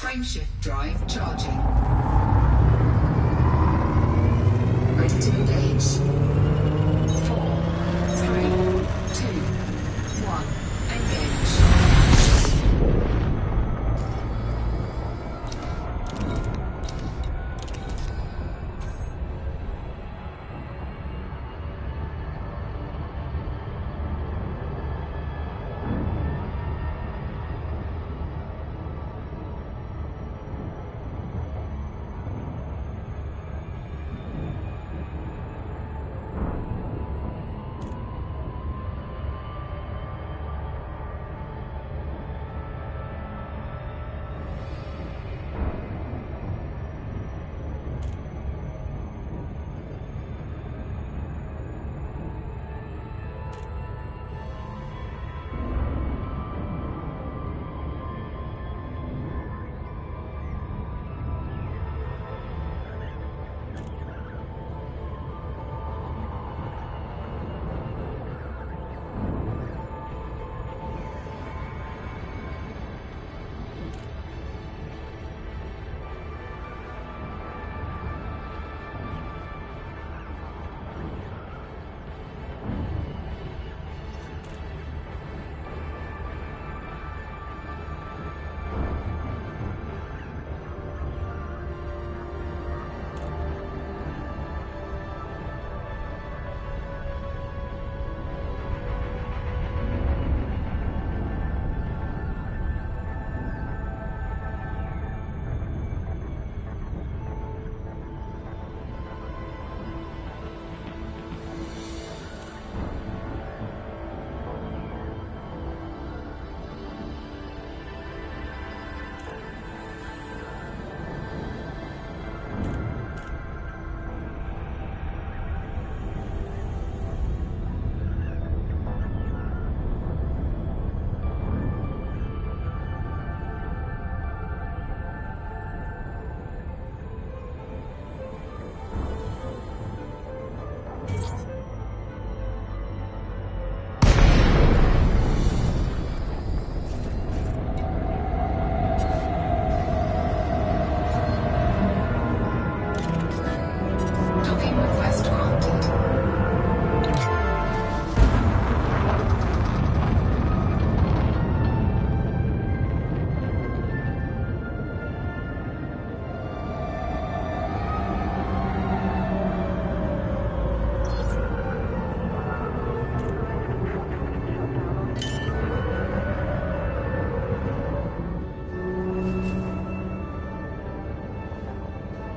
Frameshift drive charging. Ready to engage. 4, 3, 2, 1. Engage.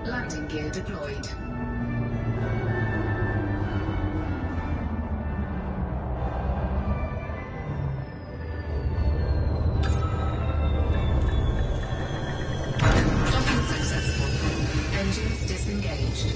Landing gear deployed. Docking successful. Engines disengaged.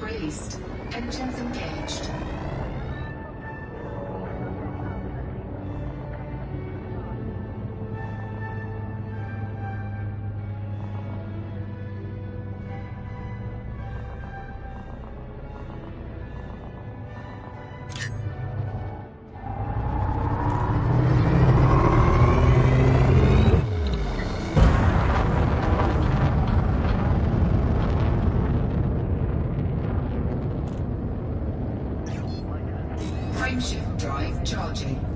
Released. Engines engaged. Frameshift drive charging.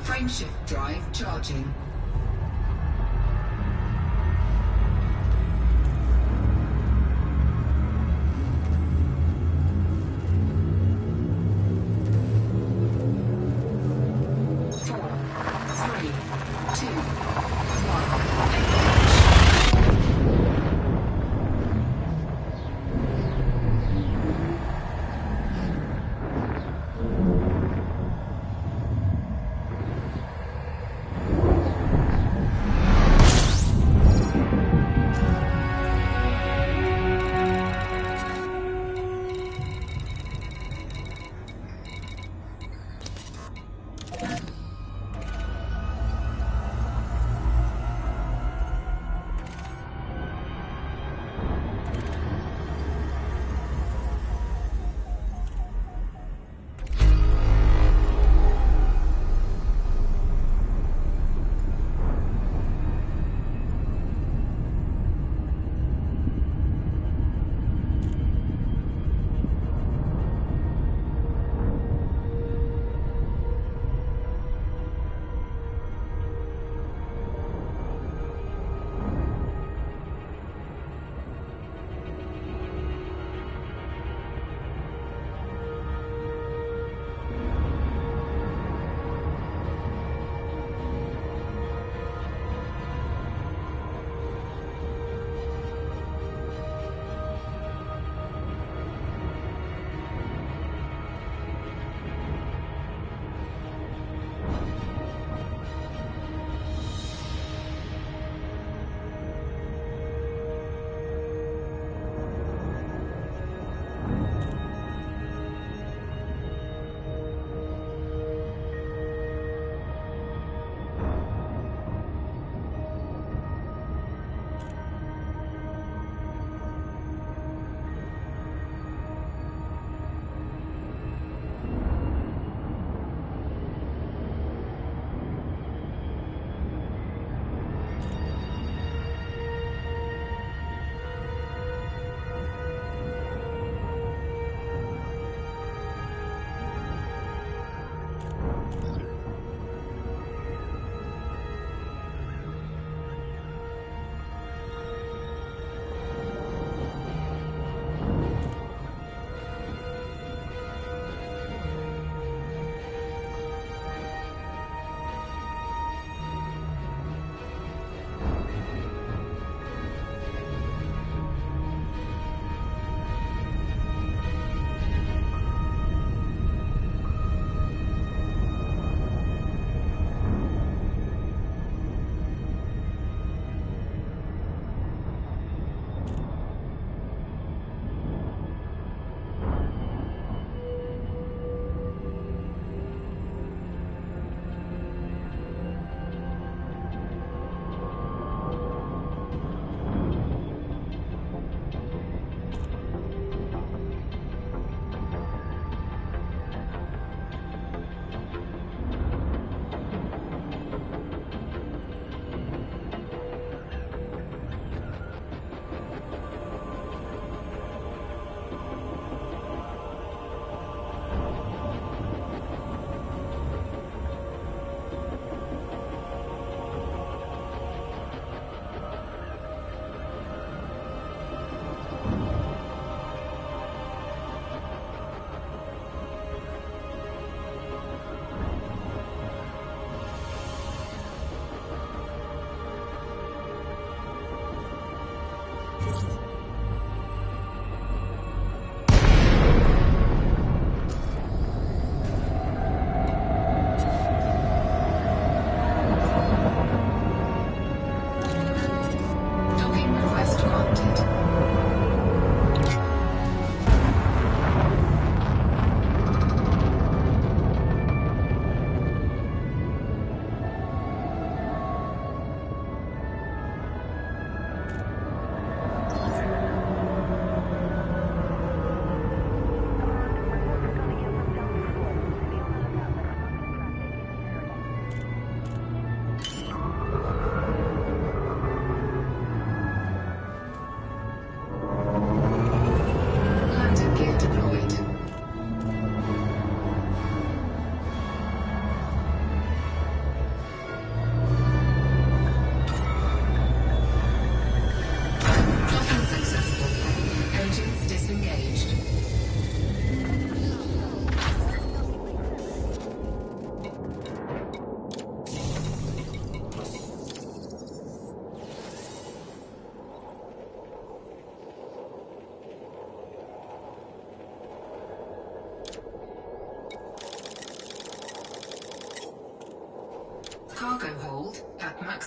Frameshift drive charging.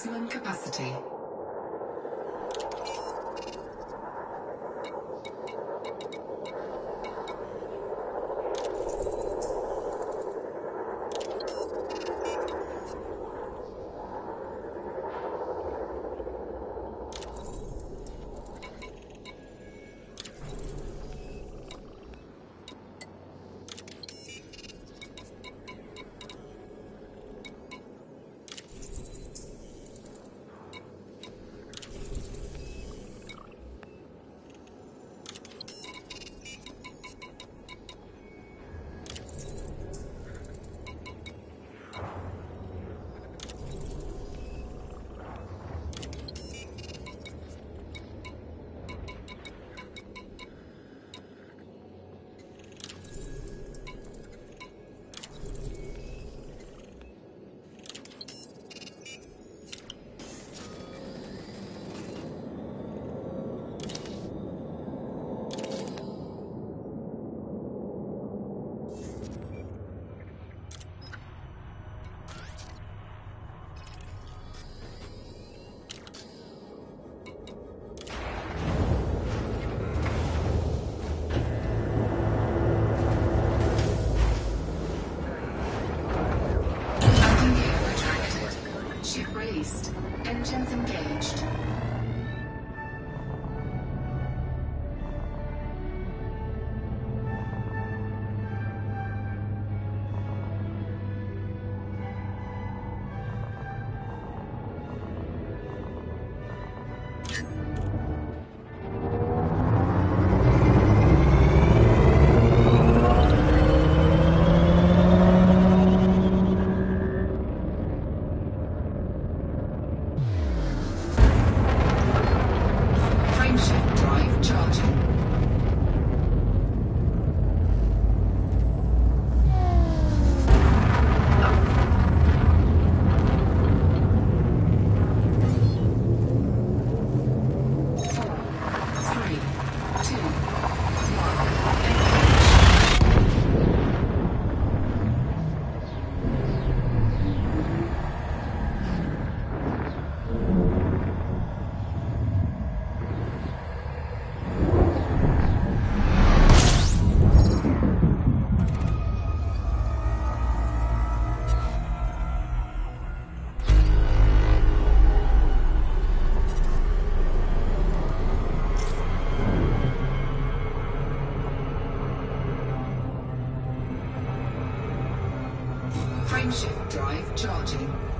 maximum capacity. Engines engaged. Frameshift drive charging. Frameshift drive charging.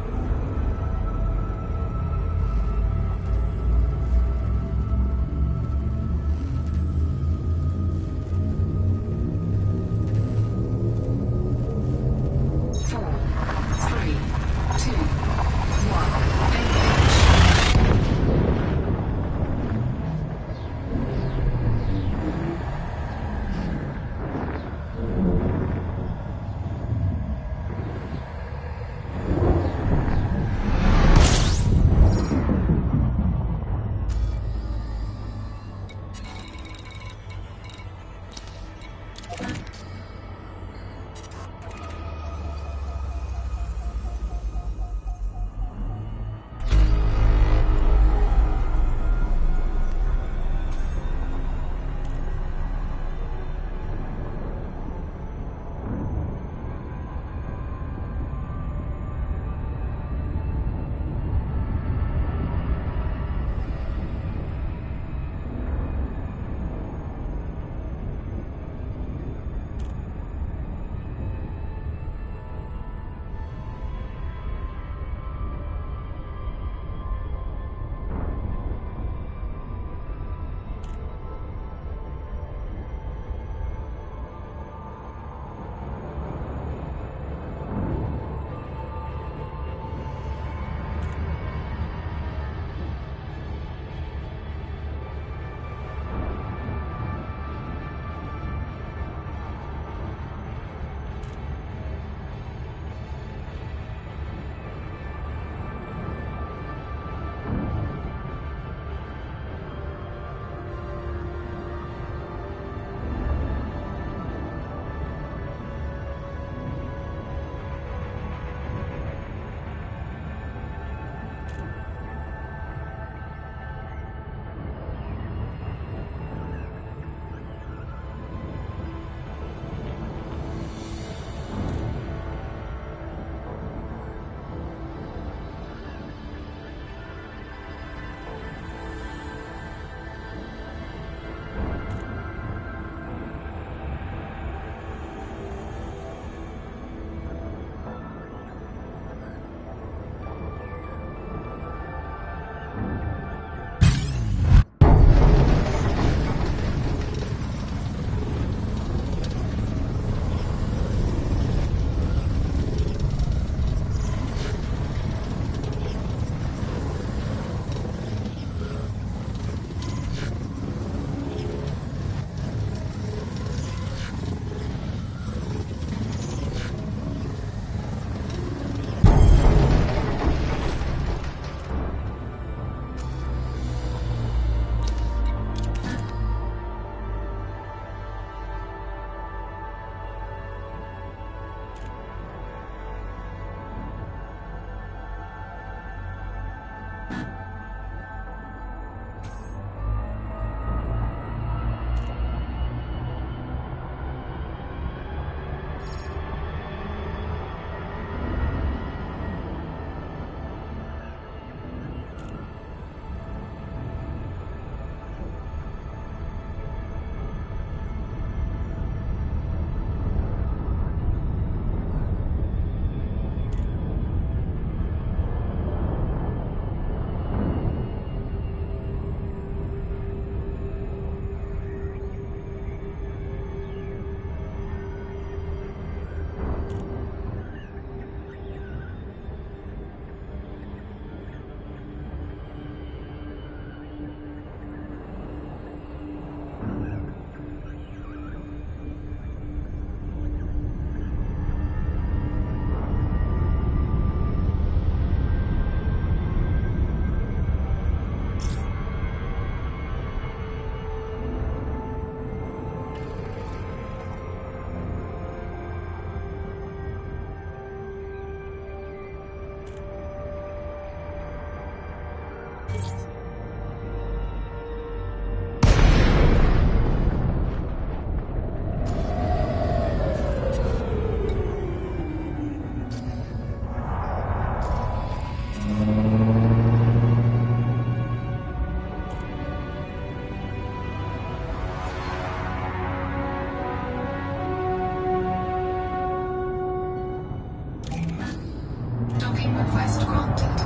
Docking request granted.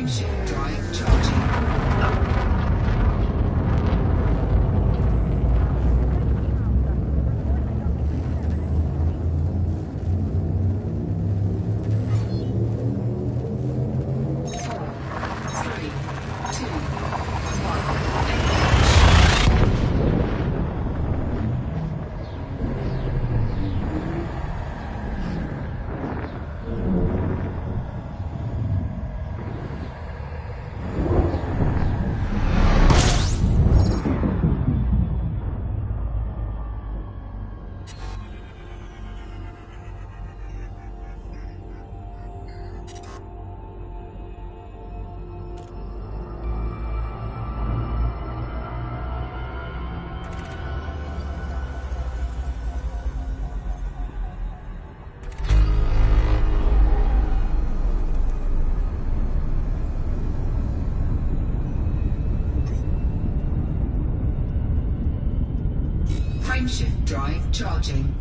Frameshift drive charging. Frameshift drive charging.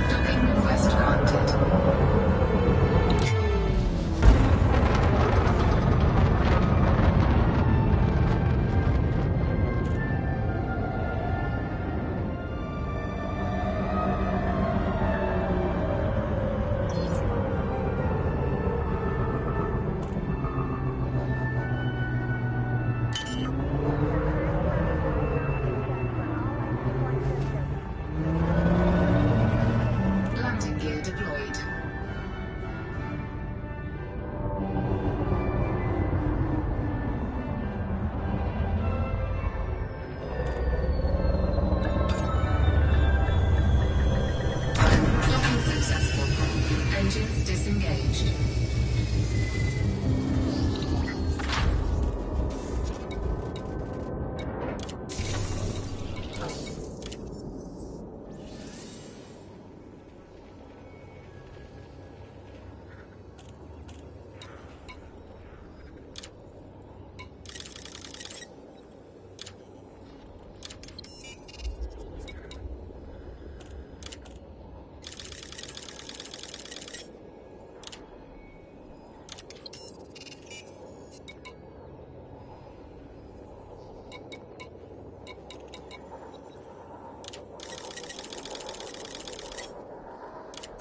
Docking request granted. Landing gear deployed. Docking successful. Engines disengaged.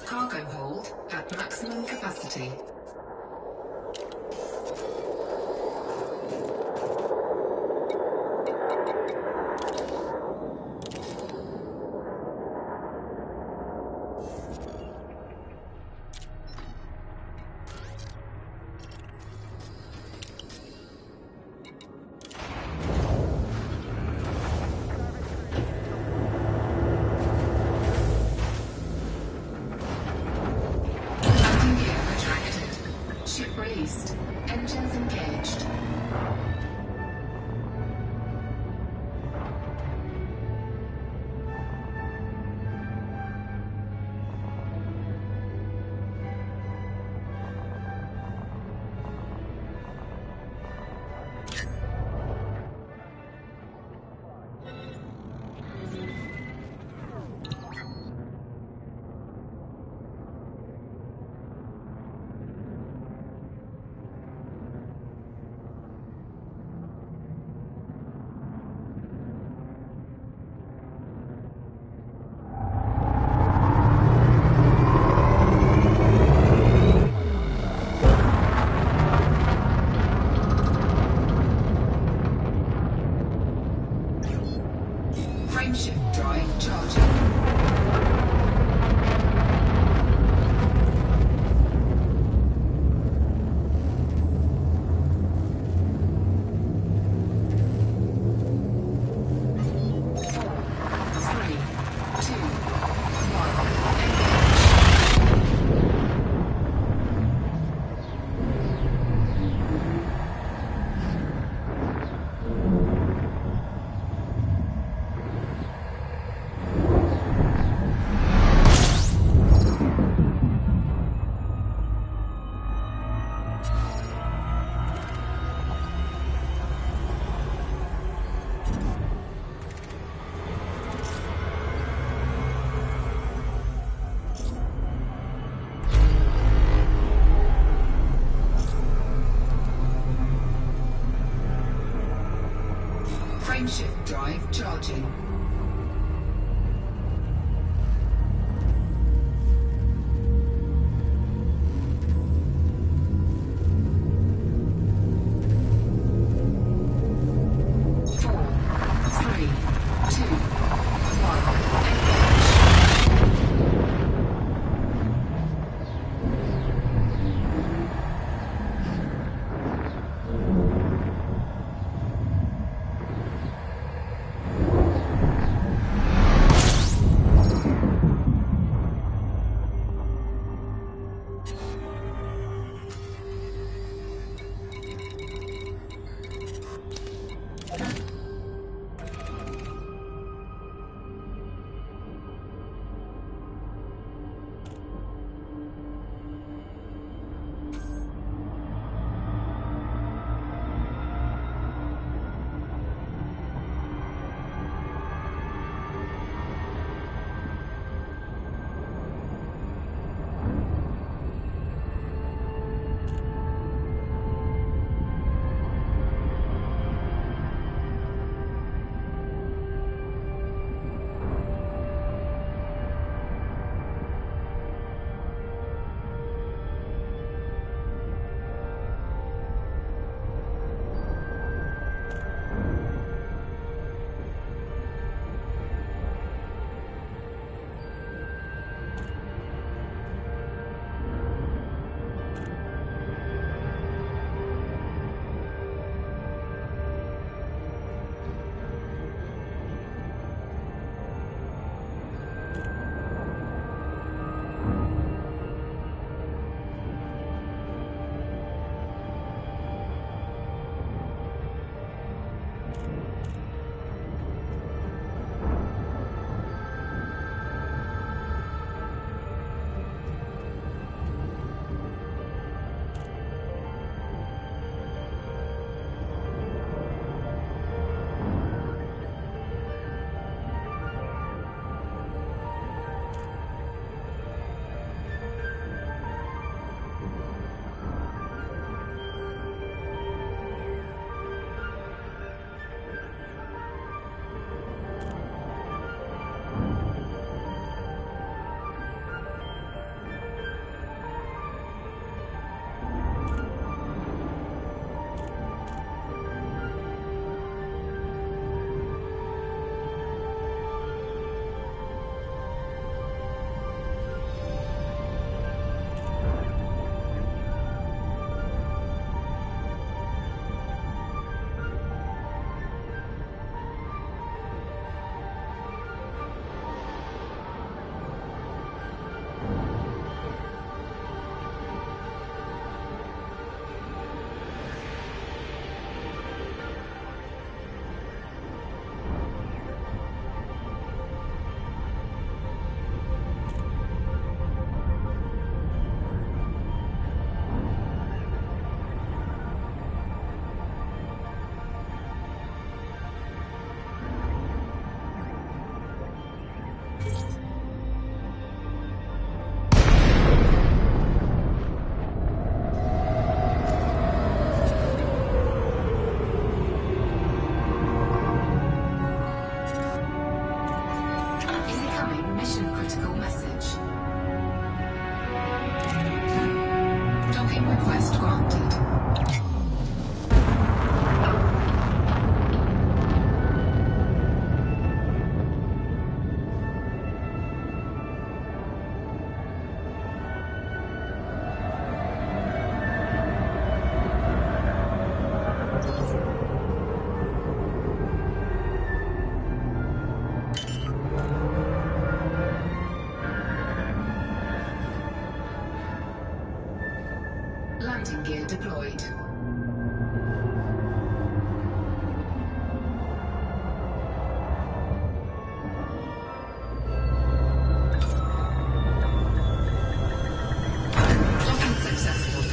Cargo hold at maximum capacity. Landing gear retracted. Ship released. Engines engaged. Frameshift drive charging. Frameshift drive charging. Four, three, two, one, engage. Landing gear deployed. Docking successful.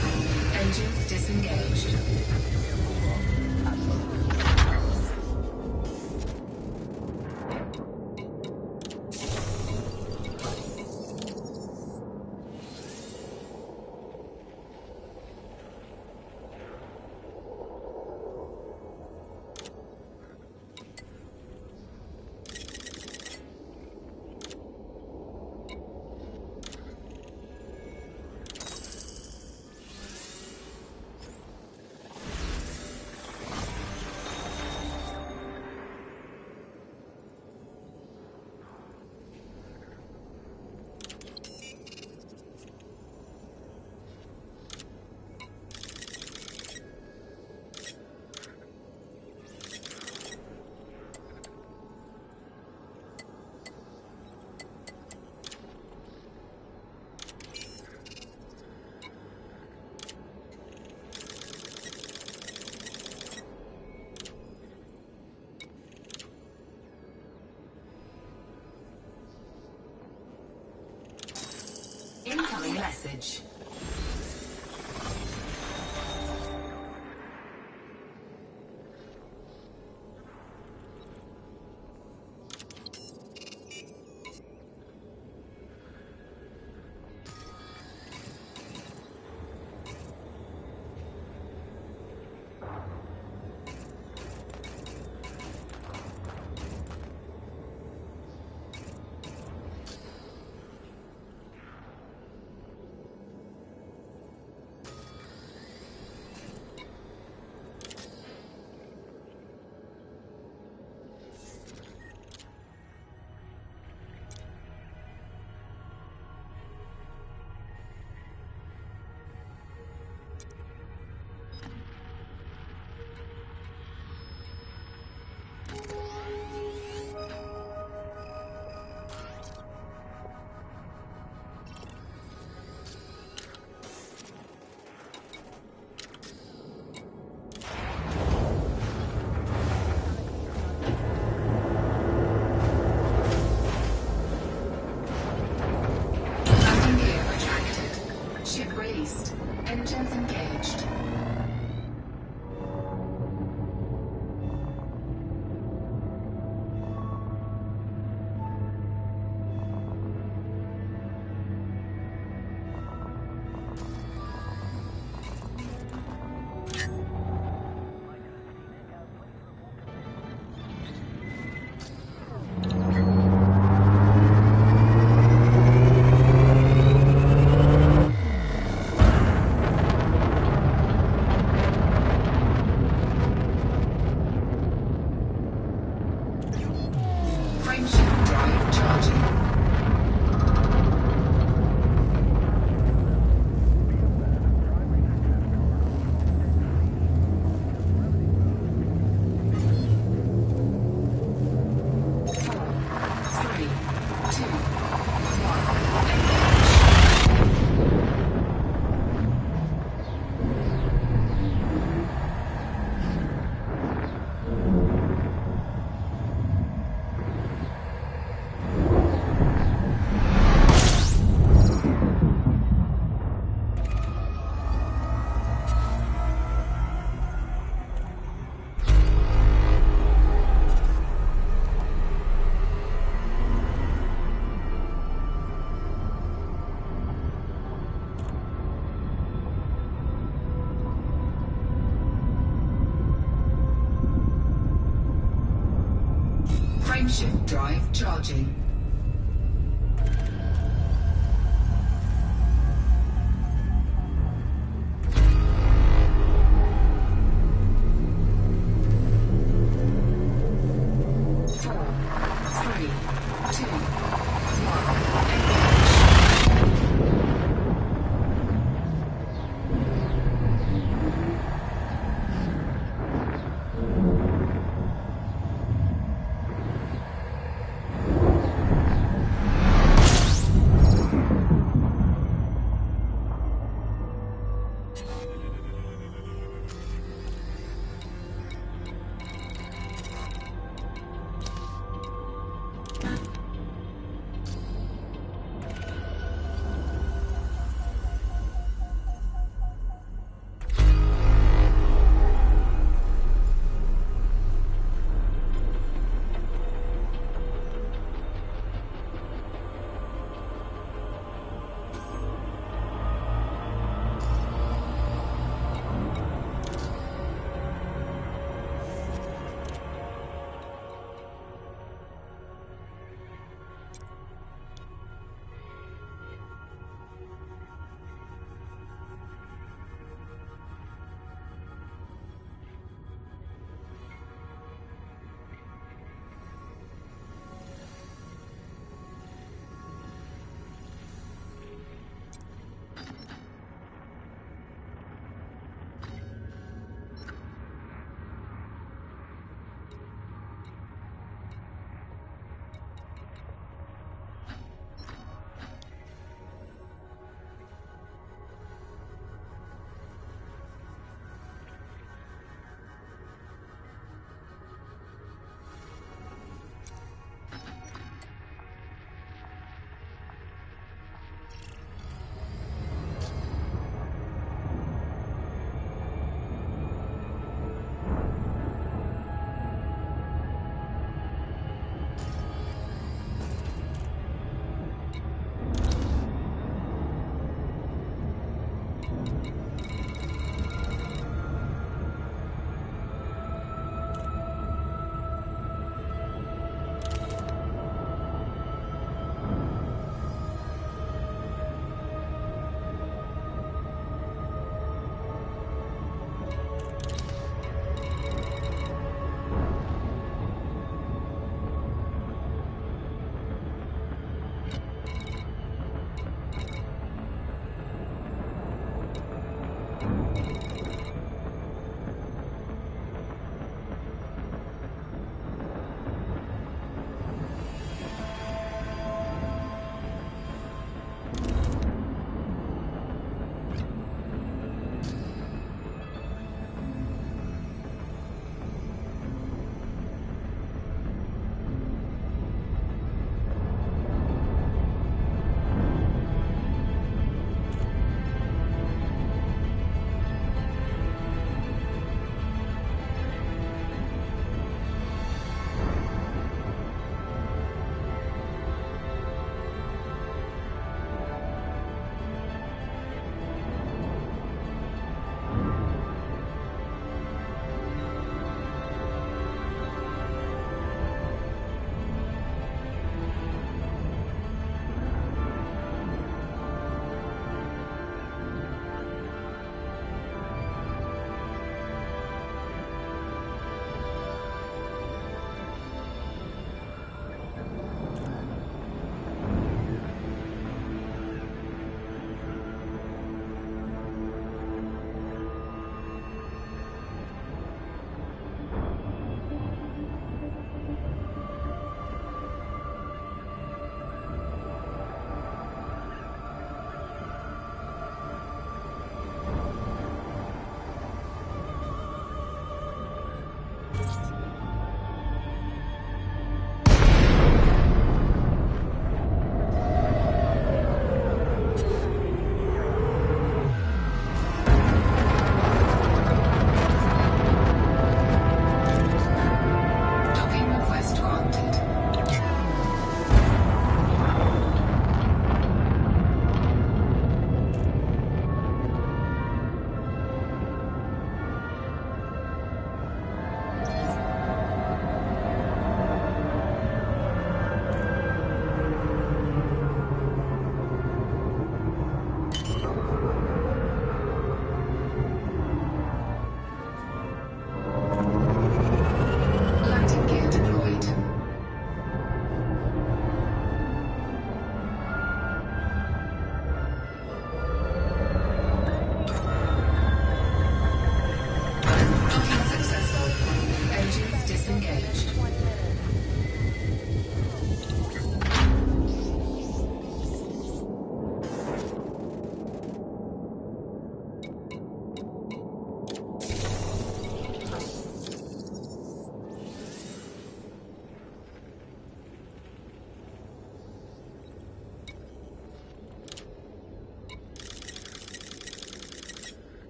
Engines disengaged. Incoming message. Engines engaged. Frameshift drive charging. Frameshift drive charging.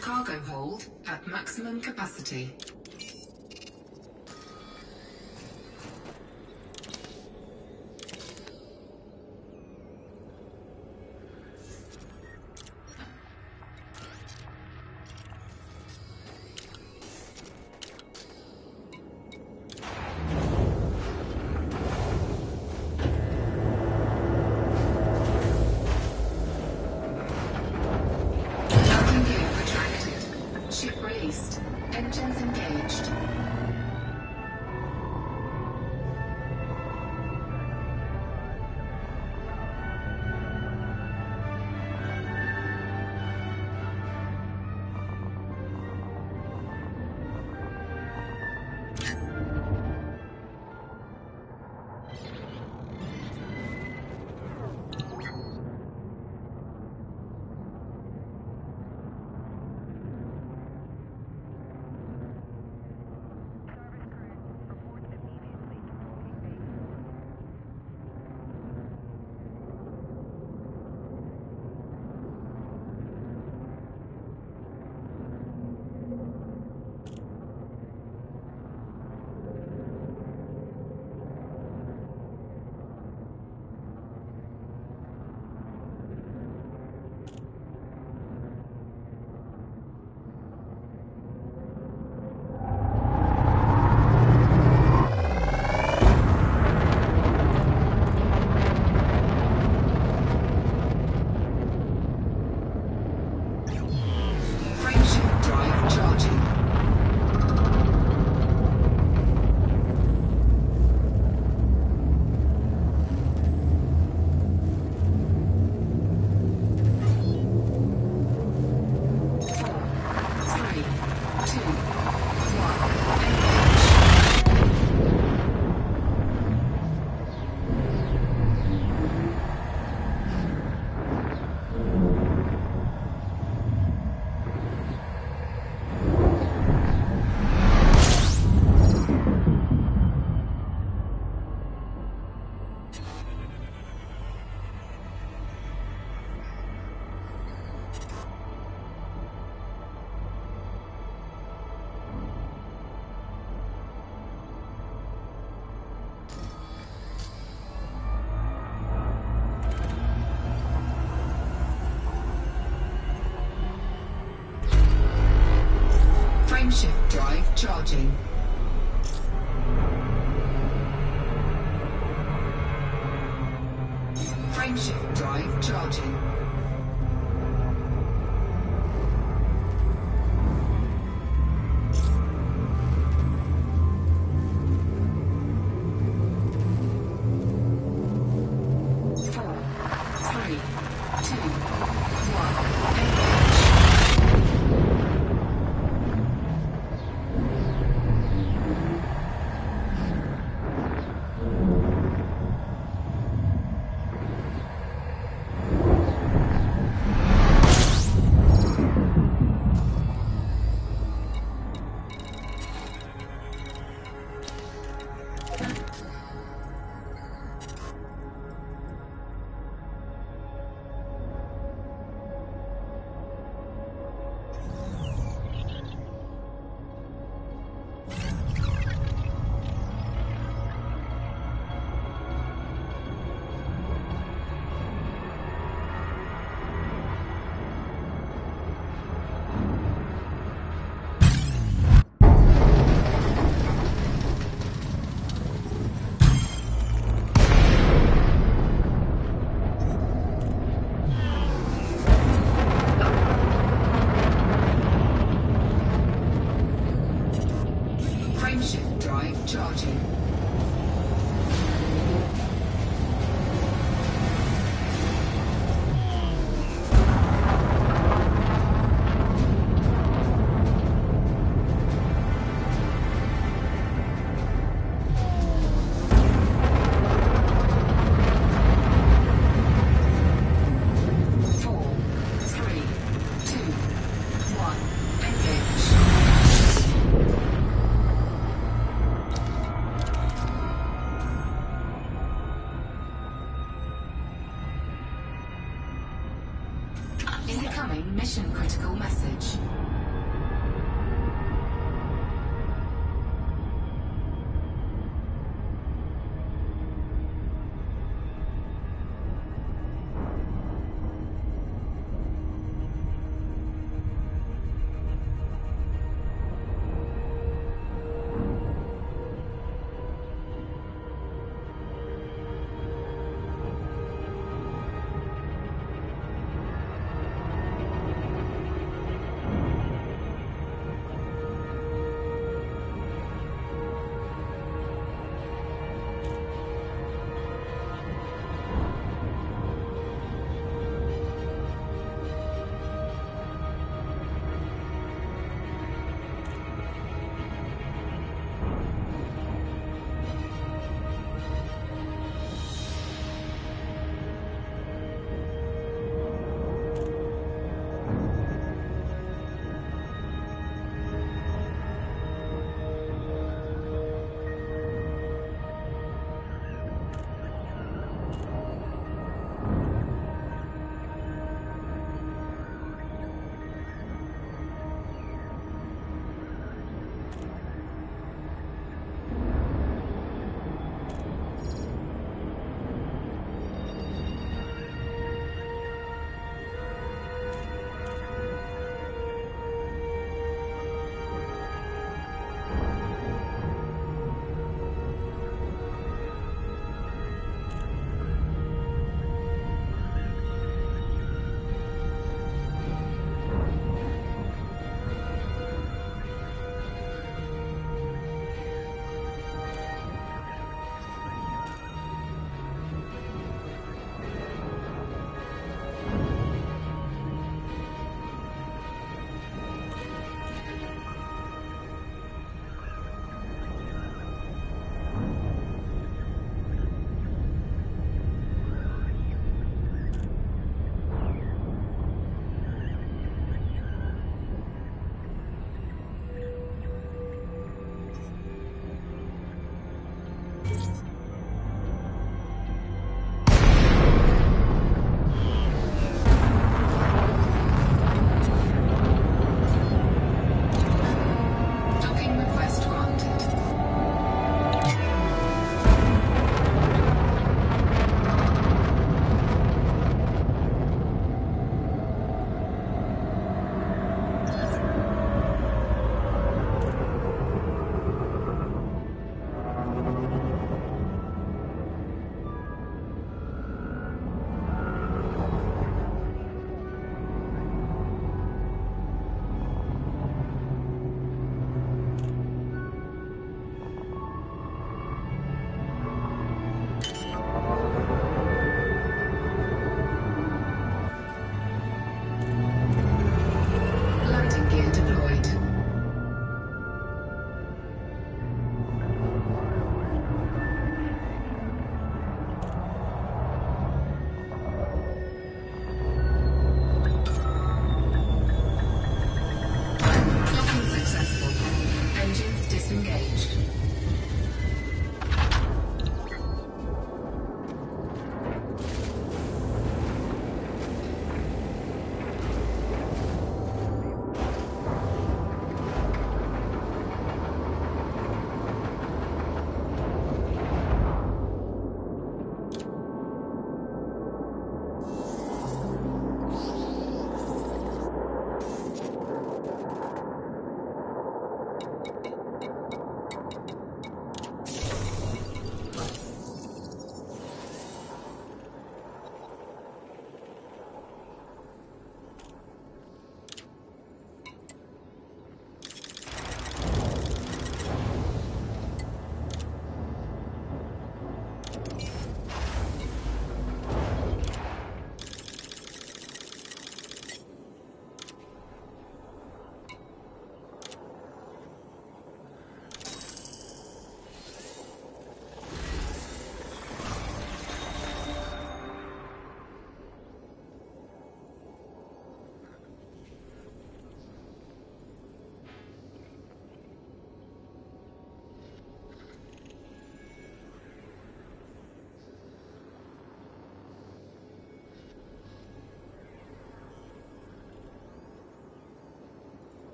Cargo hold at maximum capacity. Landing gear retracted. Ship released. Engines engaged. Frameshift drive charging. Frameshift drive charging. Frameshift drive charging. Incoming mission critical message.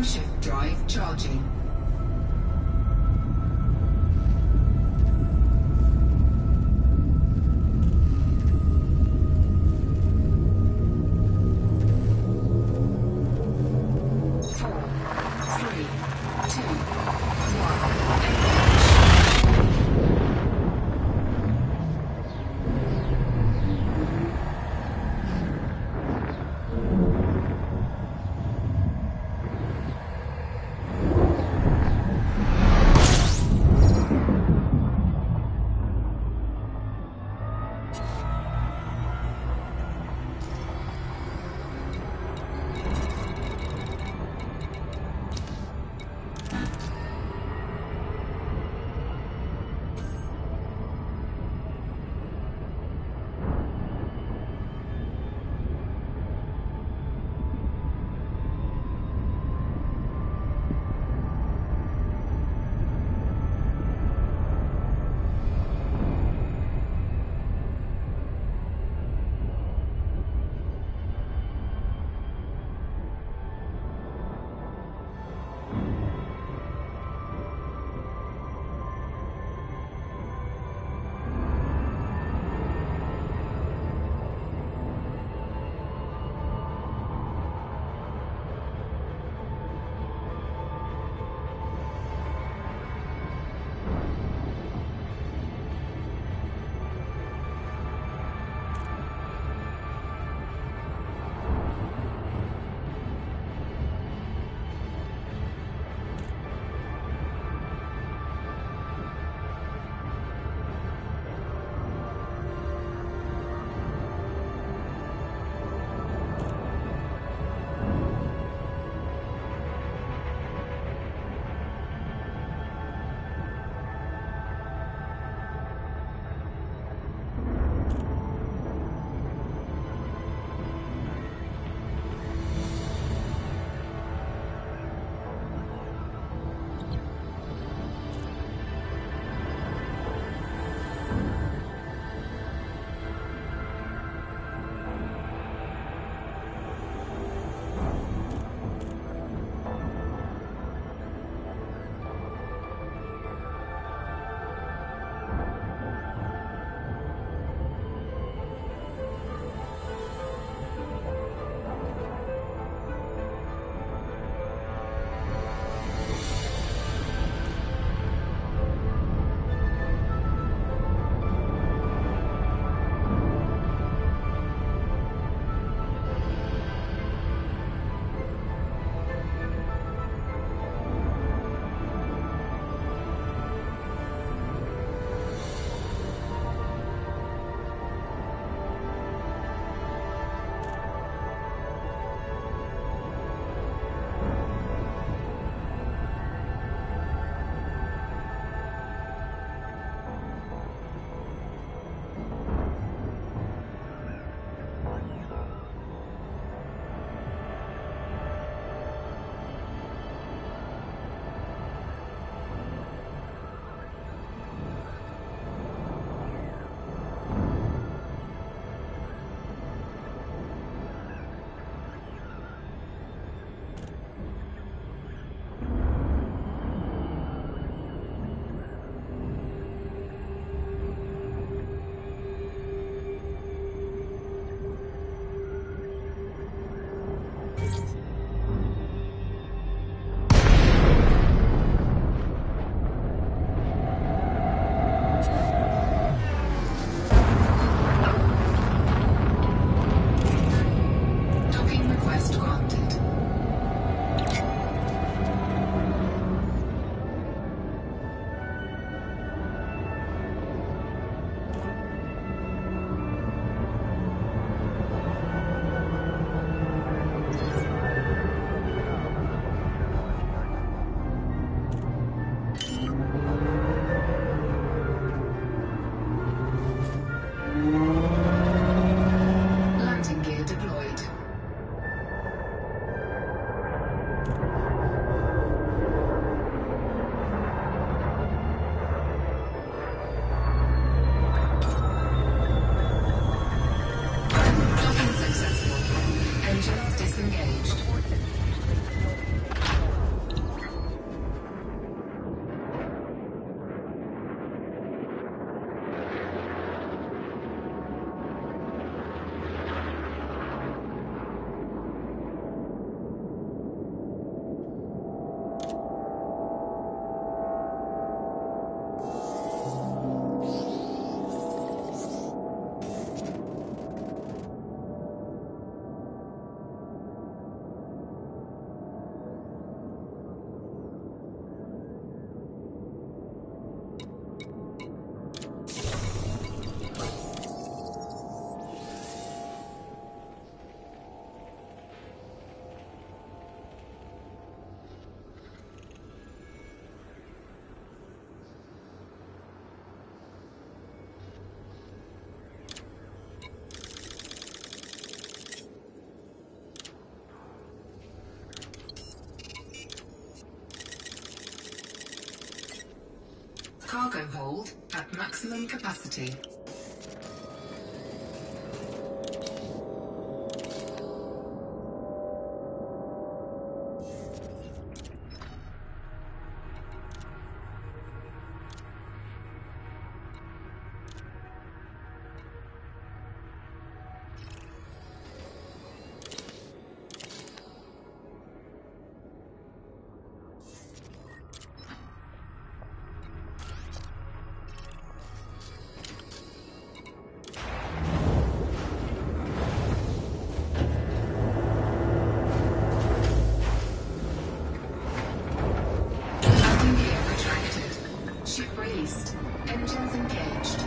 Frameshift drive charging. Engines disengaged. Cargo hold at maximum capacity. Ship released. Engines engaged.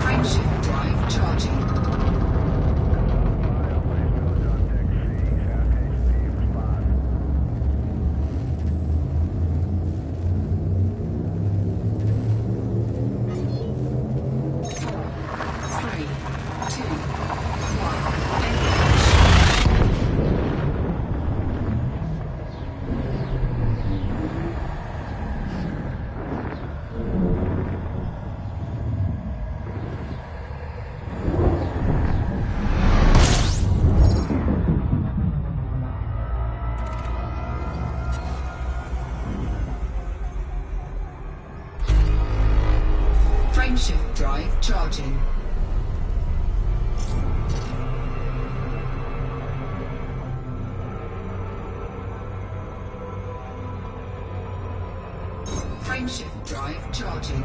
Frameshift drive charging. Frameshift drive charging. Frameshift drive charging.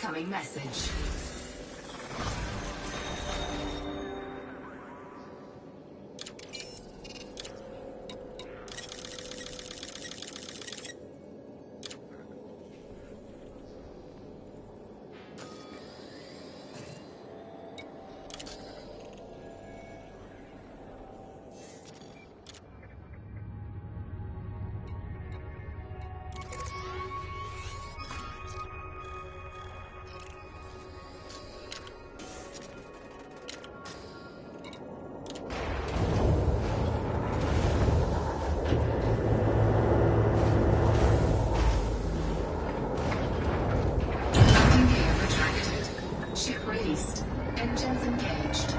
Incoming message. Ship released. Engines engaged.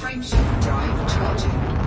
Frameshift drive charging.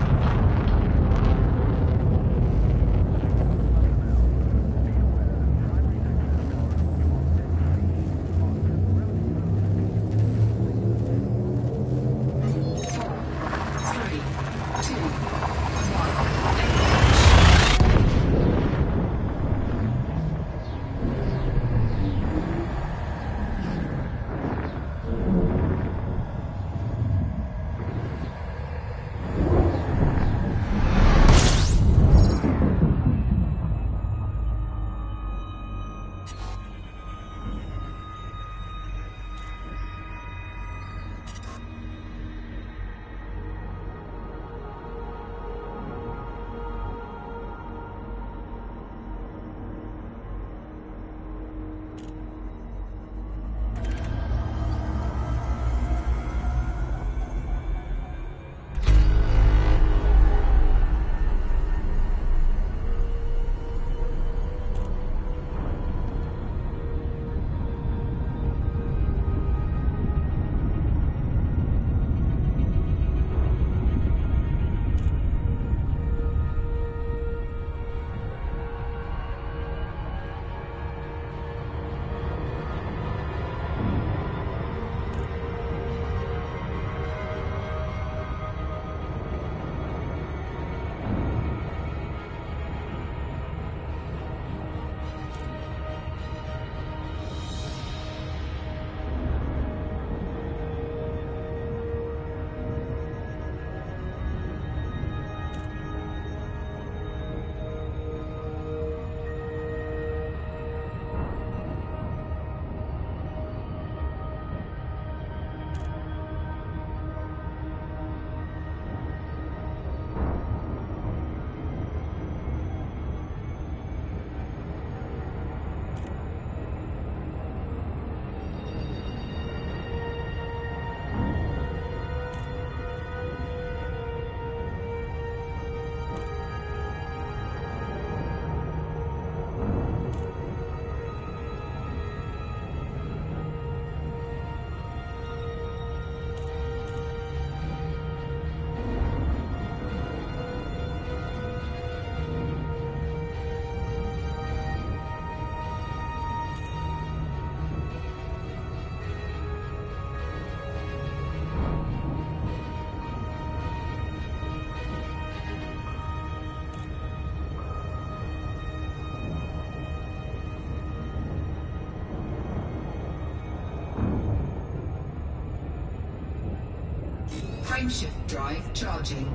Frameshift drive charging.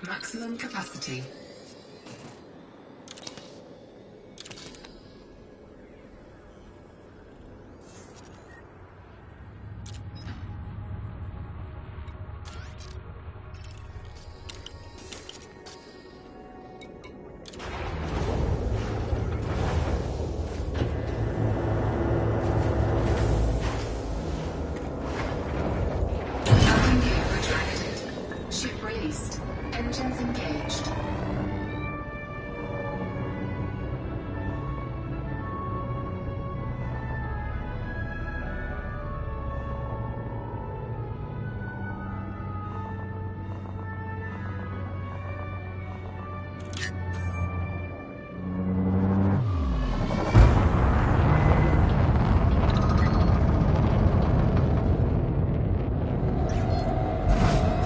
at maximum capacity. Landing gear retracted. Ship released. Engines engaged.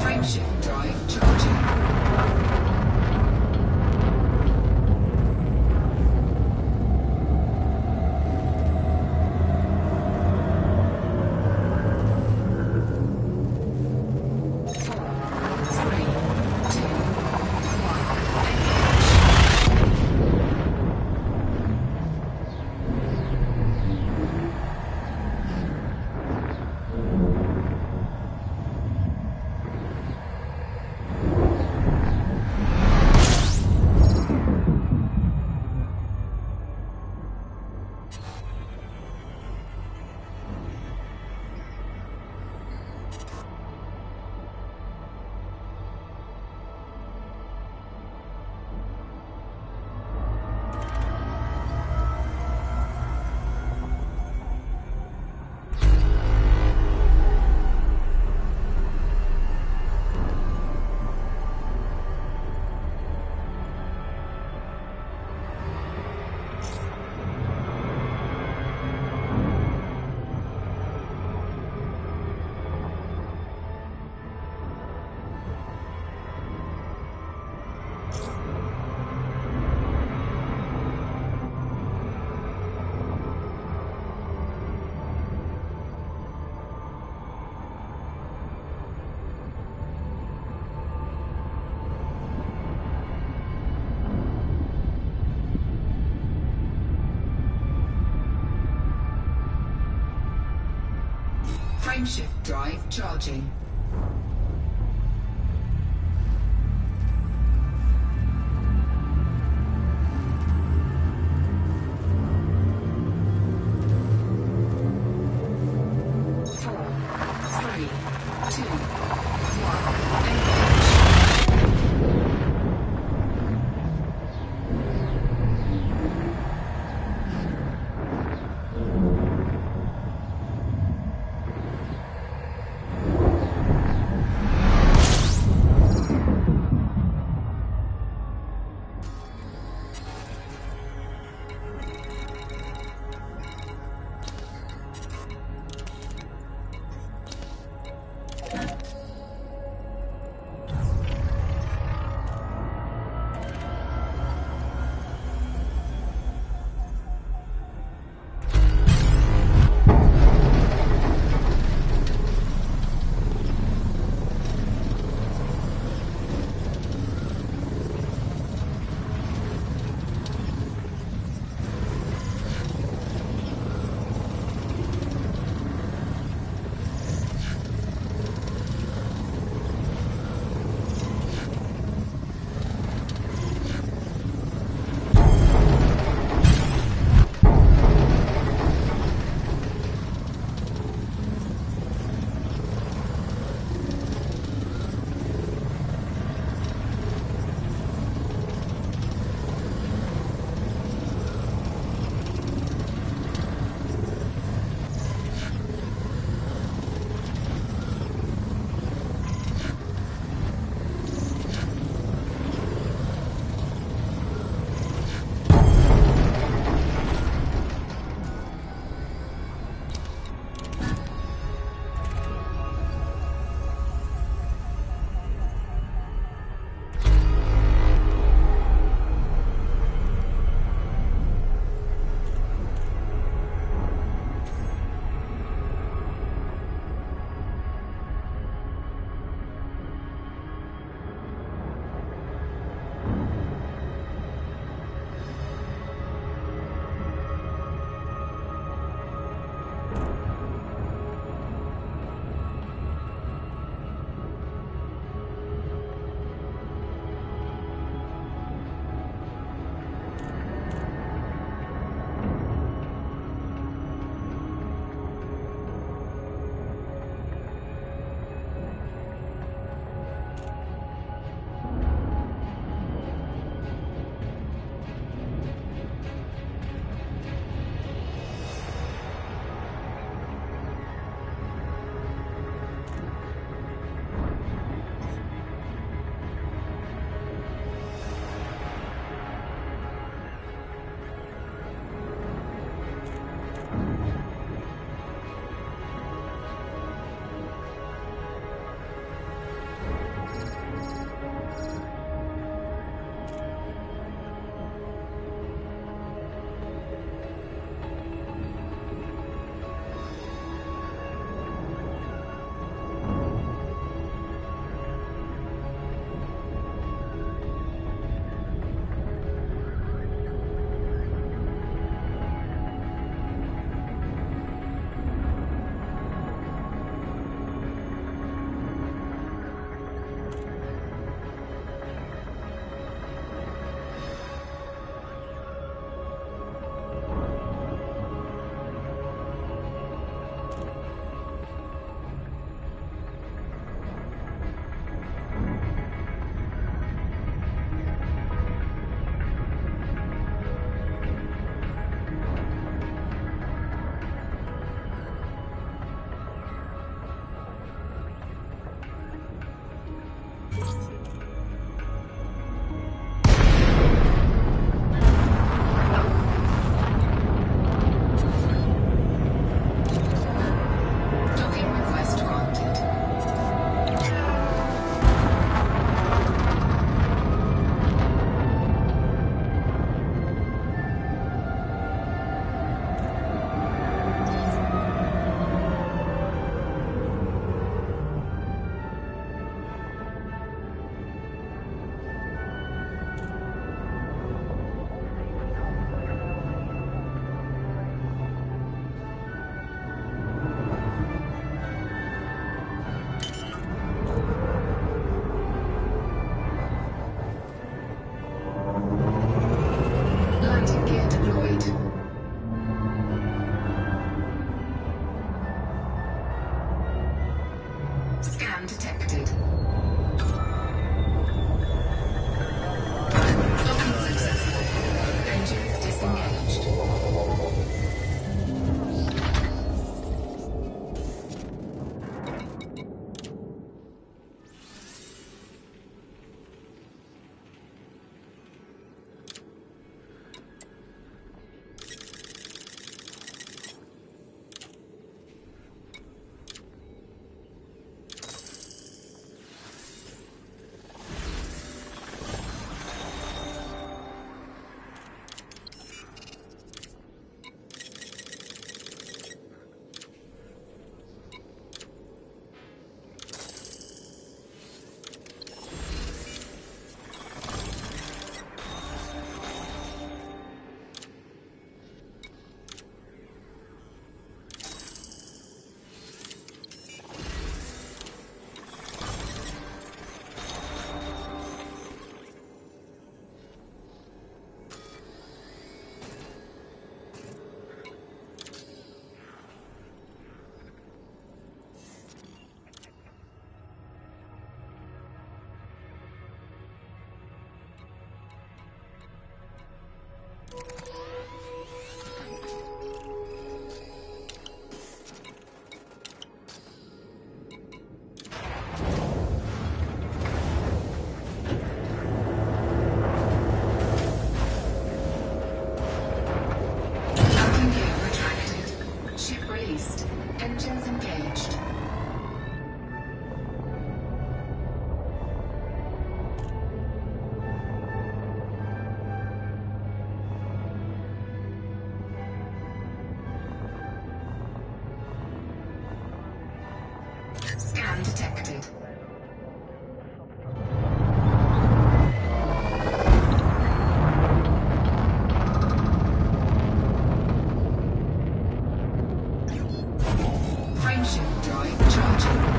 Frameshift drive charging. Four, three, two, one. Engage. Frameshift drive charging. Four, three, two, one. Engage. detected. Frameshift drive charging.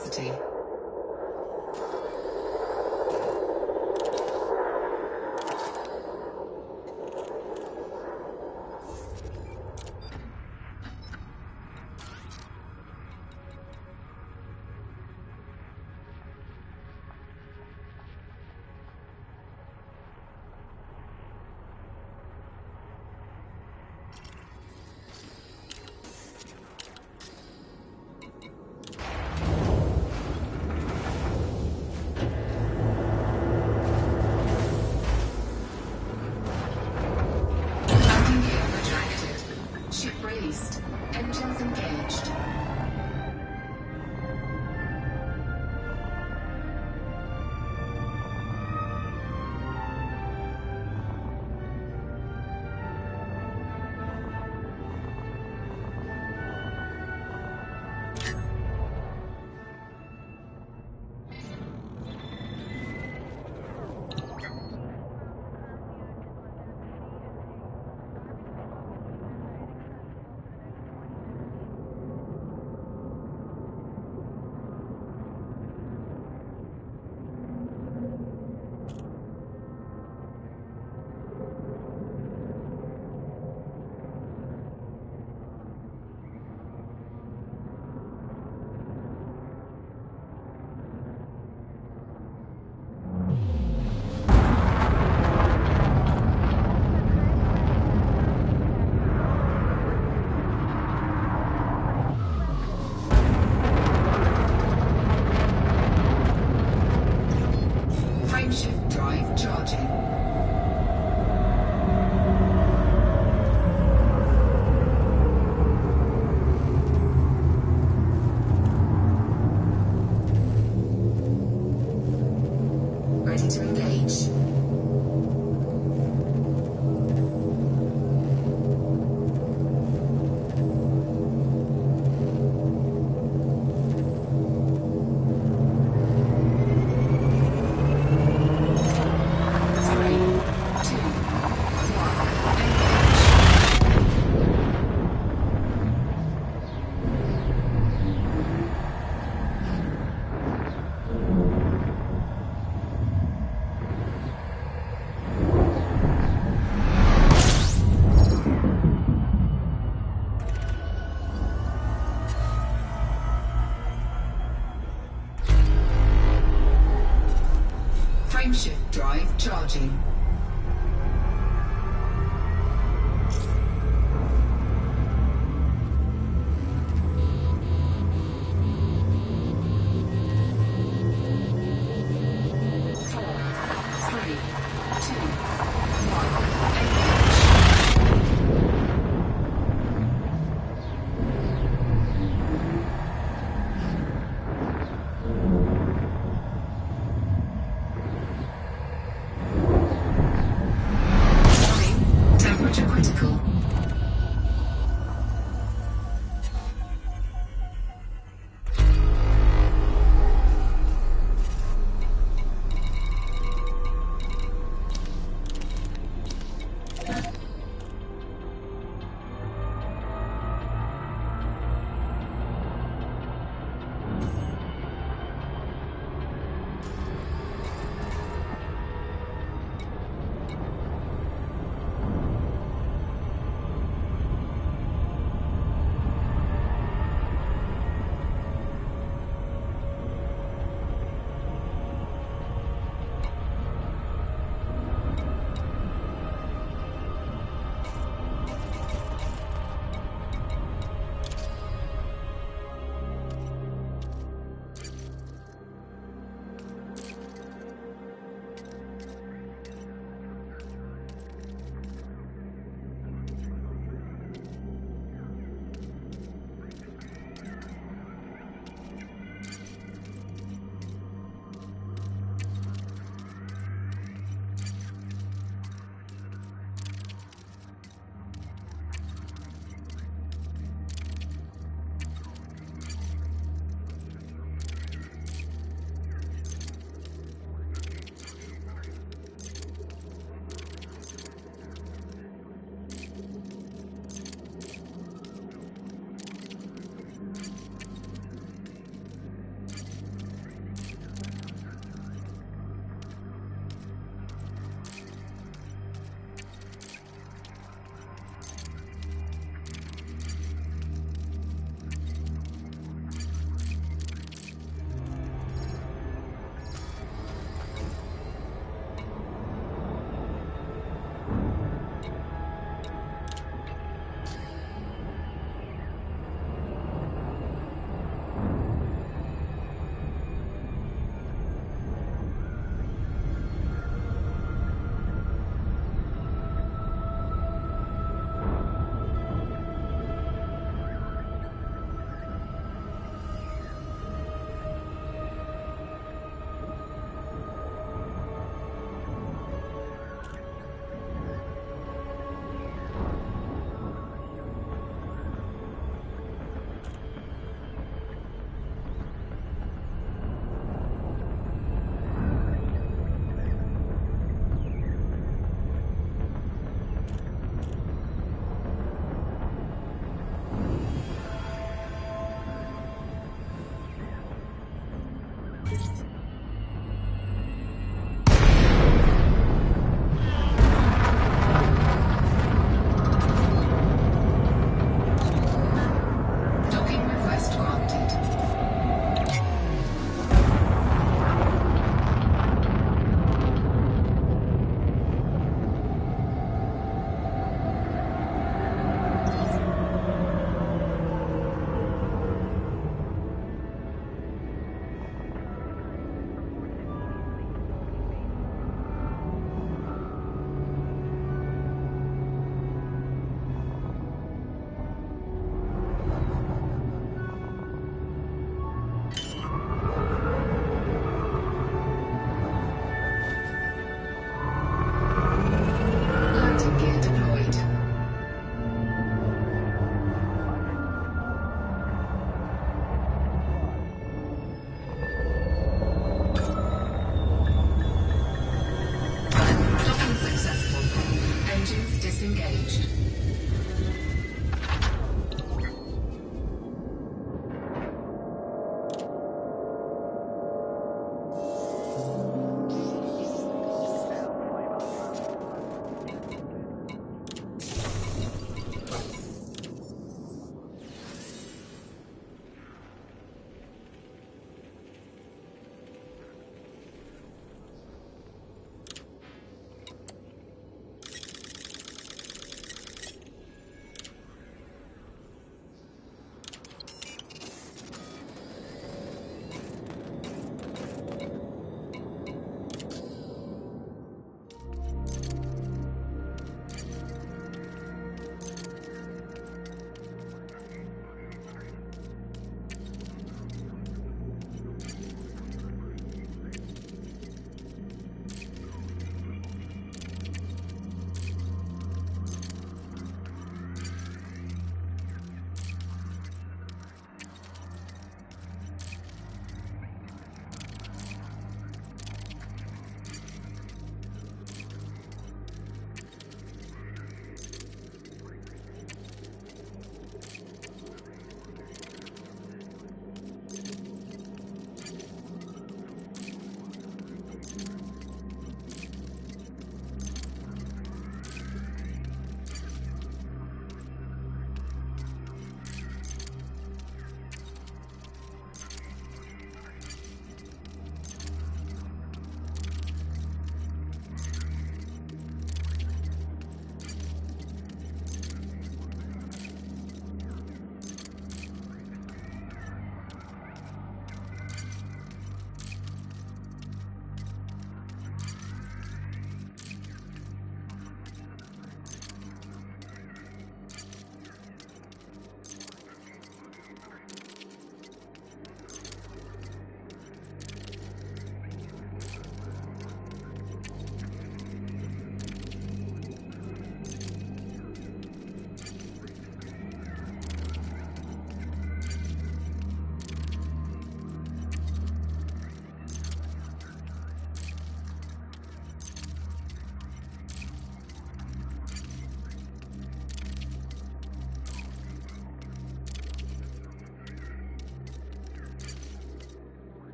capacity. Landing gear retracted. Ship released. Engines engaged. Frameshift drive charging. Ready to engage. Frameshift drive charging.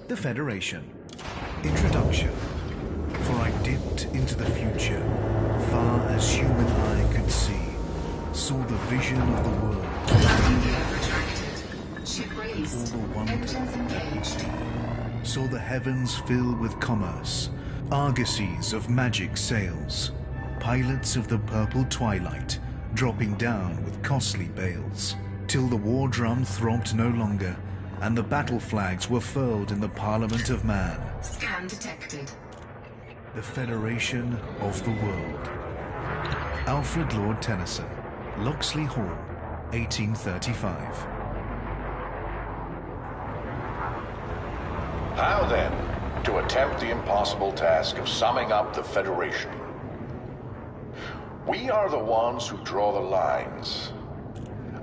The Federation. Introduction. For I dipped into the future, far as human eye could see, saw the vision of the world. Landing gear retracted. Ship released. All the wonder. Engines engaged. Saw the heavens fill with commerce, argosies of magic sails, pilots of the purple twilight, dropping down with costly bales, till the war drum throbbed no longer, and the battle flags were furled in the Parliament of Man. Scan detected. The Federation of the World. Alfred Lord Tennyson, Locksley Hall, 1835. How then to attempt the impossible task of summing up the Federation? We are the ones who draw the lines.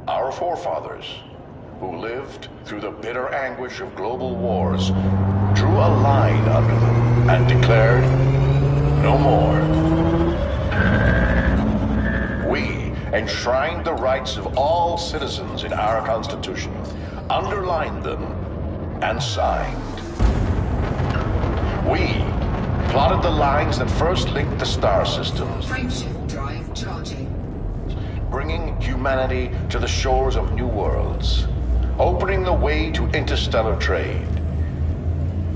Our forefathers, who lived through the bitter anguish of global wars, drew a line under them and declared, no more. We enshrined the rights of all citizens in our Constitution, underlined them, and signed. We plotted the lines that first linked the star systems, Frameshift drive charging. bringing humanity to the shores of new worlds, opening the way to interstellar trade.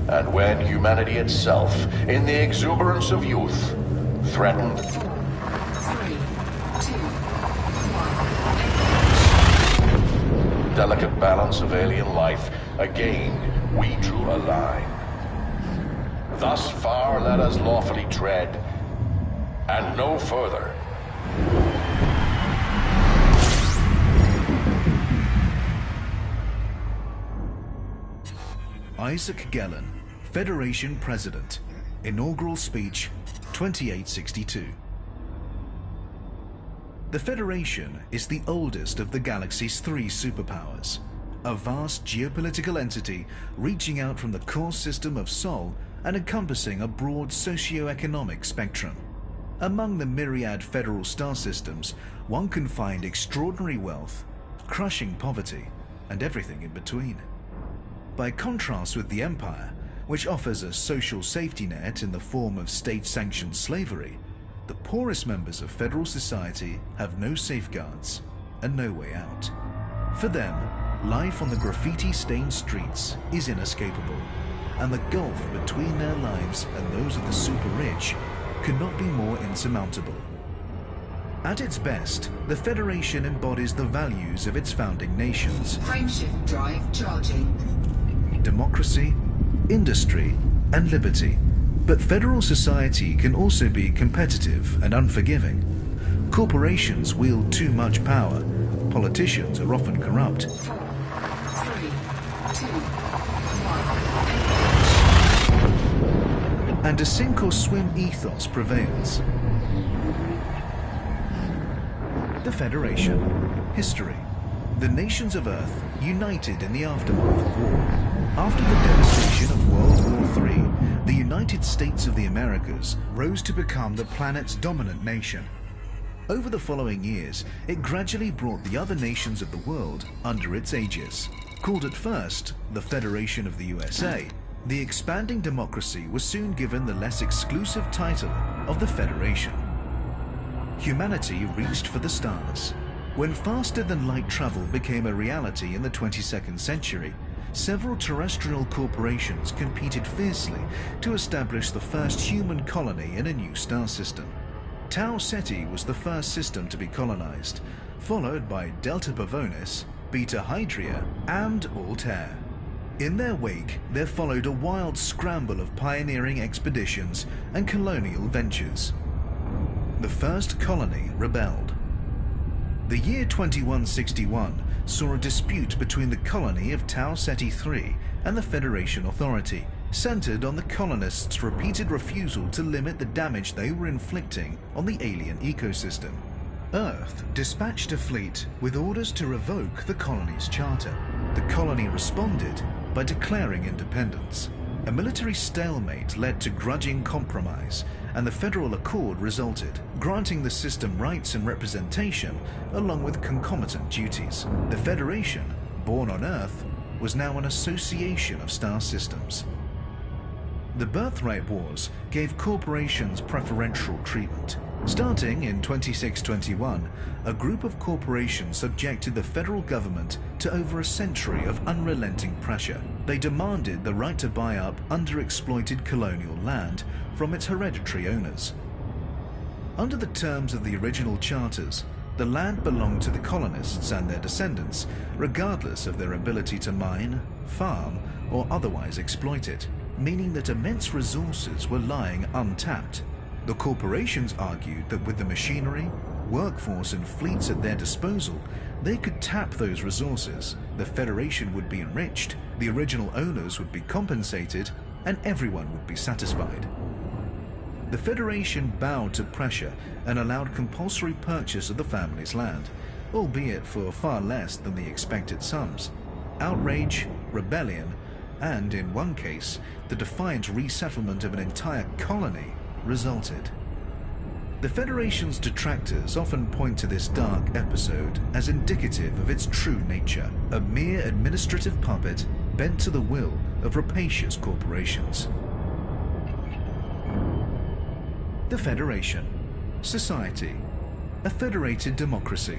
And when humanity itself, in the exuberance of youth, threatened 4, 3, 2, 1. delicate balance of alien life, again we drew a line. Thus far let us lawfully tread, and no further. Isaac Gellin, Federation President. Inaugural Speech, 2862. The Federation is the oldest of the galaxy's three superpowers, a vast geopolitical entity reaching out from the core system of Sol and encompassing a broad socio-economic spectrum. Among the myriad federal star systems, one can find extraordinary wealth, crushing poverty, and everything in between. By contrast with the Empire, which offers a social safety net in the form of state-sanctioned slavery, the poorest members of federal society have no safeguards and no way out. For them, life on the graffiti-stained streets is inescapable, and the gulf between their lives and those of the super-rich could not be more insurmountable. At its best, the Federation embodies the values of its founding nations: Frameshift drive charging. democracy, industry, and liberty. But federal society can also be competitive and unforgiving. Corporations wield too much power. Politicians are often corrupt. 4, 3, 2, 1. And a sink or swim ethos prevails. The Federation. History. The nations of Earth united in the aftermath of war. After the devastation of World War III, the United States of the Americas rose to become the planet's dominant nation. Over the following years, it gradually brought the other nations of the world under its aegis. Called at first the Federation of the USA, the expanding democracy was soon given the less exclusive title of the Federation. Humanity reached for the stars. When faster-than-light travel became a reality in the 22nd century, several terrestrial corporations competed fiercely to establish the first human colony in a new star system. Tau Ceti was the first system to be colonized, followed by Delta Pavonis, Beta Hydria, and Altair. In their wake, there followed a wild scramble of pioneering expeditions and colonial ventures. The first colony rebelled. The year 2161 saw a dispute between the colony of Tau Ceti III and the Federation Authority, centered on the colonists' repeated refusal to limit the damage they were inflicting on the alien ecosystem. Earth dispatched a fleet with orders to revoke the colony's charter. The colony responded by declaring independence. A military stalemate led to grudging compromise, and the Federal Accord resulted, granting the system rights and representation along with concomitant duties. The Federation, born on Earth, was now an association of star systems. The birthright wars gave corporations preferential treatment. Starting in 2621, a group of corporations subjected the federal government to over a century of unrelenting pressure. They demanded the right to buy up underexploited colonial land from its hereditary owners. Under the terms of the original charters, the land belonged to the colonists and their descendants, regardless of their ability to mine, farm, or otherwise exploit it, meaning that immense resources were lying untapped. The corporations argued that with the machinery, workforce, and fleets at their disposal, they could tap those resources, the Federation would be enriched, the original owners would be compensated, and everyone would be satisfied. The Federation bowed to pressure and allowed compulsory purchase of the family's land, albeit for far less than the expected sums. Outrage, rebellion, and in one case, the defiant resettlement of an entire colony resulted. The Federation's detractors often point to this dark episode as indicative of its true nature, a mere administrative puppet bent to the will of rapacious corporations. The Federation. Society. A federated democracy.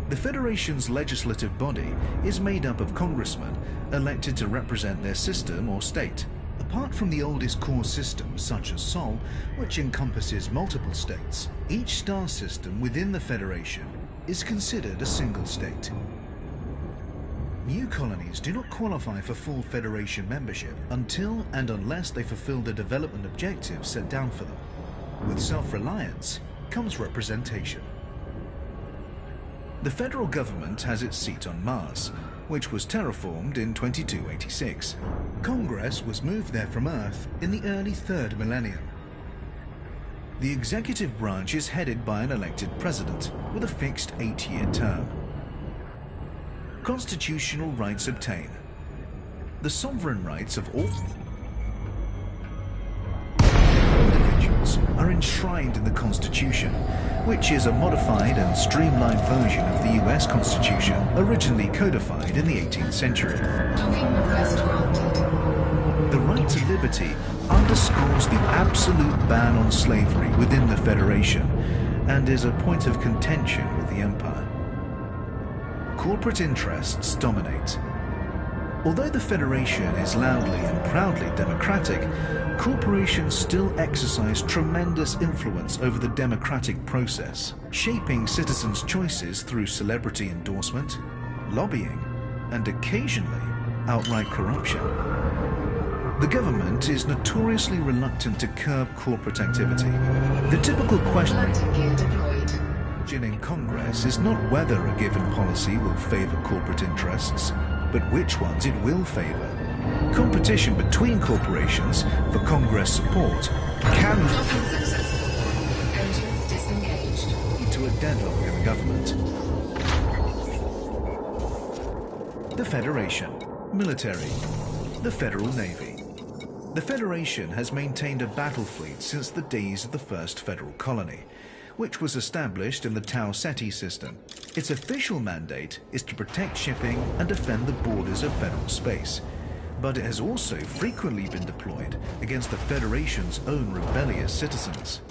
The Federation's legislative body is made up of congressmen elected to represent their system or state. Apart from the oldest core systems such as Sol, which encompasses multiple states, each star system within the Federation is considered a single state. New colonies do not qualify for full Federation membership until and unless they fulfill the development objectives set down for them. With self-reliance comes representation. The federal government has its seat on Mars, which was terraformed in 2286. Congress was moved there from Earth in the early 3rd millennium. The executive branch is headed by an elected president with a fixed 8-year term. Constitutional rights obtain. The sovereign rights of all individuals are enshrined in the Constitution, which is a modified and streamlined version of the US Constitution, originally codified in the 18th century. The right to liberty underscores the absolute ban on slavery within the Federation and is a point of contention with the Empire. Corporate interests dominate. Although the Federation is loudly and proudly democratic, corporations still exercise tremendous influence over the democratic process, shaping citizens' choices through celebrity endorsement, lobbying, and occasionally outright corruption. The government is notoriously reluctant to curb corporate activity. The typical question in Congress is not whether a given policy will favor corporate interests, but which ones it will favor. Competition between corporations for Congress support can lead to a deadlock in the government. The Federation. Military. The Federal Navy. The Federation has maintained a battle fleet since the days of the first federal colony, which was established in the Tau Ceti system. Its official mandate is to protect shipping and defend the borders of federal space, but it has also frequently been deployed against the Federation's own rebellious citizens.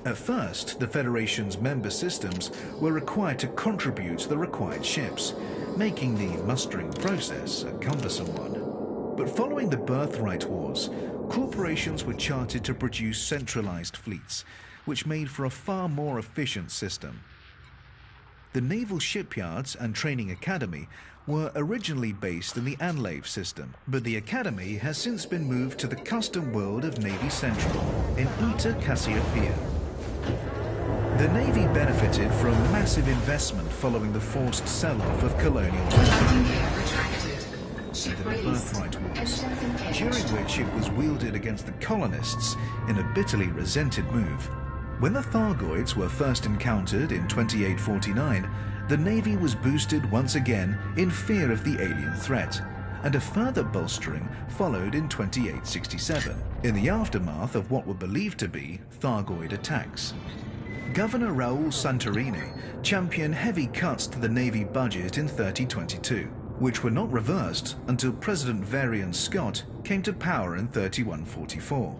At first, the Federation's member systems were required to contribute the required ships, making the mustering process a cumbersome one. But following the Birthright Wars, corporations were chartered to produce centralized fleets, which made for a far more efficient system. The naval shipyards and training academy were originally based in the Anlave system, but the academy has since been moved to the custom world of Navy Central in Eta Cassiopeia. The Navy benefited from massive investment following the forced sell-off of colonial land and the Birthright Wars, during which it was wielded against the colonists in a bitterly resented move. When the Thargoids were first encountered in 2849, the Navy was boosted once again in fear of the alien threat, and a further bolstering followed in 2867, in the aftermath of what were believed to be Thargoid attacks. Governor Raul Santorini championed heavy cuts to the Navy budget in 3022. which were not reversed until President Varian Scott came to power in 3144.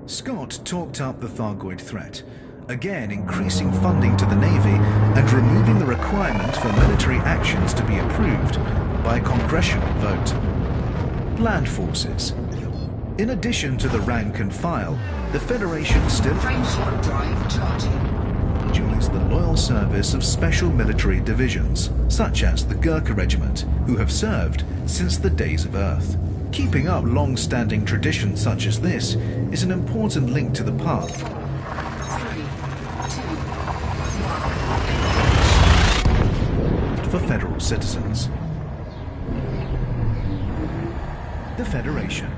Scott talked up the Thargoid threat, again increasing funding to the Navy and removing the requirement for military actions to be approved by a congressional vote. Land forces. In addition to the rank and file, the Federation still Frameshift drive charging. enjoys the loyal service of special military divisions, such as the Gurkha Regiment, who have served since the days of Earth. Keeping up long-standing traditions such as this is an important link to the past 4, 3, 2, 1. for federal citizens. The Federation,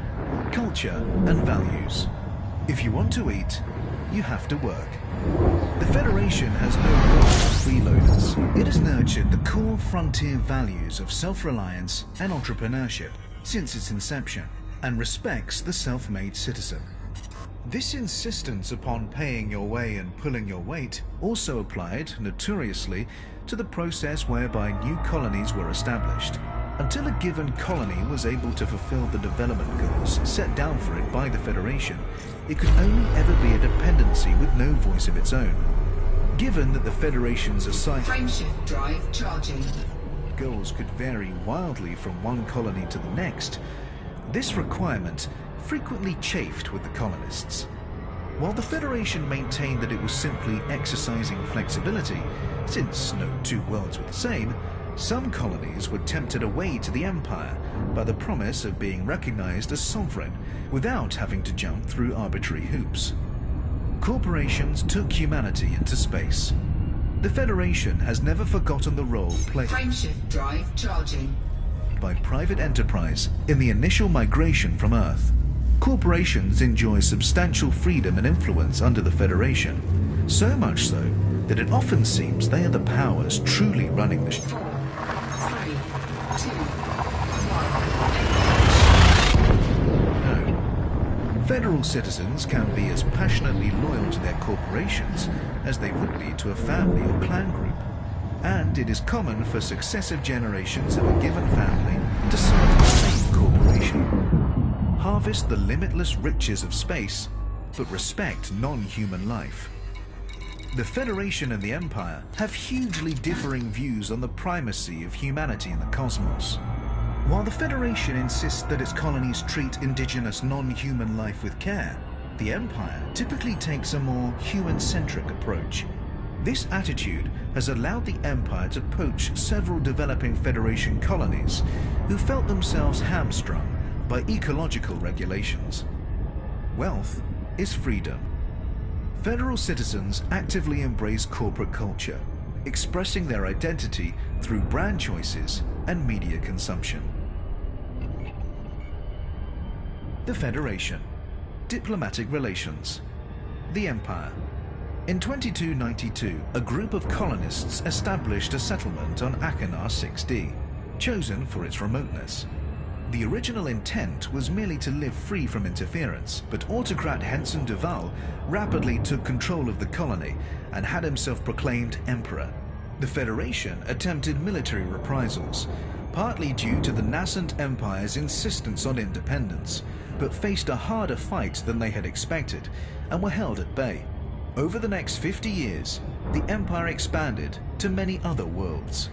culture and values. If you want to eat, you have to work. The Federation has no role for freeloaders. It has nurtured the core frontier values of self-reliance and entrepreneurship since its inception, and respects the self-made citizen. This insistence upon paying your way and pulling your weight also applied, notoriously, to the process whereby new colonies were established. Until a given colony was able to fulfill the development goals set down for it by the Federation, it could only ever be a dependency with no voice of its own. Given that the Federation's assigned Frameshift drive charging. goals could vary wildly from one colony to the next, this requirement frequently chafed with the colonists. While the Federation maintained that it was simply exercising flexibility, since no two worlds were the same, some colonies were tempted away to the Empire by the promise of being recognized as sovereign without having to jump through arbitrary hoops. Corporations took humanity into space. The Federation has never forgotten the role played Frameshift drive charging. by private enterprise in the initial migration from Earth. Corporations enjoy substantial freedom and influence under the Federation, so much so that it often seems they are the powers truly running the 4, 3, 2, 1. No. Federal citizens can be as passionately loyal to their corporations as they would be to a family or clan group. And it is common for successive generations of a given family to serve the same corporation. Harvest the limitless riches of space, but respect non-human life. The Federation and the Empire have hugely differing views on the primacy of humanity in the cosmos. While the Federation insists that its colonies treat indigenous non-human life with care, the Empire typically takes a more human-centric approach. This attitude has allowed the Empire to poach several developing Federation colonies who felt themselves hamstrung by ecological regulations. Wealth is freedom. Federal citizens actively embrace corporate culture, expressing their identity through brand choices and media consumption. The Federation. Diplomatic relations. The Empire. In 2292, a group of colonists established a settlement on Achenar 6D, chosen for its remoteness. The original intent was merely to live free from interference, but autocrat Henson Duval rapidly took control of the colony and had himself proclaimed emperor. The Federation attempted military reprisals, partly due to the nascent empire's insistence on independence, but faced a harder fight than they had expected and were held at bay. Over the next 50 years, the empire expanded to many other worlds.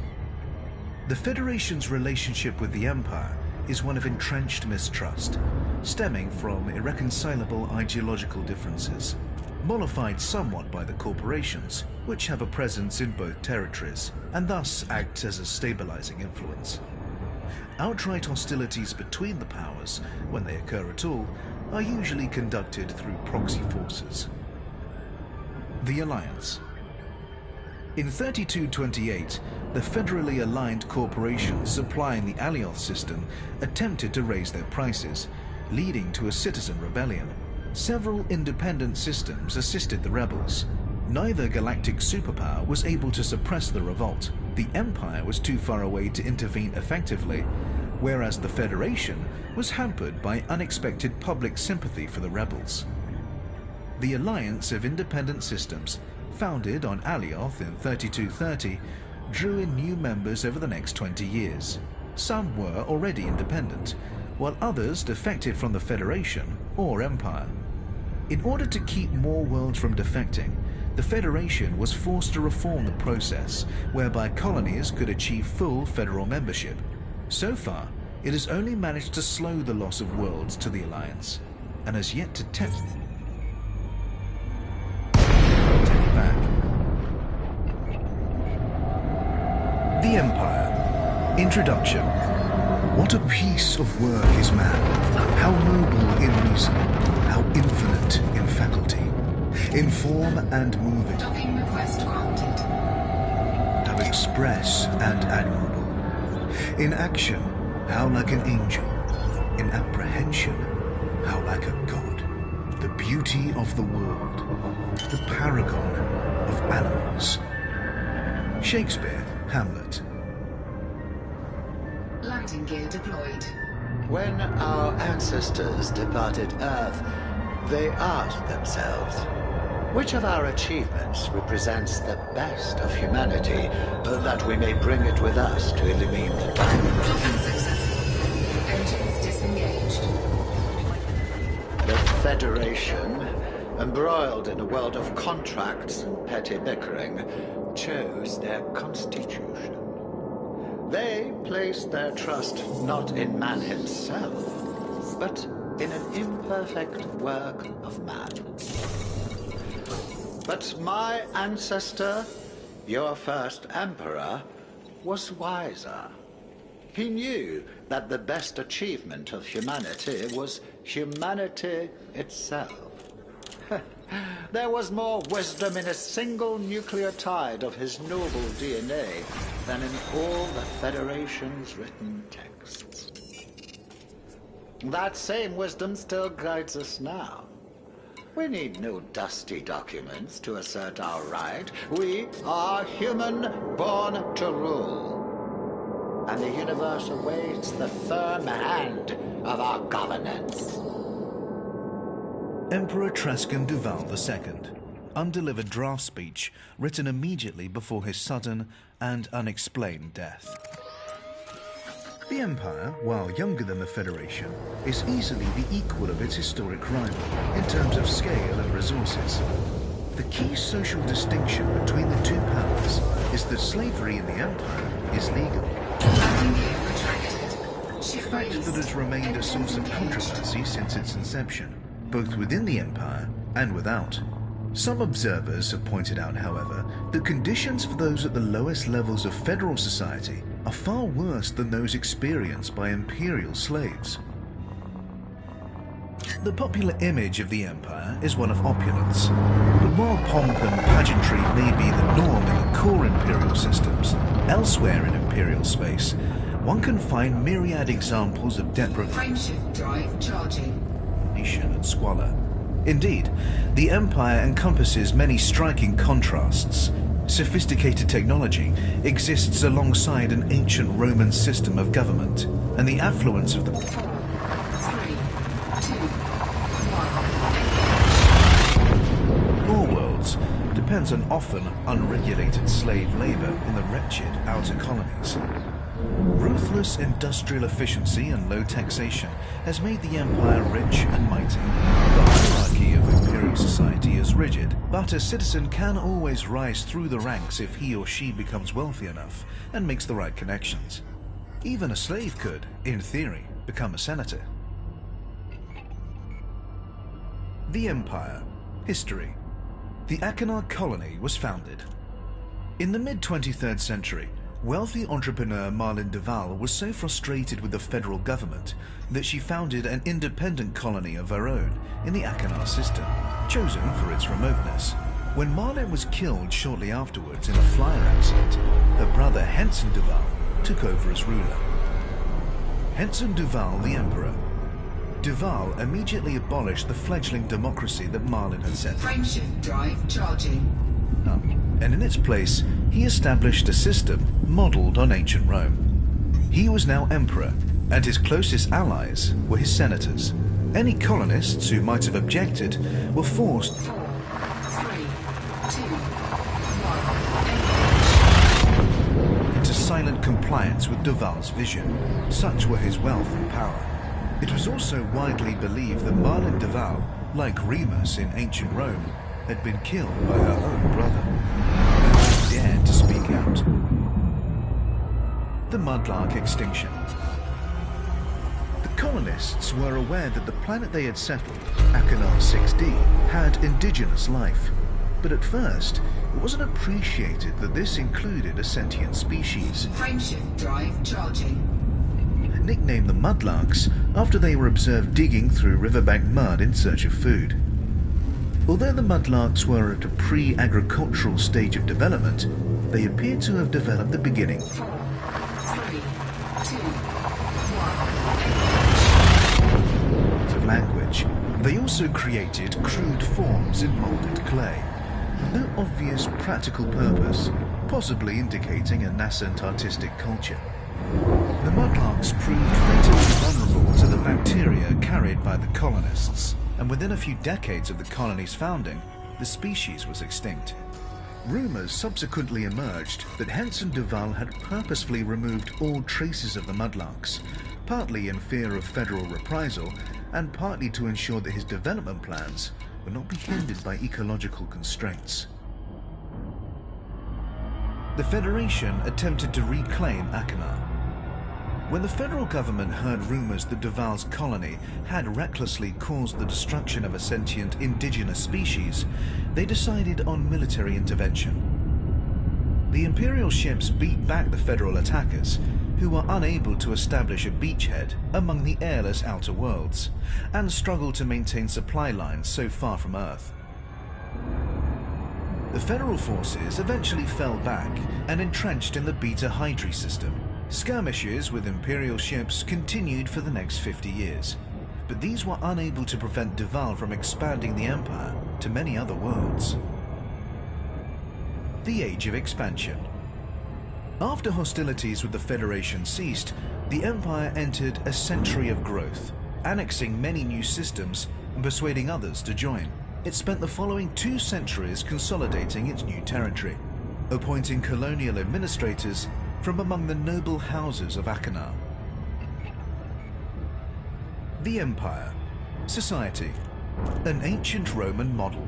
The Federation's relationship with the empire is one of entrenched mistrust, stemming from irreconcilable ideological differences, mollified somewhat by the corporations, which have a presence in both territories, and thus act as a stabilizing influence. Outright hostilities between the powers, when they occur at all, are usually conducted through proxy forces. The Alliance. In 3228, the federally aligned corporations supplying the Alioth system attempted to raise their prices, leading to a citizen rebellion. Several independent systems assisted the rebels. Neither galactic superpower was able to suppress the revolt. The Empire was too far away to intervene effectively, whereas the Federation was hampered by unexpected public sympathy for the rebels. The Alliance of Independent Systems, founded on Alioth in 3230, drew in new members over the next 20 years. some were already independent, while others defected from the Federation or Empire. In order to keep more worlds from defecting, the Federation was forced to reform the process whereby colonies could achieve full federal membership. So far, it has only managed to slow the loss of worlds to the Alliance, and has yet to take it back. The Empire. Introduction. What a piece of work is man, how noble in reason, how infinite in faculty, in form and moving, Docking request granted. how express and admirable, in action, how like an angel, in apprehension, how like a god, the beauty of the world, the paragon of animals. Shakespeare, Hamlet. Landing gear deployed. When our ancestors departed Earth, they asked themselves, which of our achievements represents the best of humanity, that we may bring it with us to illumine the diamond? Docking successful. Engines disengaged. The Federation, embroiled in a world of contracts and petty bickering, chose their constitution. They placed their trust not in man himself, but in an imperfect work of man. But my ancestor, your first emperor, was wiser. He knew that the best achievement of humanity was humanity itself. There was more wisdom in a single nucleotide of his noble DNA than in all the Federation's written texts. That same wisdom still guides us now. We need no dusty documents to assert our right. We are human, born to rule. And the universe awaits the firm hand of our governance. Emperor Trescan Duval II. Undelivered draft speech written immediately before his sudden and unexplained death. The Empire, while younger than the Federation, is easily the equal of its historic rival in terms of scale and resources. The key social distinction between the two powers is that slavery in the Empire is legal. Landing gear retracted. Shift Fact that released. has remained a source of controversy since its inception, both within the Empire and without. Some observers have pointed out, however, that conditions for those at the lowest levels of federal society are far worse than those experienced by imperial slaves. The popular image of the Empire is one of opulence, but while pomp and pageantry may be the norm in the core imperial systems, elsewhere in imperial space, one can find myriad examples of deprivation Frameshift drive charging. and squalor. Indeed, the Empire encompasses many striking contrasts. Sophisticated technology exists alongside an ancient Roman system of government, and the affluence of the 4, 3, 2, 1. More worlds depends on often unregulated slave labor in the wretched outer colonies. Ruthless industrial efficiency and low taxation has made the Empire rich and mighty. The hierarchy of imperial society is rigid, but a citizen can always rise through the ranks if he or she becomes wealthy enough and makes the right connections. Even a slave could, in theory, become a senator. The Empire. History. The Achenar colony was founded. In the mid-23rd century, wealthy entrepreneur Marlene Duval was so frustrated with the federal government that she founded an independent colony of her own in the Achenar system, chosen for its remoteness. When Marlene was killed shortly afterwards in a flyer accident, her brother Henson Duval took over as ruler. Henson Duval the Emperor. Duval immediately abolished the fledgling democracy that Marlene had set Frameshift drive charging. up, and in its place, he established a system modelled on ancient Rome. He was now emperor, and his closest allies were his senators. Any colonists who might have objected were forced 4, 3, 2, 1. into silent compliance compliance with Duval's vision. Such were his wealth and power. It was also widely believed that Marlene Duval, like Remus in ancient Rome, had been killed by her own brother. No one dared to speak out. The Mudlark extinction. The colonists were aware that the planet they had settled, Achenar 6D, had indigenous life. But at first, it wasn't appreciated that this included a sentient species. Frameshift drive charging. Nicknamed the Mudlarks after they were observed digging through riverbank mud in search of food. Although the Mudlarks were at a pre-agricultural stage of development, they appeared to have developed the beginning 4, 3, 2, 1. of language. They also created crude forms in molded clay, with no obvious practical purpose, possibly indicating a nascent artistic culture. The Mudlarks proved fatally vulnerable to the bacteria carried by the colonists, and within a few decades of the colony's founding, the species was extinct. Rumors subsequently emerged that Henson Duval had purposefully removed all traces of the Mudlarks, partly in fear of federal reprisal, and partly to ensure that his development plans would not be hindered by ecological constraints. The Federation attempted to reclaim Achenar. When the federal government heard rumors that Duval's colony had recklessly caused the destruction of a sentient indigenous species, they decided on military intervention. The Imperial ships beat back the federal attackers, who were unable to establish a beachhead among the airless outer worlds, and struggled to maintain supply lines so far from Earth. The federal forces eventually fell back and entrenched in the Beta Hydri system. Skirmishes with Imperial ships continued for the next 50 years, but these were unable to prevent Duval from expanding the Empire to many other worlds. The Age of Expansion. After hostilities with the Federation ceased, the Empire entered a century of growth, annexing many new systems and persuading others to join. It spent the following 2 centuries consolidating its new territory, appointing colonial administrators from among the noble houses of Achenar. The Empire. Society. An ancient Roman model.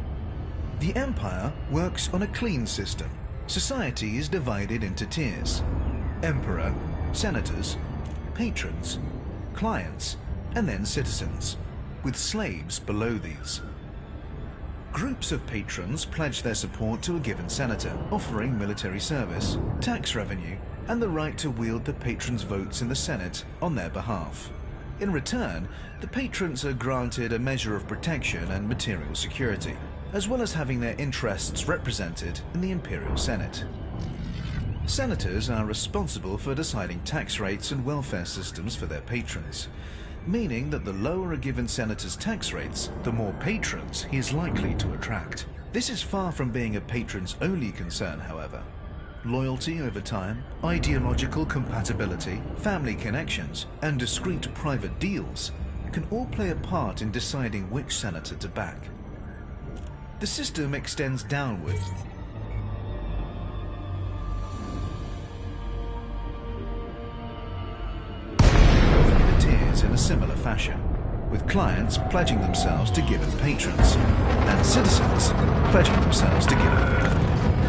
The Empire works on a clean system. Society is divided into tiers: Emperor, senators, patrons, clients, and then citizens, with slaves below these. Groups of patrons pledge their support to a given senator, offering military service, tax revenue, and the right to wield the patrons' votes in the Senate on their behalf. In return, the patrons are granted a measure of protection and material security, as well as having their interests represented in the Imperial Senate. Senators are responsible for deciding tax rates and welfare systems for their patrons, meaning that the lower a given senator's tax rates, the more patrons he is likely to attract. This is far from being a patron's only concern, however. Loyalty over time, ideological compatibility, family connections, and discreet private deals can all play a part in deciding which senator to back. The system extends downward. The tiers in a similar fashion, with clients pledging themselves to given patrons, and citizens pledging themselves to given.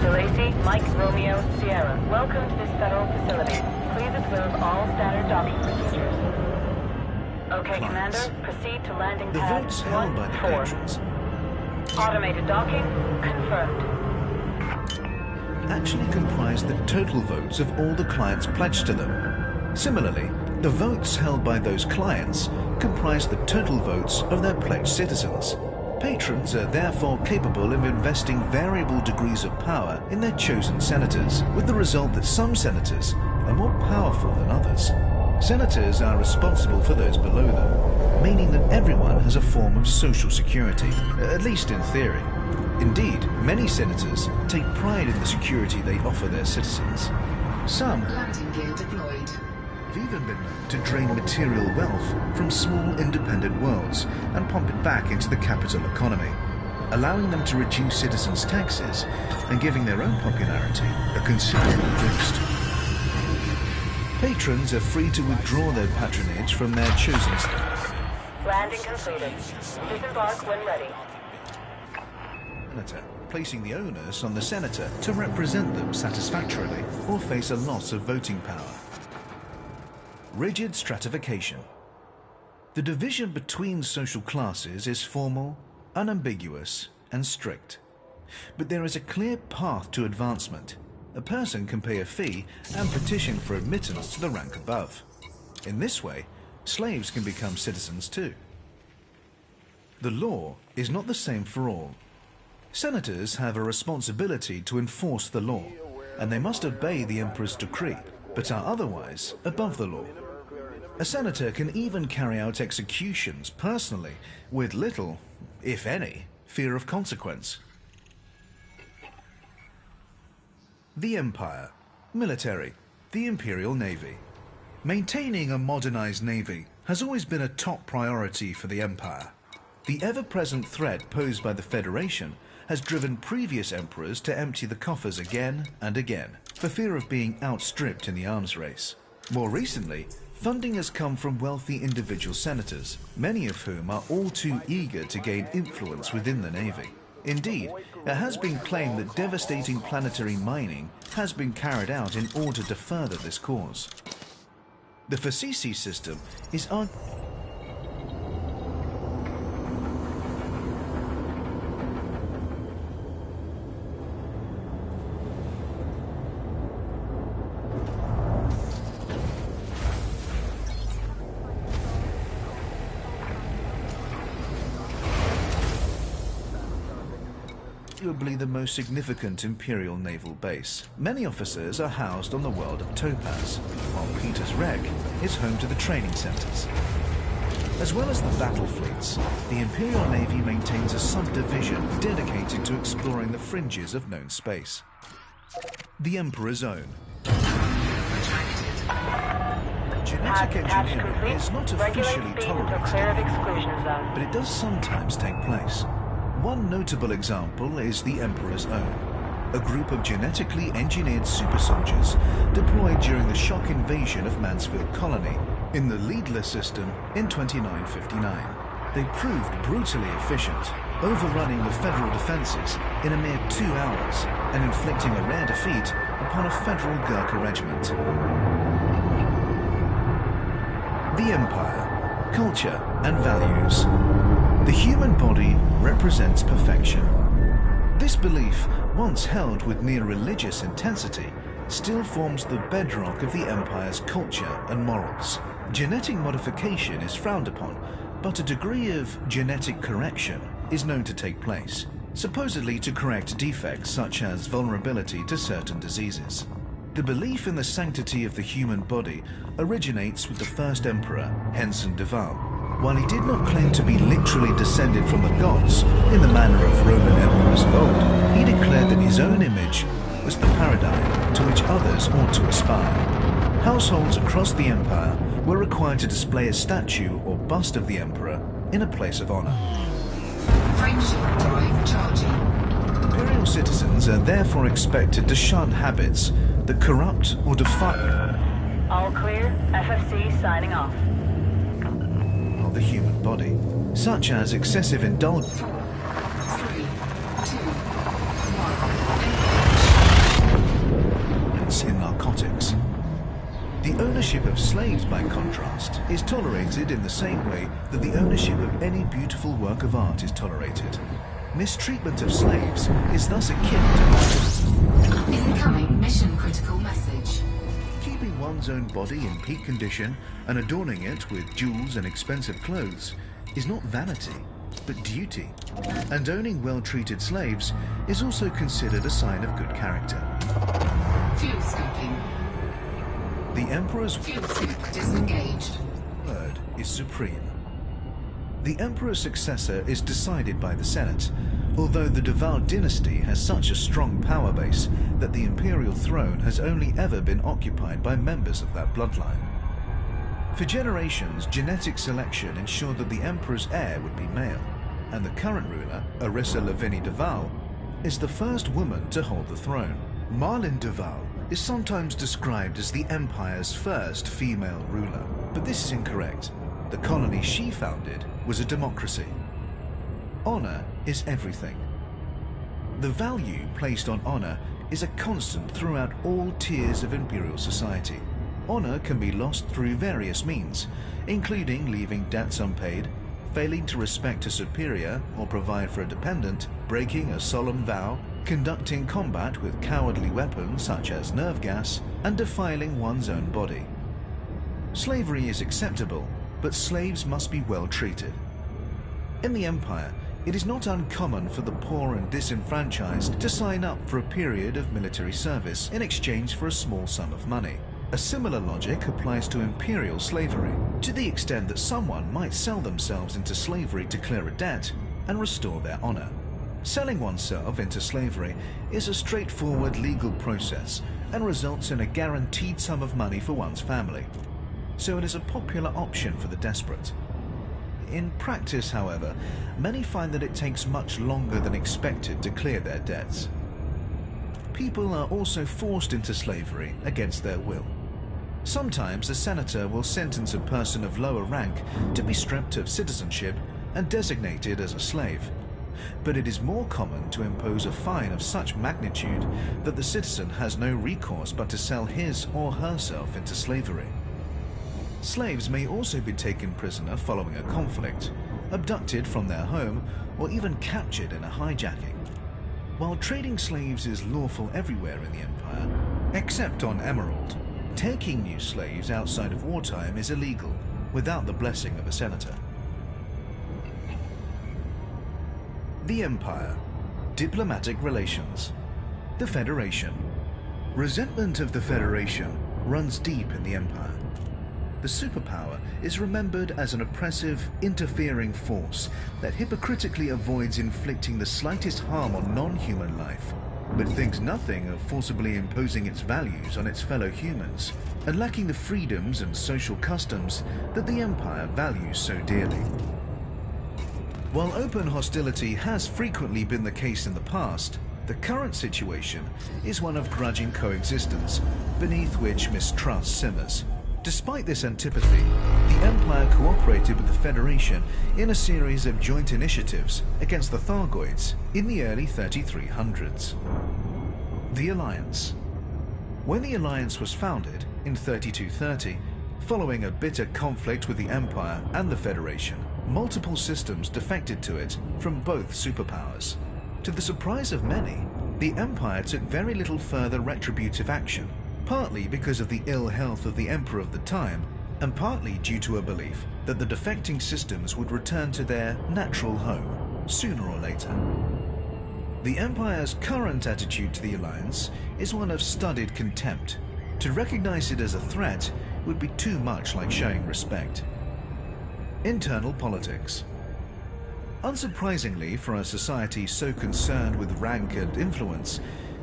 DeLacy, Mike, Romeo, Sierra, welcome to this federal facility. Please observe all standard docking procedures. Okay, Clients. Commander, proceed to landing The pad votes held by the 1-4. patrons Automated docking confirmed. actually comprise the total votes of all the clients pledged to them. Similarly, the votes held by those clients comprise the total votes of their pledged citizens. Patrons are therefore capable of investing variable degrees of power in their chosen senators, with the result that some senators are more powerful than others. Senators are responsible for those below them, meaning that everyone has a form of social security, at least in theory. Indeed, many senators take pride in the security they offer their citizens. Some Landing gear deployed. have even been known to drain material wealth from small independent worlds and pump it back into the capital economy, allowing them to reduce citizens' taxes and giving their own popularity a considerable boost. Patrons are free to withdraw their patronage from their chosen states. Landing completed. Disembark when ready. Senator, placing the onus on the senator to represent them satisfactorily or face a loss of voting power. Rigid stratification. The division between social classes is formal, unambiguous, and strict. But there is a clear path to advancement. A person can pay a fee and petition for admittance to the rank above. In this way, slaves can become citizens too. The law is not the same for all. Senators have a responsibility to enforce the law, and they must obey the emperor's decree, but are otherwise above the law. A senator can even carry out executions personally, with little, if any, fear of consequence. The Empire. Military. The Imperial Navy. Maintaining a modernized navy has always been a top priority for the Empire. The ever-present threat posed by the Federation has driven previous emperors to empty the coffers again and again, for fear of being outstripped in the arms race. More recently, funding has come from wealthy individual senators, many of whom are all too eager to gain influence within the Navy. Indeed, it has been claimed that devastating planetary mining has been carried out in order to further this cause. The Fascisi system is arguably the most significant imperial naval base. Many officers are housed on the world of Topaz, while Peter's Wreck is home to the training centers. As well as the battle fleets, the Imperial Navy maintains a subdivision dedicated to exploring the fringes of known space. The Emperor's Own. Genetic engineering is not officially tolerated, but it does sometimes take place. One notable example is the Emperor's Own, a group of genetically engineered super soldiers deployed during the shock invasion of Mansfield Colony in the Leadler system in 2959. They proved brutally efficient, overrunning the Federal defenses in a mere 2 hours and inflicting a rare defeat upon a Federal Gurkha regiment. The Empire, Culture and Values. The human body represents perfection. This belief, once held with near religious intensity, still forms the bedrock of the Empire's culture and morals. Genetic modification is frowned upon, but a degree of genetic correction is known to take place, supposedly to correct defects such as vulnerability to certain diseases. The belief in the sanctity of the human body originates with the first emperor, Henson de Val. While he did not claim to be literally descended from the gods in the manner of Roman emperors of old, he declared that his own image was the paradigm to which others ought to aspire. Households across the empire were required to display a statue or bust of the emperor in a place of honor. Frameshift drive charging. Imperial citizens are therefore expected to shun habits that corrupt or defile All clear. FFC signing off. the human body, such as excessive indulgence 4, 3, 2, 1. in narcotics. The ownership of slaves, by contrast, is tolerated in the same way that the ownership of any beautiful work of art is tolerated. Mistreatment of slaves is thus akin to Incoming mission critical message. keeping one's own body in peak condition and adorning it with jewels and expensive clothes is not vanity, but duty. And owning well-treated slaves is also considered a sign of good character. Fuel scoping. The Emperor's Fuel scoop disengaged. word is supreme. The Emperor's successor is decided by the Senate, although the Duval dynasty has such a strong power base that the imperial throne has only ever been occupied by members of that bloodline. For generations, genetic selection ensured that the Emperor's heir would be male, and the current ruler, Arissa Lavinie Duval, is the first woman to hold the throne. Marlene Duval is sometimes described as the Empire's first female ruler, but this is incorrect. The colony she founded was a democracy. Honor is everything. The value placed on honor is a constant throughout all tiers of imperial society. Honor can be lost through various means, including leaving debts unpaid, failing to respect a superior or provide for a dependent, breaking a solemn vow, conducting combat with cowardly weapons such as nerve gas, and defiling one's own body. Slavery is acceptable, but slaves must be well treated. In the Empire, it is not uncommon for the poor and disenfranchised to sign up for a period of military service in exchange for a small sum of money. A similar logic applies to imperial slavery, to the extent that someone might sell themselves into slavery to clear a debt and restore their honor. Selling oneself into slavery is a straightforward legal process and results in a guaranteed sum of money for one's family, so it is a popular option for the desperate. In practice, however, many find that it takes much longer than expected to clear their debts. People are also forced into slavery against their will. Sometimes a senator will sentence a person of lower rank to be stripped of citizenship and designated as a slave. But it is more common to impose a fine of such magnitude that the citizen has no recourse but to sell his or herself into slavery. Slaves may also be taken prisoner following a conflict, abducted from their home, or even captured in a hijacking. While trading slaves is lawful everywhere in the Empire, except on Emerald, taking new slaves outside of wartime is illegal without the blessing of a senator. The Empire. Diplomatic relations. The Federation. Resentment of the Federation runs deep in the Empire. The superpower is remembered as an oppressive, interfering force that hypocritically avoids inflicting the slightest harm on non-human life, but thinks nothing of forcibly imposing its values on its fellow humans, and lacking the freedoms and social customs that the Empire values so dearly. While open hostility has frequently been the case in the past, the current situation is one of grudging coexistence, beneath which mistrust simmers. Despite this antipathy, the Empire cooperated with the Federation in a series of joint initiatives against the Thargoids in the early 3300s. The Alliance. When the Alliance was founded in 3230, following a bitter conflict with the Empire and the Federation, multiple systems defected to it from both superpowers. To the surprise of many, the Empire took very little further retributive action, partly because of the ill health of the Emperor of the time, and partly due to a belief that the defecting systems would return to their natural home, sooner or later. The Empire's current attitude to the Alliance is one of studied contempt. To recognize it as a threat would be too much like showing respect. Internal politics. Unsurprisingly for a society so concerned with rank and influence,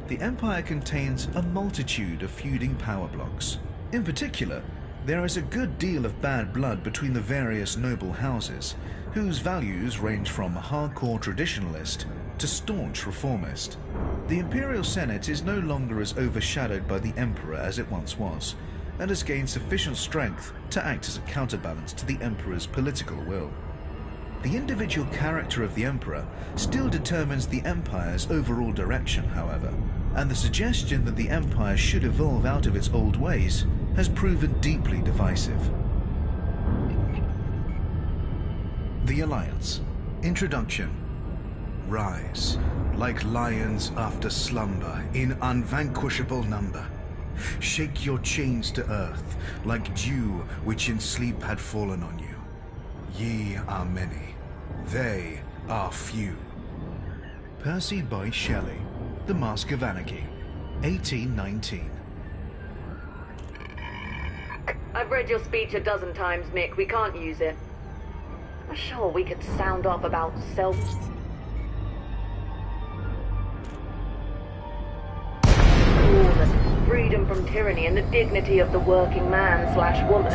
the Empire contains a multitude of feuding power blocks. In particular, there is a good deal of bad blood between the various noble houses, whose values range from hardcore traditionalist to staunch reformist. The Imperial Senate is no longer as overshadowed by the Emperor as it once was, and has gained sufficient strength to act as a counterbalance to the Emperor's political will. The individual character of the Emperor still determines the Empire's overall direction, however, and the suggestion that the Empire should evolve out of its old ways has proven deeply divisive. The Alliance. Introduction. Rise, like lions after slumber, in unvanquishable number. Shake your chains to earth, like dew which in sleep had fallen on you. Ye are many, they are few. Percy Bysshe Shelley, The Mask of Anarchy, 1819. I've read your speech a dozen times, Mick. We can't use it. Sure, we could sound off about self... freedom from tyranny and the dignity of the working man/woman,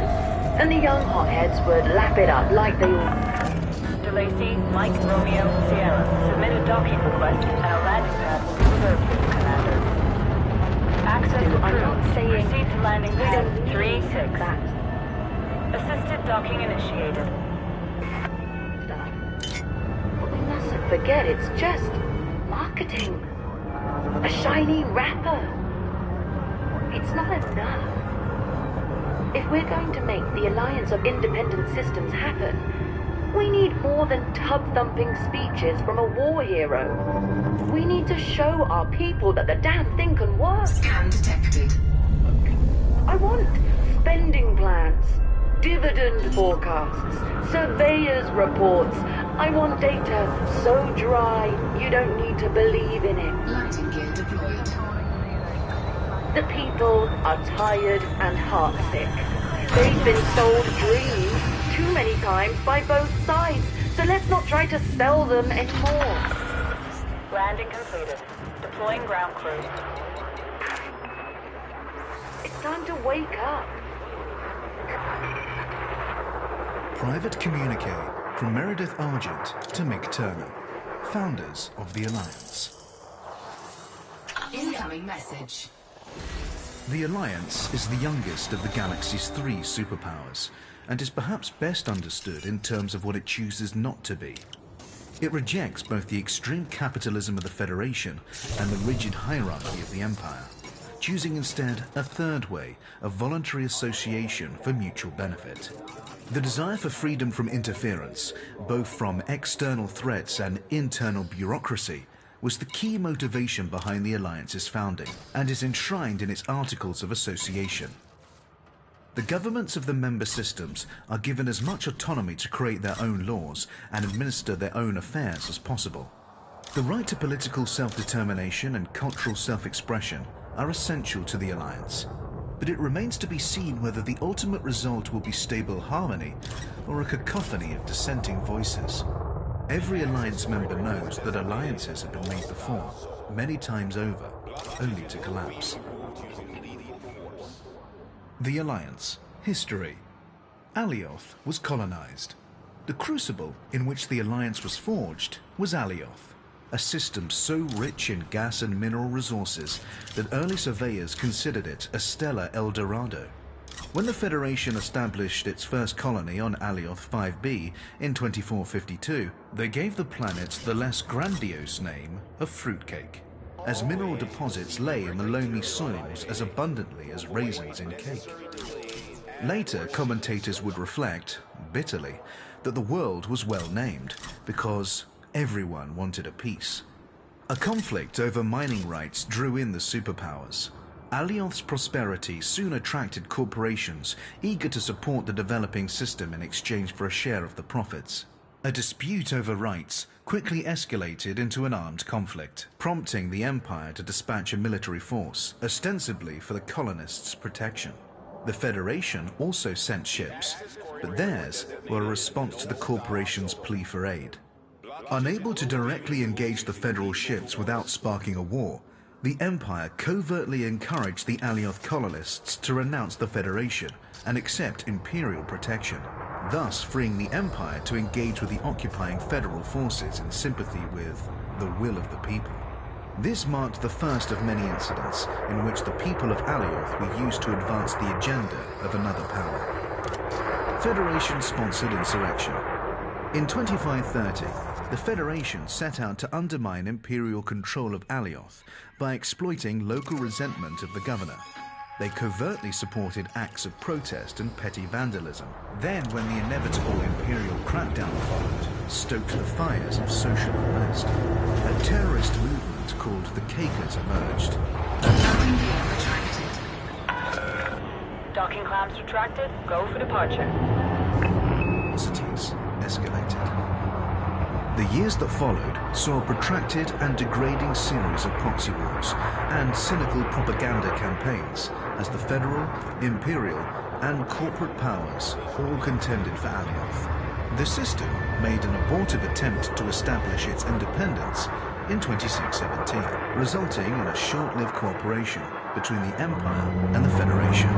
and the young hotheads would lap it up like they all... DeLacy, Mike, Romeo, Sierra, submitted docking request and a landing pad will be reserved for you, Commander. Access approved. saying Proceed to landing we pad don't need 3-6. that Assisted docking initiated. stuff. But we mustn't forget it's just marketing. A shiny wrapper. It's not enough. If we're going to make the alliance of independent systems happen, we need more than tub-thumping speeches from a war hero. We need to show our people that the damn thing can work. Scan detected. I want spending plans, dividend forecasts, surveyors' reports. I want data so dry you don't need to believe in it. Landing gear deployed. The people are tired and heartsick. They've been sold dreams too many times by both sides, so let's not try to sell them anymore. Landing completed. Deploying ground crew. It's time to wake up. Private communique from Meredith Argent to Mick Turner, founders of the Alliance. Incoming message. The Alliance is the youngest of the galaxy's three superpowers, and is perhaps best understood in terms of what it chooses not to be. It rejects both the extreme capitalism of the Federation and the rigid hierarchy of the Empire, choosing instead a third way of voluntary association for mutual benefit. The desire for freedom from interference, both from external threats and internal bureaucracy, was the key motivation behind the Alliance's founding, and is enshrined in its Articles of Association. The governments of the member systems are given as much autonomy to create their own laws and administer their own affairs as possible. The right to political self-determination and cultural self-expression are essential to the Alliance, but it remains to be seen whether the ultimate result will be stable harmony or a cacophony of dissenting voices. Every Alliance member knows that alliances have been made before, many times over, only to collapse. The Alliance. History. Alioth was colonized. The crucible in which the Alliance was forged was Alioth, a system so rich in gas and mineral resources that early surveyors considered it a stellar El Dorado. When the Federation established its first colony on Alioth 5b in 2452, they gave the planet the less grandiose name of Fruitcake, as mineral deposits lay in the loamy soils as abundantly as raisins in cake. Later, commentators would reflect, bitterly, that the world was well named because everyone wanted a piece. A conflict over mining rights drew in the superpowers. Alioth's prosperity soon attracted corporations eager to support the developing system in exchange for a share of the profits. A dispute over rights quickly escalated into an armed conflict, prompting the Empire to dispatch a military force, ostensibly for the colonists' protection. The Federation also sent ships, but theirs were a response to the corporation's plea for aid. Unable to directly engage the Federal ships without sparking a war, the Empire covertly encouraged the Alioth colonists to renounce the Federation and accept Imperial protection, thus freeing the Empire to engage with the occupying Federal forces in sympathy with the will of the people. This marked the first of many incidents in which the people of Alioth were used to advance the agenda of another power. Federation-sponsored insurrection. In 2530, the Federation set out to undermine Imperial control of Alioth by exploiting local resentment of the governor. They covertly supported acts of protest and petty vandalism. Then, when the inevitable Imperial crackdown followed, stoked the fires of social unrest. A terrorist movement called the Cakers emerged. Landing gear retracted. Docking clamps retracted. Go for departure. Cities escalated. The years that followed saw a protracted and degrading series of proxy wars and cynical propaganda campaigns as the Federal, Imperial, and corporate powers all contended for Alioth. The system made an abortive attempt to establish its independence in 2617, resulting in a short-lived cooperation between the Empire and the Federation,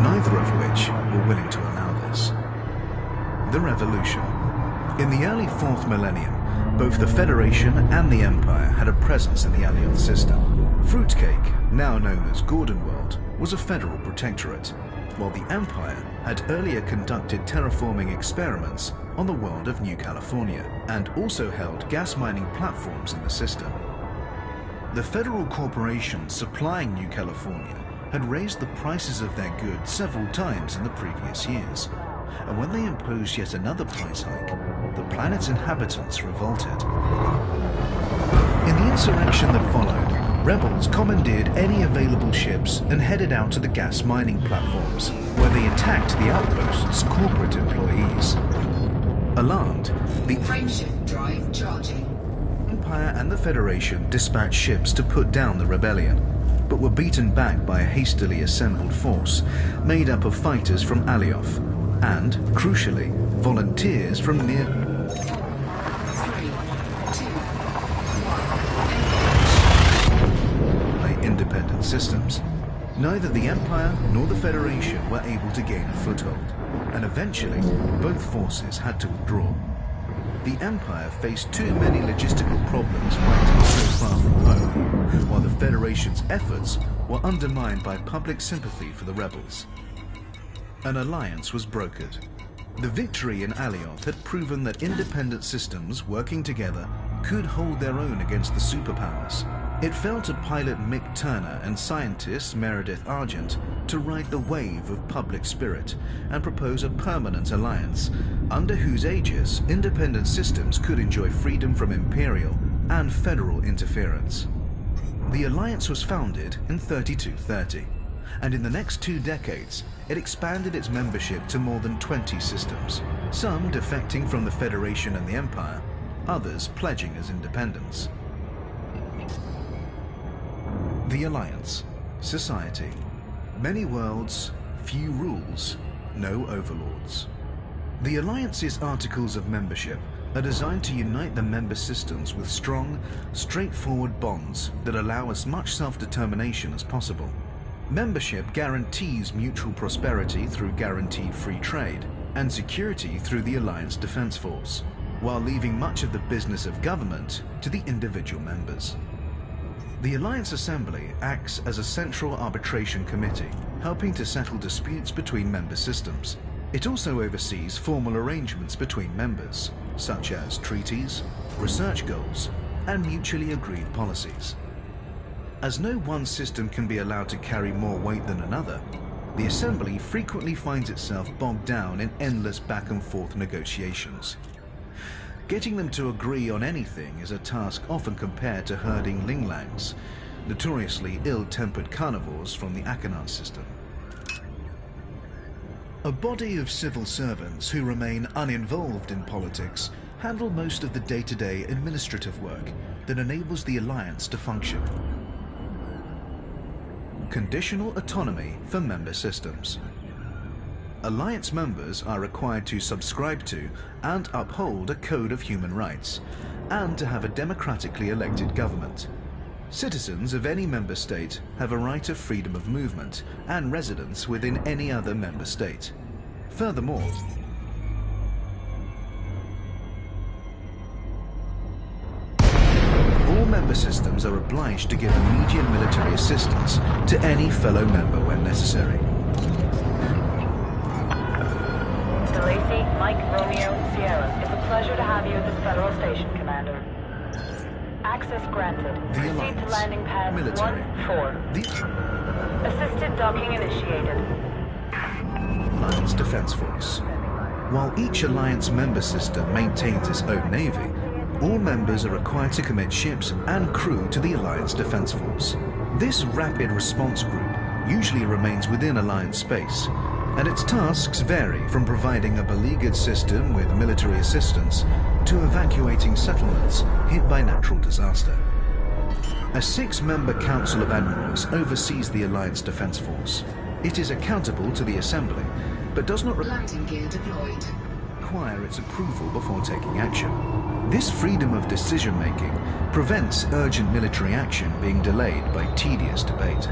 neither of which were willing to allow this. The Revolution. In the early 4th millennium, both the Federation and the Empire had a presence in the Alioth system. Fruitcake now known as Gordon World, was a federal protectorate, while the Empire had earlier conducted terraforming experiments on the world of New California and also held gas mining platforms in the system. The federal corporations supplying New California had raised the prices of their goods several times in the previous years, and when they imposed yet another price hike, the planet's inhabitants revolted. In the insurrection that followed, rebels commandeered any available ships and headed out to the gas mining platforms, where they attacked the outpost's corporate employees. Alarmed, the Frameshift drive charging. Empire and the Federation dispatched ships to put down the rebellion, but were beaten back by a hastily assembled force made up of fighters from Alioth and, crucially, volunteers from near 4, 3, 2, 1. by independent systems. Neither the Empire nor the Federation were able to gain a foothold, and eventually both forces had to withdraw. The Empire faced too many logistical problems fighting so far from home, while the Federation's efforts were undermined by public sympathy for the rebels. An alliance was brokered. The victory in Alioth had proven that independent systems working together could hold their own against the superpowers. It fell to pilot Mick Turner and scientist Meredith Argent to ride the wave of public spirit and propose a permanent alliance under whose aegis independent systems could enjoy freedom from imperial and federal interference. The alliance was founded in 3230, and in the next 2 decades it expanded its membership to more than 20 systems, some defecting from the Federation and the Empire, others pledging as independents. The Alliance. Society. Many worlds, few rules, no overlords. The Alliance's Articles of Membership are designed to unite the member systems with strong, straightforward bonds that allow as much self-determination as possible. Membership guarantees mutual prosperity through guaranteed free trade and security through the Alliance Defense Force, while leaving much of the business of government to the individual members. The Alliance Assembly acts as a central arbitration committee, helping to settle disputes between member systems. It also oversees formal arrangements between members, such as treaties, research goals, and mutually agreed policies. As no one system can be allowed to carry more weight than another, the Assembly frequently finds itself bogged down in endless back-and-forth negotiations. Getting them to agree on anything is a task often compared to herding linglangs, notoriously ill-tempered carnivores from the Achenar system. A body of civil servants who remain uninvolved in politics handle most of the day-to-day administrative work that enables the Alliance to function. Conditional autonomy for member systems. Alliance members are required to subscribe to and uphold a code of human rights, and to have a democratically elected government. Citizens of any member state have a right of freedom of movement and residence within any other member state. Furthermore, all member systems are obliged to give immediate military assistance to any fellow member when necessary. DeLacy, Mike, Romeo, Sierra, it's a pleasure to have you at this federal station, Commander. Access granted. The Proceed to Alliance. landing pad Military. 1-4. The Assisted docking initiated. Alliance Defense Force. While each Alliance member system maintains its own navy, all members are required to commit ships and crew to the Alliance Defense Force. This rapid response group usually remains within Alliance space, and its tasks vary from providing a beleaguered system with military assistance to evacuating settlements hit by natural disaster. A 6-member Council of Admirals oversees the Alliance Defense Force. It is accountable to the Assembly, but does not Landing gear deployed. require its approval before taking action. This freedom of decision-making prevents urgent military action being delayed by tedious debate.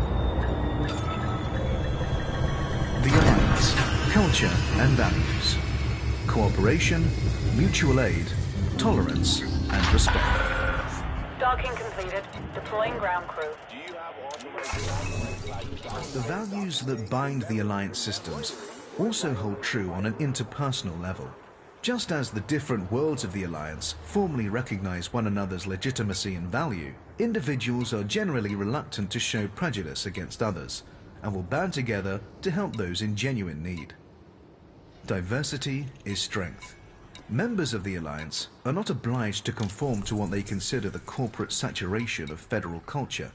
The Alliance. Culture and values. Cooperation, mutual aid, tolerance, and respect. Docking Docking completed. Deploying ground crew. The values that bind the Alliance systems also hold true on an interpersonal level. Just as the different worlds of the Alliance formally recognize one another's legitimacy and value, individuals are generally reluctant to show prejudice against others, and will band together to help those in genuine need. Diversity is strength. Members of the Alliance are not obliged to conform to what they consider the corporate saturation of federal culture,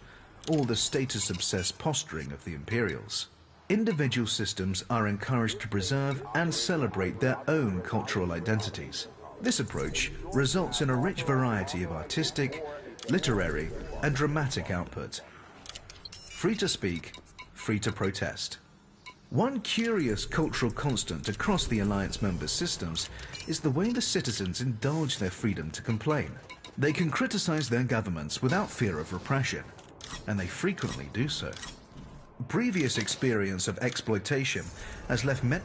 or the status-obsessed posturing of the Imperials. Individual systems are encouraged to preserve and celebrate their own cultural identities. This approach results in a rich variety of artistic, literary, and dramatic output. Free to speak, free to protest. One curious cultural constant across the Alliance members' systems is the way the citizens indulge their freedom to complain. They can criticize their governments without fear of repression, and they frequently do so. Previous experience of exploitation has left many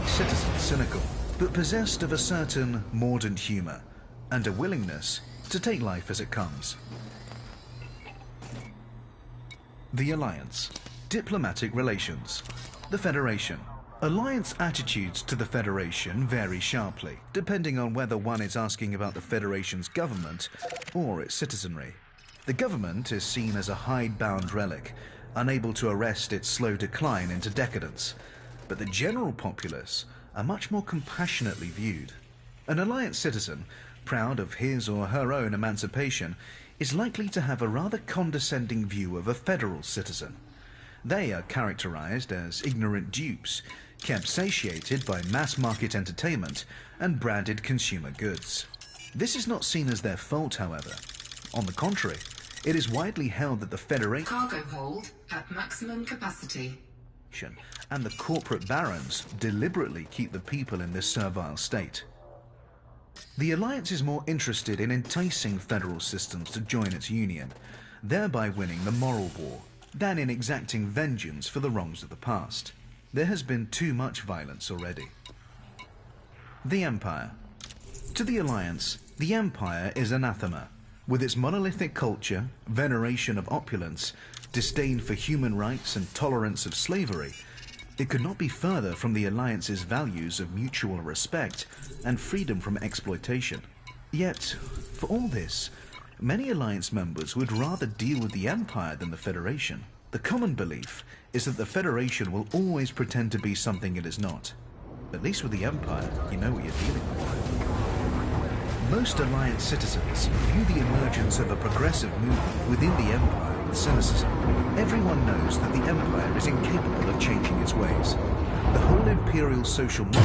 citizens cynical, but possessed of a certain mordant humor and a willingness to take life as it comes. The Alliance. Diplomatic relations. The Federation. Alliance attitudes to the Federation vary sharply, depending on whether one is asking about the Federation's government or its citizenry. The government is seen as a hidebound relic, unable to arrest its slow decline into decadence, but the general populace are much more compassionately viewed. An Alliance citizen, proud of his or her own emancipation, is likely to have a rather condescending view of a federal citizen. They are characterized as ignorant dupes, kept satiated by mass-market entertainment and branded consumer goods. This is not seen as their fault, however. On the contrary, it is widely held that the Federation Cargo hold at maximum capacity. and the corporate barons deliberately keep the people in this servile state. The Alliance is more interested in enticing federal systems to join its union, thereby winning the moral war, than in exacting vengeance for the wrongs of the past. There has been too much violence already. The Empire. To the Alliance, the Empire is anathema. With its monolithic culture, veneration of opulence, disdain for human rights and tolerance of slavery, it could not be further from the Alliance's values of mutual respect and freedom from exploitation. Yet, for all this, many Alliance members would rather deal with the Empire than the Federation. The common belief is that the Federation will always pretend to be something it is not. At least with the Empire, you know what you're dealing with. Most Alliance citizens view the emergence of a progressive movement within the Empire with cynicism. Everyone knows that the Empire is incapable of changing its ways. The whole imperial social model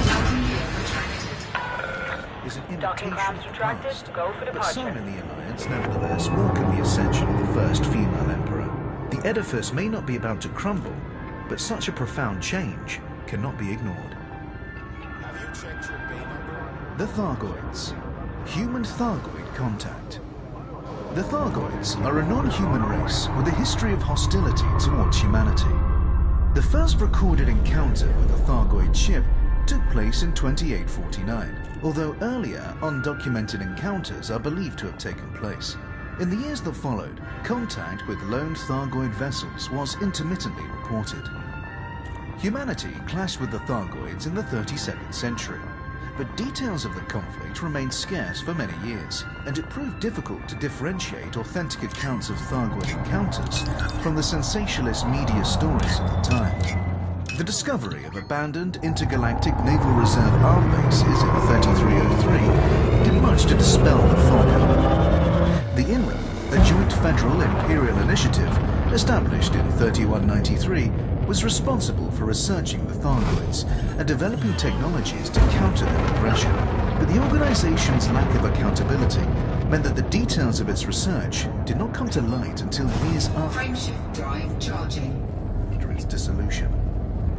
is an Docking imitation clamps of the retracted. past. Go for But some departure. in the Alliance, nevertheless, welcome the ascension of the first female emperor. The edifice may not be about to crumble, but such a profound change cannot be ignored. Have you checked your bay number? The Thargoids. Human-Thargoid contact. The Thargoids are a non-human race with a history of hostility towards humanity. The first recorded encounter with a Thargoid ship took place in 2849, although earlier undocumented encounters are believed to have taken place. In the years that followed, contact with lone Thargoid vessels was intermittently reported. Humanity clashed with the Thargoids in the 32nd century, but details of the conflict remained scarce for many years, and it proved difficult to differentiate authentic accounts of Thargoid encounters from the sensationalist media stories of the time. The discovery of abandoned intergalactic Naval Reserve arm bases in 3303 did much to dispel the fog element. The INRA, a joint federal imperial initiative established in 3193, was responsible for researching the Thargoids and developing technologies to counter their aggression. But the organization's lack of accountability meant that the details of its research did not come to light until years Frameshift drive charging. after its dissolution.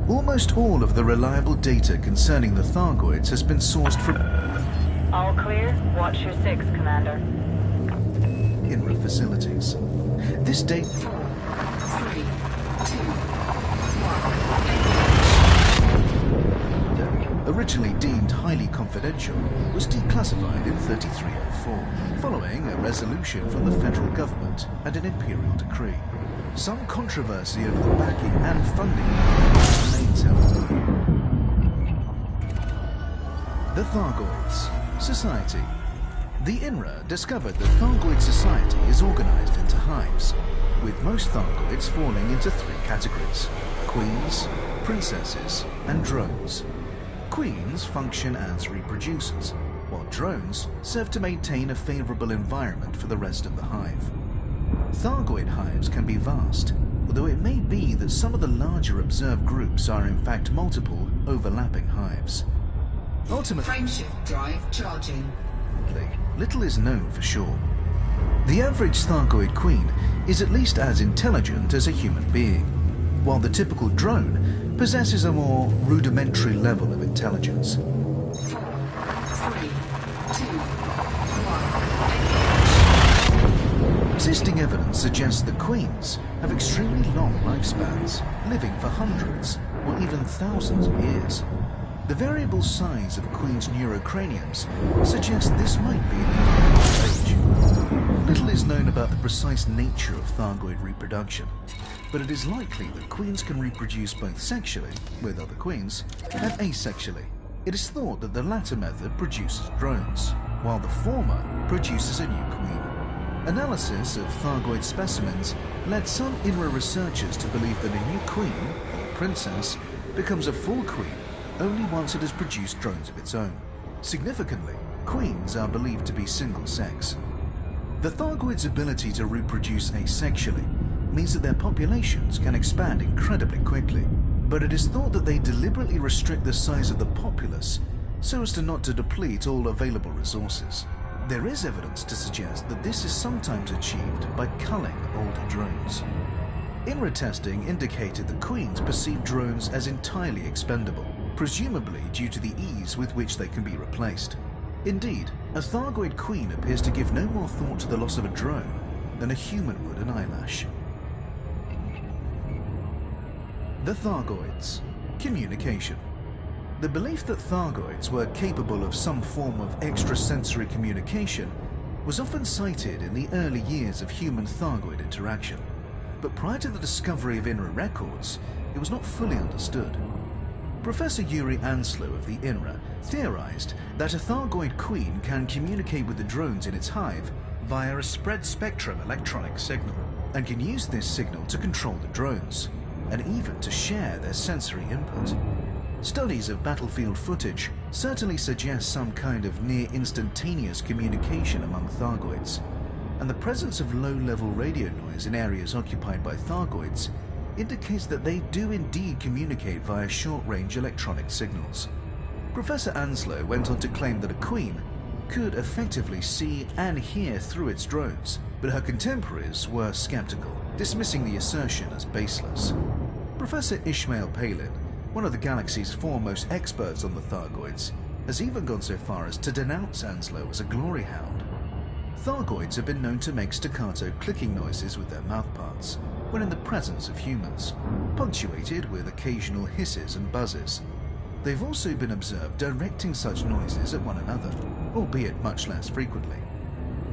Almost all of the reliable data concerning the Thargoids has been sourced from All clear. Watch your 6, Commander. INRA facilities. This date 4, 3, 2, 1. originally deemed highly confidential, was declassified in 3304, following a resolution from the federal government and an imperial decree. Some controversy over the backing and funding remains, however. The Thargoids Society. The INRA discovered that Thargoid society is organized into hives, with most Thargoids falling into 3 categories: queens, princesses, and drones. Queens function as reproducers, while drones serve to maintain a favorable environment for the rest of the hive. Thargoid hives can be vast, although it may be that some of the larger observed groups are in fact multiple overlapping hives. Ultimately, Frameshift drive charging. little is known for sure. The average Thargoid queen is at least as intelligent as a human being, while the typical drone possesses a more rudimentary level of intelligence. 4, 3, 2, 1. Existing evidence suggests that queens have extremely long lifespans, living for hundreds or even thousands of years. The variable size of a queen's neurocraniums suggests this might be the age. Little is known about the precise nature of Thargoid reproduction, but it is likely that queens can reproduce both sexually, with other queens, and asexually. It is thought that the latter method produces drones, while the former produces a new queen. Analysis of Thargoid specimens led some INRA researchers to believe that a new queen, or princess, becomes a full queen only once it has produced drones of its own. Significantly, queens are believed to be single-sex. The Thargoids' ability to reproduce asexually means that their populations can expand incredibly quickly, but it is thought that they deliberately restrict the size of the populace so as not to deplete all available resources. There is evidence to suggest that this is sometimes achieved by culling older drones. INRA testing indicated that queens perceive drones as entirely expendable, presumably due to the ease with which they can be replaced. Indeed, a Thargoid queen appears to give no more thought to the loss of a drone than a human would an eyelash. The Thargoids. Communication. The belief that Thargoids were capable of some form of extrasensory communication was often cited in the early years of human-Thargoid interaction, but prior to the discovery of INRA records, it was not fully understood. Professor Yuri Anslow of the INRA theorized that a Thargoid queen can communicate with the drones in its hive via a spread-spectrum electronic signal, and can use this signal to control the drones, and even to share their sensory input. Studies of battlefield footage certainly suggest some kind of near-instantaneous communication among Thargoids, and the presence of low-level radio noise in areas occupied by Thargoids indicates that they do indeed communicate via short-range electronic signals. Professor Anslow went on to claim that a queen could effectively see and hear through its drones, but her contemporaries were skeptical, dismissing the assertion as baseless. Professor Ishmael Palin, one of the galaxy's foremost experts on the Thargoids, has even gone so far as to denounce Anslow as a glory hound. Thargoids have been known to make staccato clicking noises with their mouthparts when in the presence of humans, punctuated with occasional hisses and buzzes. They've also been observed directing such noises at one another, albeit much less frequently.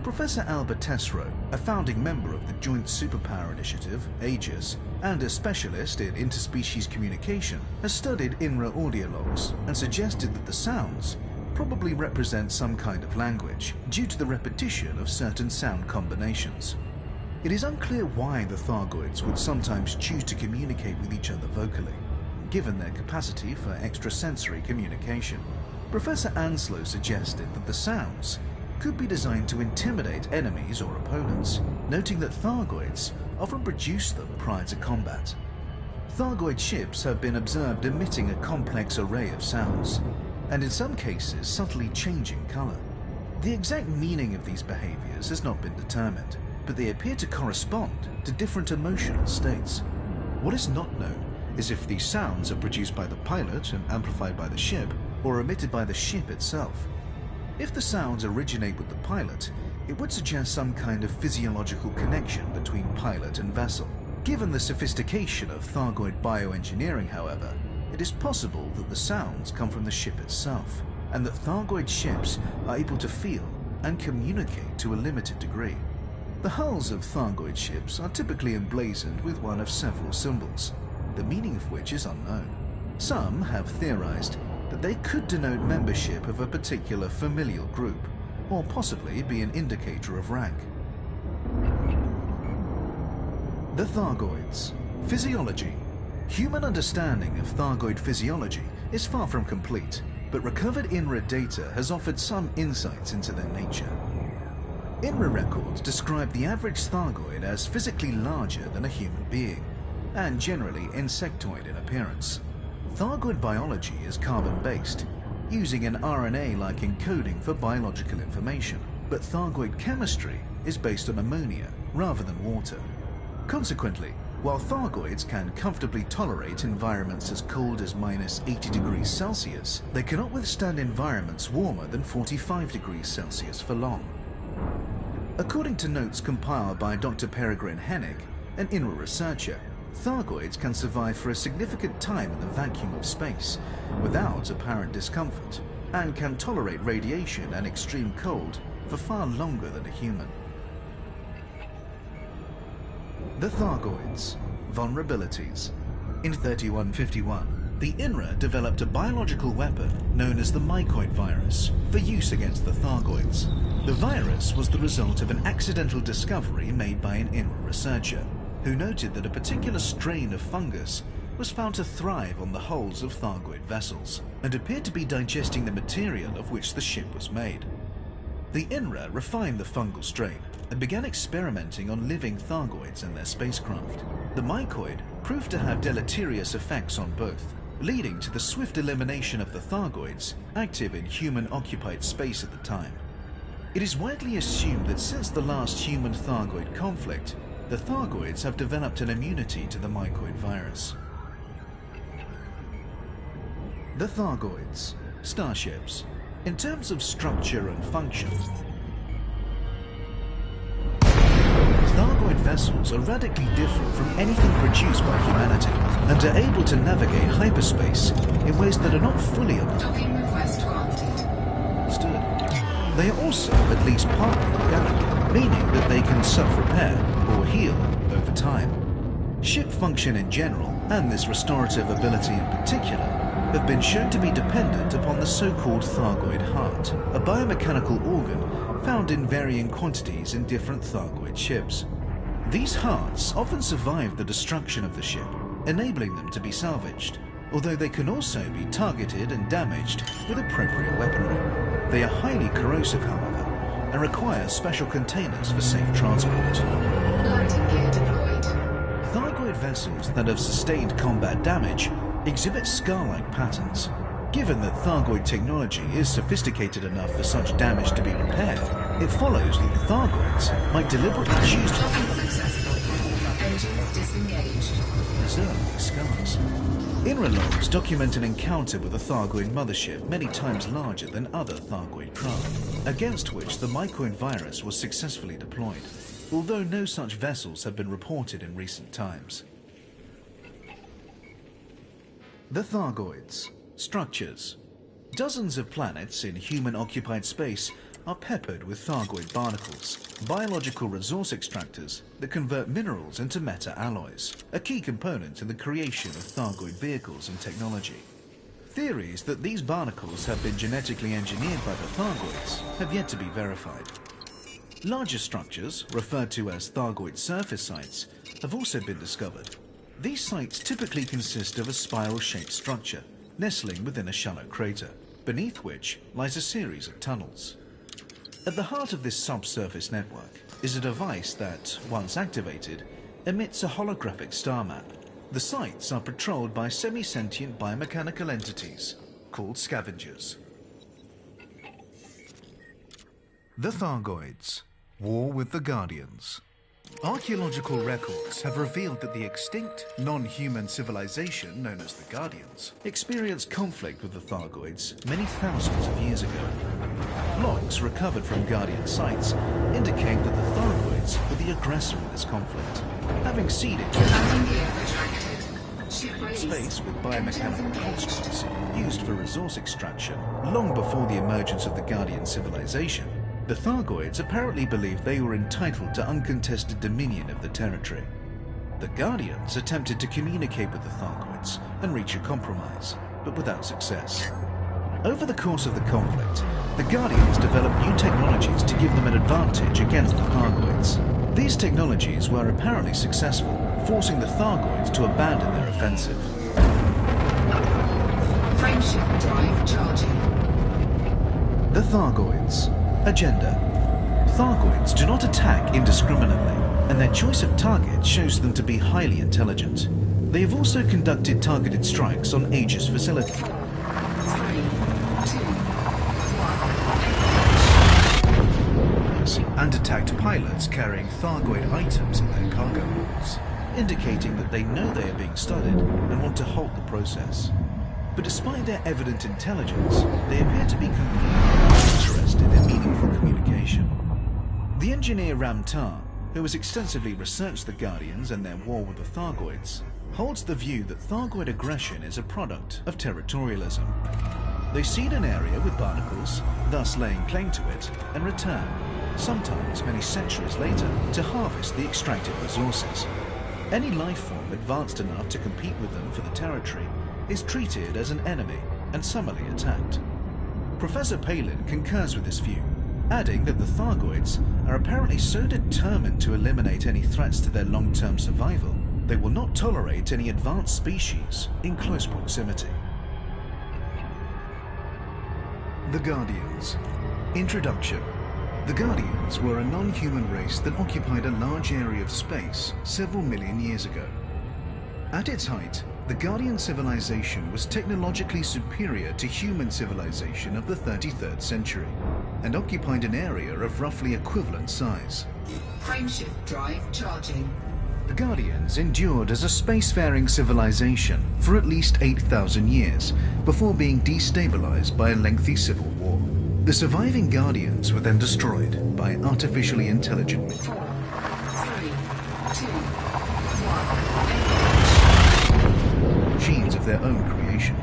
Professor Albert Tesreau, a founding member of the Joint Superpower Initiative, AEGIS, and a specialist in interspecies communication, has studied INRA audio logs and suggested that the sounds probably represent some kind of language due to the repetition of certain sound combinations. It is unclear why the Thargoids would sometimes choose to communicate with each other vocally, given their capacity for extrasensory communication. Professor Anslow suggested that the sounds could be designed to intimidate enemies or opponents, noting that Thargoids often produce them prior to combat. Thargoid ships have been observed emitting a complex array of sounds, and in some cases subtly changing color. The exact meaning of these behaviors has not been determined, but they appear to correspond to different emotional states. What is not known is if these sounds are produced by the pilot and amplified by the ship, or emitted by the ship itself. If the sounds originate with the pilot, it would suggest some kind of physiological connection between pilot and vessel. Given the sophistication of Thargoid bioengineering, however, it is possible that the sounds come from the ship itself, and that Thargoid ships are able to feel and communicate to a limited degree. The hulls of Thargoid ships are typically emblazoned with one of several symbols, the meaning of which is unknown. Some have theorized that they could denote membership of a particular familial group, or possibly be an indicator of rank. The Thargoids. Physiology. Human understanding of Thargoid physiology is far from complete, but recovered INRA data has offered some insights into their nature. INRA records describe the average Thargoid as physically larger than a human being, and generally insectoid in appearance. Thargoid biology is carbon-based, using an RNA-like encoding for biological information, but Thargoid chemistry is based on ammonia rather than water. Consequently, while Thargoids can comfortably tolerate environments as cold as -80 degrees Celsius, they cannot withstand environments warmer than 45 degrees Celsius for long. According to notes compiled by Dr. Peregrine Hennig, an INRA researcher, Thargoids can survive for a significant time in the vacuum of space without apparent discomfort, and can tolerate radiation and extreme cold for far longer than a human. The Thargoids. Vulnerabilities. In 3151, the INRA developed a biological weapon known as the mycoid virus for use against the Thargoids. The virus was the result of an accidental discovery made by an INRA researcher, who noted that a particular strain of fungus was found to thrive on the hulls of Thargoid vessels, and appeared to be digesting the material of which the ship was made. The INRA refined the fungal strain and began experimenting on living Thargoids and their spacecraft. The mycoid proved to have deleterious effects on both, leading to the swift elimination of the Thargoids active in human-occupied space at the time. It is widely assumed that since the last human-Thargoid conflict, the Thargoids have developed an immunity to the mycoid virus. The Thargoids. Starships. In terms of structure and function, Thargoid vessels are radically different from anything produced by humanity, and are able to navigate hyperspace in ways that are not fully Docking request granted. understood. They are also at least partly organic, meaning that they can self-repair or heal over time. Ship function in general, and this restorative ability in particular, have been shown to be dependent upon the so-called Thargoid heart, a biomechanical organ found in varying quantities in different Thargoid ships. These hearts often survive the destruction of the ship, enabling them to be salvaged, although they can also be targeted and damaged with appropriate weaponry. They are highly corrosive, however, and require special containers for safe transport. Landing gear deployed. Thargoid vessels that have sustained combat damage exhibit scar-like patterns. Given that Thargoid technology is sophisticated enough for such damage to be repaired, it follows that the Thargoids might deliberately choose to Docking successful. Engines disengaged. preserve these scars. INRA logs document an encounter with a Thargoid mothership many times larger than other Thargoid craft, against which the mycoid virus was successfully deployed, although no such vessels have been reported in recent times. The Thargoids. Structures. Dozens of planets in human-occupied space are peppered with Thargoid barnacles, biological resource extractors that convert minerals into meta-alloys, a key component in the creation of Thargoid vehicles and technology. Theories that these barnacles have been genetically engineered by the Thargoids have yet to be verified. Larger structures, referred to as Thargoid surface sites, have also been discovered. These sites typically consist of a spiral-shaped structure, nestling within a shallow crater, beneath which lies a series of tunnels. At the heart of this subsurface network is a device that, once activated, emits a holographic star map. The sites are patrolled by semi-sentient biomechanical entities called scavengers. The Thargoids. War with the Guardians. Archaeological records have revealed that the extinct, non-human civilization known as the Guardians experienced conflict with the Thargoids many thousands of years ago. Logs recovered from Guardian sites indicate that the Thargoids were the aggressor in this conflict, having ceded space with biomechanical constructs used for resource extraction long before the emergence of the Guardian civilization. The Thargoids apparently believed they were entitled to uncontested dominion of the territory. The Guardians attempted to communicate with the Thargoids and reach a compromise, but without success. Over the course of the conflict, the Guardians developed new technologies to give them an advantage against the Thargoids. These technologies were apparently successful, forcing the Thargoids to abandon their offensive. Frameshift drive charging. The Thargoids. Agenda. Thargoids do not attack indiscriminately, and their choice of target shows them to be highly intelligent. They have also conducted targeted strikes on Aegis facilities. 3, 2, 1. And attacked pilots carrying Thargoid items in their cargo holds, indicating that they know they are being studied and want to halt the process. But despite their evident intelligence, they appear to be completely uninterested in meaningful communication. The engineer Ramtar, who has extensively researched the Guardians and their war with the Thargoids, holds the view that Thargoid aggression is a product of territorialism. They seed an area with barnacles, thus laying claim to it, and return, sometimes many centuries later, to harvest the extracted resources. Any life form advanced enough to compete with them for the territory is treated as an enemy and summarily attacked. Professor Palin concurs with this view, adding that the Thargoids are apparently so determined to eliminate any threats to their long-term survival, they will not tolerate any advanced species in close proximity. The Guardians. Introduction. The Guardians were a non-human race that occupied a large area of space several million years ago. At its height, the Guardian civilization was technologically superior to human civilization of the 33rd century, and occupied an area of roughly equivalent size. Frameshift drive charging. The Guardians endured as a spacefaring civilization for at least 8,000 years before being destabilized by a lengthy civil war. The surviving Guardians were then destroyed by artificially intelligent 4, 3, 2, 1. machines of their own creation.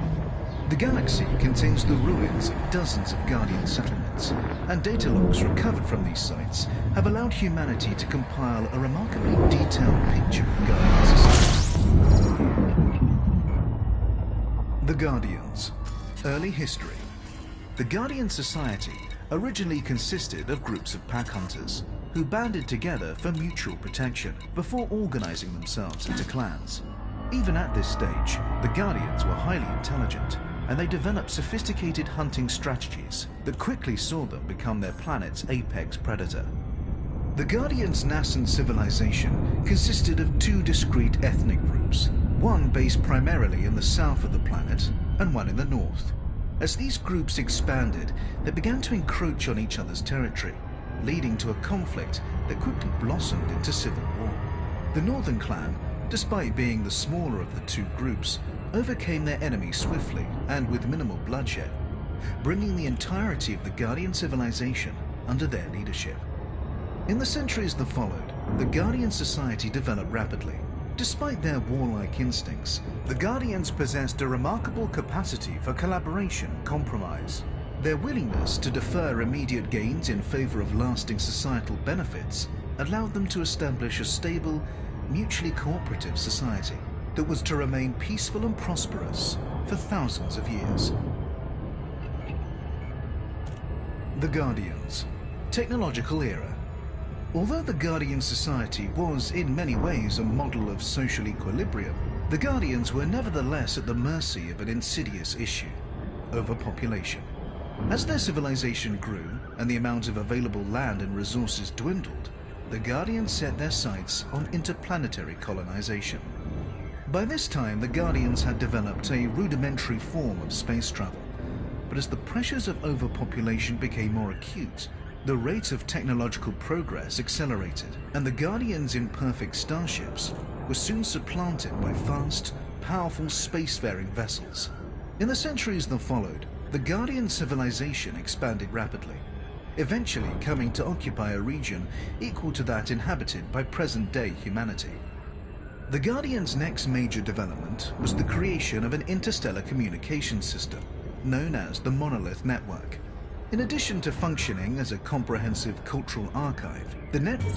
The galaxy contains the ruins of dozens of Guardian settlements, and data logs recovered from these sites have allowed humanity to compile a remarkably detailed picture of Guardian society. The Guardians. Early history. The Guardian Society originally consisted of groups of pack hunters who banded together for mutual protection before organizing themselves into clans. Even at this stage, the Guardians were highly intelligent, and they developed sophisticated hunting strategies that quickly saw them become their planet's apex predator. The Guardians' nascent civilization consisted of two discrete ethnic groups, one based primarily in the south of the planet and one in the north. As these groups expanded, they began to encroach on each other's territory, leading to a conflict that quickly blossomed into civil war. The Northern Clan, despite being the smaller of the two groups, overcame their enemy swiftly and with minimal bloodshed, bringing the entirety of the Guardian civilization under their leadership. In the centuries that followed, the Guardian society developed rapidly. Despite their warlike instincts, the Guardians possessed a remarkable capacity for collaboration and compromise. Their willingness to defer immediate gains in favor of lasting societal benefits allowed them to establish a stable, mutually cooperative society that was to remain peaceful and prosperous for thousands of years. The Guardians. Technological era. Although the Guardian society was in many ways a model of social equilibrium, the Guardians were nevertheless at the mercy of an insidious issue: overpopulation. As their civilization grew and the amount of available land and resources dwindled, the Guardians set their sights on interplanetary colonization. By this time, the Guardians had developed a rudimentary form of space travel, but as the pressures of overpopulation became more acute, The rate of technological progress accelerated, and the Guardians' imperfect starships were soon supplanted by fast, powerful spacefaring vessels. In the centuries that followed, the Guardian civilization expanded rapidly, eventually coming to occupy a region equal to that inhabited by present-day humanity. The Guardian's next major development was the creation of an interstellar communications system known as the Monolith Network. In addition to functioning as a comprehensive cultural archive, the network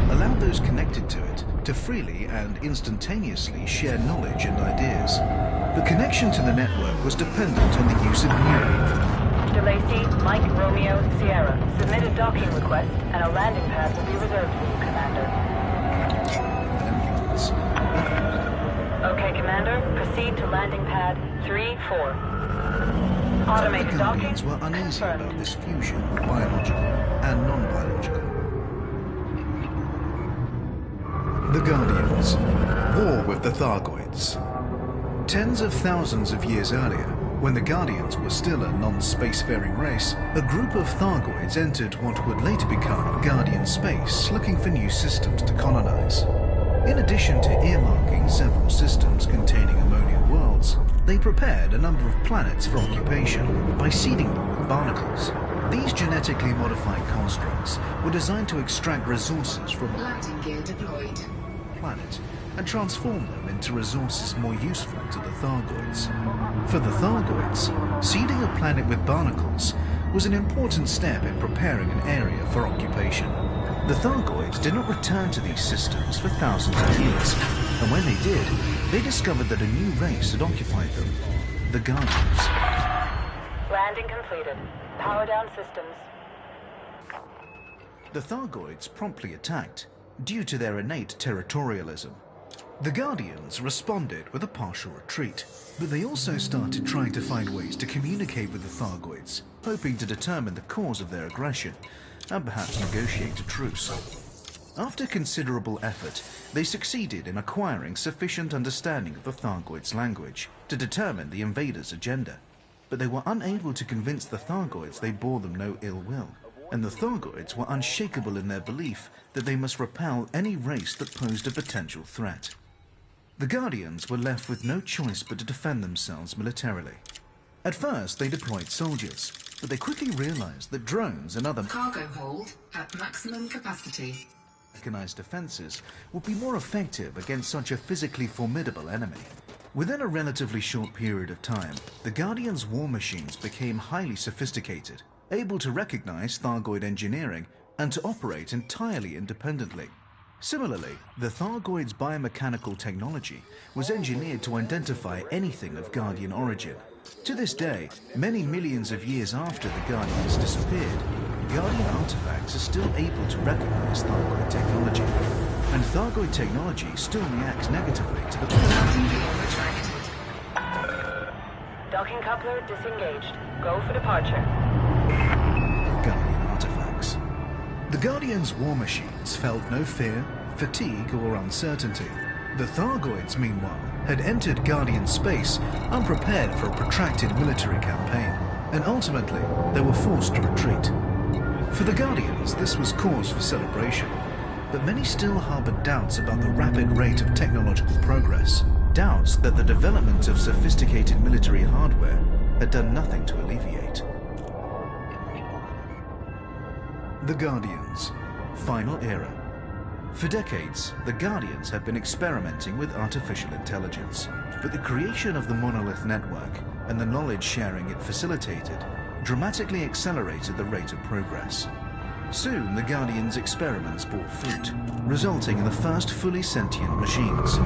allowed those connected to it to freely and instantaneously share knowledge and ideas. The connection to the network was dependent on the use of DeLacy, Mike, Romeo, Sierra. Submit a docking request, and a landing pad will be reserved for you, Commander. implants. Okay, Commander. Proceed to landing pad 3-4. The Automated docking Guardians were uneasy confirmed. about this fusion of biological and non-biological. The Guardians. War with the Thargoids. Tens of thousands of years earlier, when the Guardians were still a non-spacefaring race, a group of Thargoids entered what would later become Guardian space, looking for new systems to colonize. In addition to earmarking several systems containing ammonia worlds, they prepared a number of planets for occupation by seeding them with barnacles. These genetically modified constructs were designed to extract resources from Landing gear deployed. the planet and transform them into resources more useful to the Thargoids. For the Thargoids, seeding a planet with barnacles was an important step in preparing an area for occupation. The Thargoids did not return to these systems for thousands of years, and when they did, they discovered that a new race had occupied them, the Guardians. Landing completed. Power down systems. The Thargoids promptly attacked, due to their innate territorialism. The Guardians responded with a partial retreat, but they also started trying to find ways to communicate with the Thargoids, hoping to determine the cause of their aggression, and perhaps negotiate a truce. After considerable effort, they succeeded in acquiring sufficient understanding of the Thargoids' language to determine the invaders' agenda, but they were unable to convince the Thargoids they bore them no ill will, and the Thargoids were unshakable in their belief that they must repel any race that posed a potential threat. The Guardians were left with no choice but to defend themselves militarily. At first, they deployed soldiers, but they quickly realized that drones and other Cargo hold at maximum capacity. mechanized defenses would be more effective against such a physically formidable enemy. Within a relatively short period of time, the Guardians' war machines became highly sophisticated, able to recognize Thargoid engineering and to operate entirely independently. Similarly, the Thargoids' biomechanical technology was engineered to identify anything of Guardian origin. To this day, many millions of years after the Guardians disappeared, Guardian artifacts are still able to recognize Thargoid technology, and Thargoid technology still reacts negatively to the Landing gear retracted. Docking coupler disengaged. Go for departure. of Guardian artifacts. The Guardians' war machines felt no fear, fatigue, or uncertainty. The Thargoids, meanwhile, had entered Guardian space unprepared for a protracted military campaign, and ultimately they were forced to retreat. For the Guardians, this was cause for celebration, but many still harbored doubts about the rapid rate of technological progress, doubts that the development of sophisticated military hardware had done nothing to alleviate. The Guardians, Final Era. For decades, the Guardians had been experimenting with artificial intelligence, but the creation of the Monolith Network and the knowledge sharing it facilitated dramatically accelerated the rate of progress. Soon, the Guardians' experiments bore fruit, resulting in the first fully sentient machines.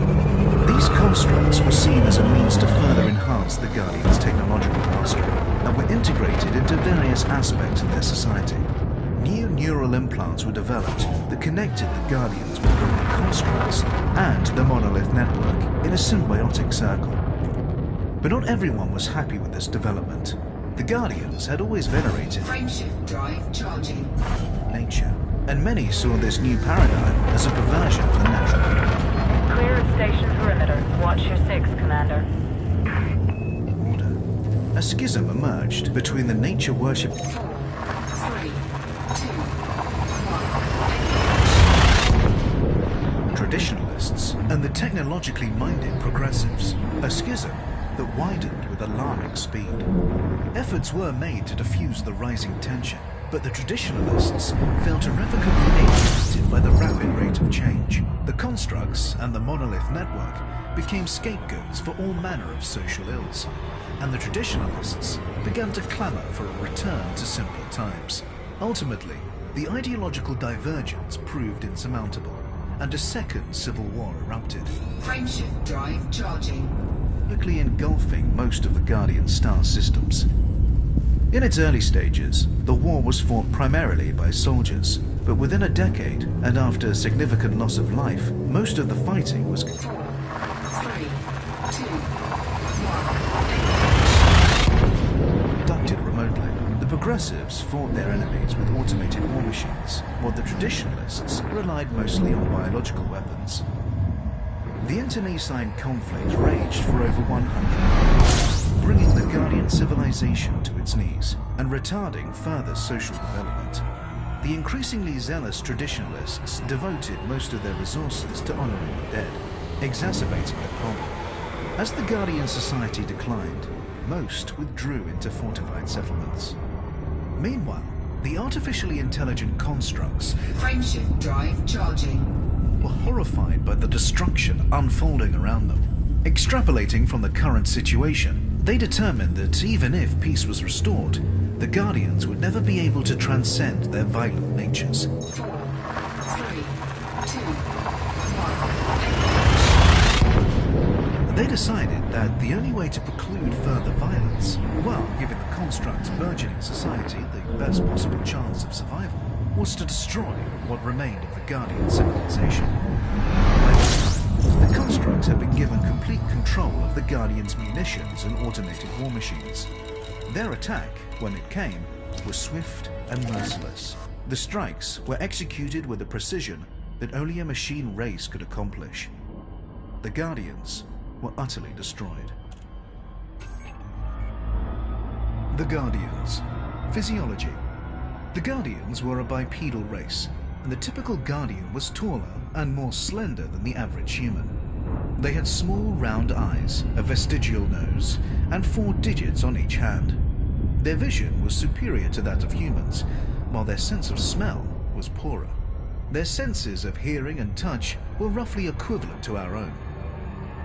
These constructs were seen as a means to further enhance the Guardians' technological mastery and were integrated into various aspects of their society. New neural implants were developed that connected the Guardians with the constructs and the Monolith Network in a symbiotic circle. But not everyone was happy with this development. The Guardians had always venerated Frameshift drive charging. nature, and many saw this new paradigm as a perversion of the natural Clear of station perimeter. Watch your 6, Commander. order. schism emerged between the nature worship 4, 3, 2, 1. traditionalists and the technologically minded progressives, a schism that widened with alarming speed. Efforts were made to diffuse the rising tension, but the traditionalists felt irrevocably alienated by the rapid rate of change. The constructs and the monolith network became scapegoats for all manner of social ills, and the traditionalists began to clamor for a return to simpler times. Ultimately, the ideological divergence proved insurmountable, and a second civil war erupted, Frameshift drive charging. quickly engulfing most of the Guardian star systems. In its early stages, the war was fought primarily by soldiers, but within a decade, and after significant loss of life, most of the fighting was 4, 3, 2, 1. conducted remotely. The progressives fought their enemies with automated war machines, while the traditionalists relied mostly on biological weapons. The internecine conflict raged for over 100 years, bringing the Guardian civilization to its knees and retarding further social development. The increasingly zealous traditionalists devoted most of their resources to honoring the dead, exacerbating the problem. As the Guardian society declined, most withdrew into fortified settlements. Meanwhile, the artificially intelligent constructs Frameshift drive charging. were horrified by the destruction unfolding around them. Extrapolating from the current situation, they determined that even if peace was restored, the Guardians would never be able to transcend their violent natures. 4, 3, 2, 1. They decided that the only way to preclude further violence, while giving the construct's burgeoning society the best possible chance of survival, was to destroy what remained of the Guardian civilization. By this time, the constructs had been given complete control of the Guardians' munitions and automated war machines. Their attack, when it came, was swift and merciless. The strikes were executed with a precision that only a machine race could accomplish. The Guardians were utterly destroyed. The Guardians. Physiology. The Guardians were a bipedal race, and the typical Guardian was taller and more slender than the average human. They had small round eyes, a vestigial nose, and 4 digits on each hand. Their vision was superior to that of humans, while their sense of smell was poorer. Their senses of hearing and touch were roughly equivalent to our own.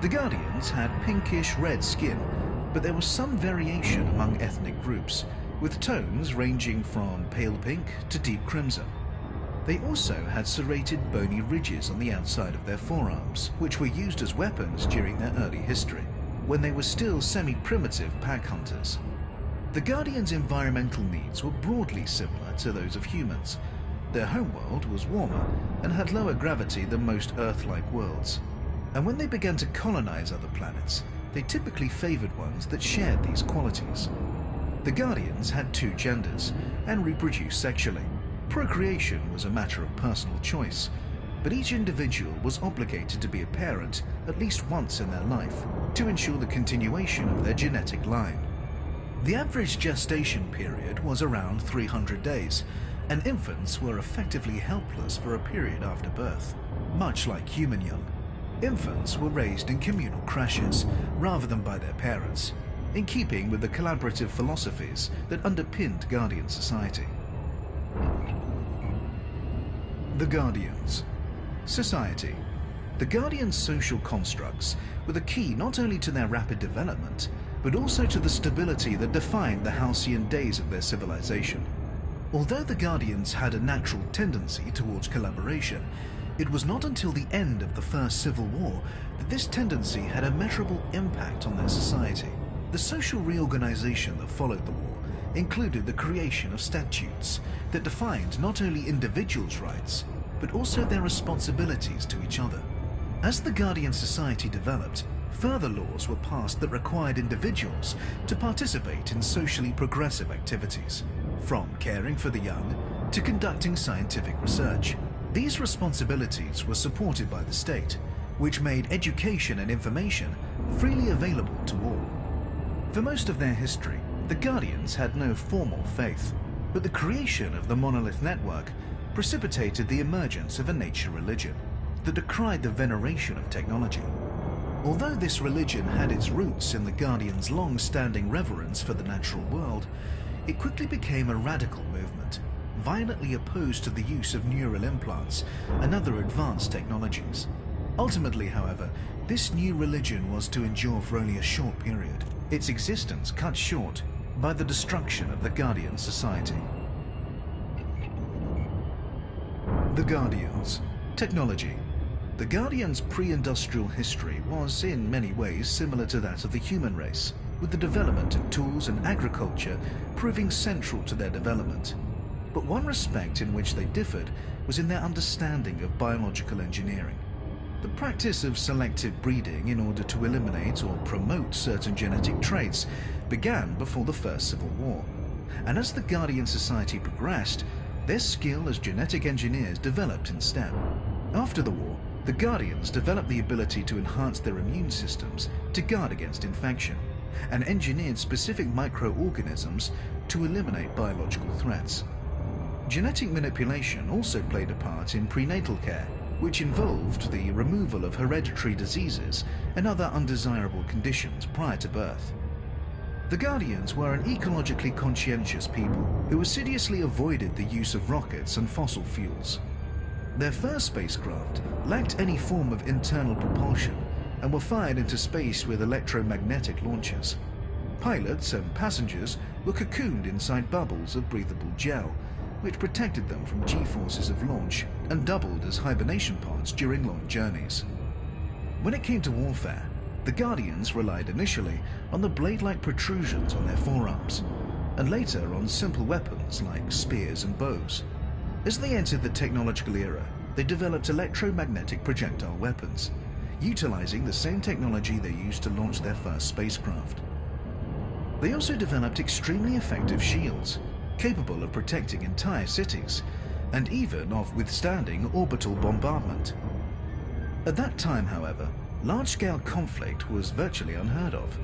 The Guardians had pinkish red skin, but there was some variation among ethnic groups, with tones ranging from pale pink to deep crimson. They also had serrated bony ridges on the outside of their forearms, which were used as weapons during their early history, when they were still semi-primitive pack hunters. The Guardians' environmental needs were broadly similar to those of humans. Their homeworld was warmer and had lower gravity than most Earth-like worlds. And when they began to colonize other planets, they typically favored ones that shared these qualities. The Guardians had 2 genders and reproduced sexually. Procreation was a matter of personal choice, but each individual was obligated to be a parent at least once in their life to ensure the continuation of their genetic line. The average gestation period was around 300 days, and infants were effectively helpless for a period after birth. Much like human young, infants were raised in communal creches rather than by their parents, in keeping with the collaborative philosophies that underpinned Guardian society. The Guardians. Society. The Guardians' social constructs were the key not only to their rapid development, but also to the stability that defined the halcyon days of their civilization. Although the Guardians had a natural tendency towards collaboration, it was not until the end of the First Civil War that this tendency had a measurable impact on their society. The social reorganization that followed the war included the creation of statutes that defined not only individuals' rights, but also their responsibilities to each other. As the Guardian society developed, further laws were passed that required individuals to participate in socially progressive activities, from caring for the young to conducting scientific research. These responsibilities were supported by the state, which made education and information freely available to all. For most of their history, The Guardians had no formal faith, but the creation of the Monolith Network precipitated the emergence of a nature religion that decried the veneration of technology. Although this religion had its roots in the Guardians' long-standing reverence for the natural world, it quickly became a radical movement, violently opposed to the use of neural implants and other advanced technologies. Ultimately, however, this new religion was to endure for only a short period, its existence cut short by the destruction of the Guardian Society. The Guardians. Technology. The Guardians' pre-industrial history was in many ways similar to that of the human race, with the development of tools and agriculture proving central to their development. But one respect in which they differed was in their understanding of biological engineering. The practice of selective breeding in order to eliminate or promote certain genetic traits began before the First Civil War, and as the Guardian Society progressed, their skill as genetic engineers developed in step. After the war, the Guardians developed the ability to enhance their immune systems to guard against infection, and engineered specific microorganisms to eliminate biological threats. Genetic manipulation also played a part in prenatal care, which involved the removal of hereditary diseases and other undesirable conditions prior to birth. The Guardians were an ecologically conscientious people who assiduously avoided the use of rockets and fossil fuels. Their first spacecraft lacked any form of internal propulsion and were fired into space with electromagnetic launchers. Pilots and passengers were cocooned inside bubbles of breathable gel, which protected them from G-forces of launch and doubled as hibernation pods during long journeys. When it came to warfare, the Guardians relied initially on the blade-like protrusions on their forearms, and later on simple weapons like spears and bows. As they entered the technological era, they developed electromagnetic projectile weapons, utilizing the same technology they used to launch their first spacecraft. They also developed extremely effective shields, capable of protecting entire cities, and even of withstanding orbital bombardment. At that time, however, large-scale conflict was virtually unheard of,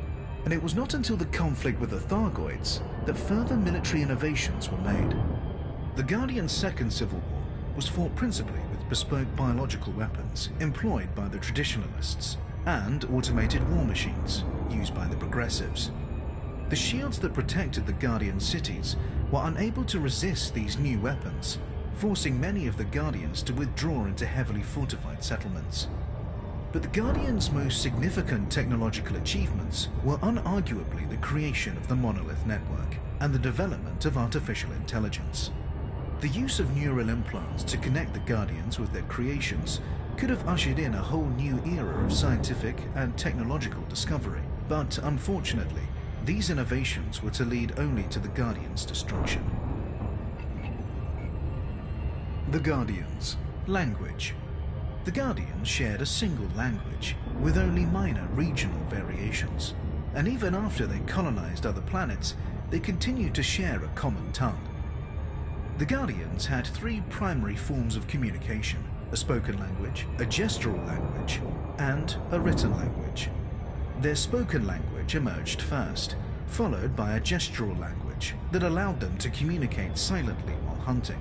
and it was not until the conflict with the Thargoids that further military innovations were made. The Guardian's Second Civil War was fought principally with bespoke biological weapons employed by the traditionalists and automated war machines used by the progressives. The shields that protected the Guardian cities were unable to resist these new weapons, forcing many of the Guardians to withdraw into heavily fortified settlements. But the Guardians' most significant technological achievements were unarguably the creation of the Monolith Network and the development of artificial intelligence. The use of neural implants to connect the Guardians with their creations could have ushered in a whole new era of scientific and technological discovery, but unfortunately, these innovations were to lead only to the Guardians' destruction. The Guardians. Language. The Guardians shared a single language, with only minor regional variations, and even after they colonized other planets, they continued to share a common tongue. The Guardians had three primary forms of communication: a spoken language, a gestural language, and a written language. Their spoken language emerged first, followed by a gestural language that allowed them to communicate silently while hunting.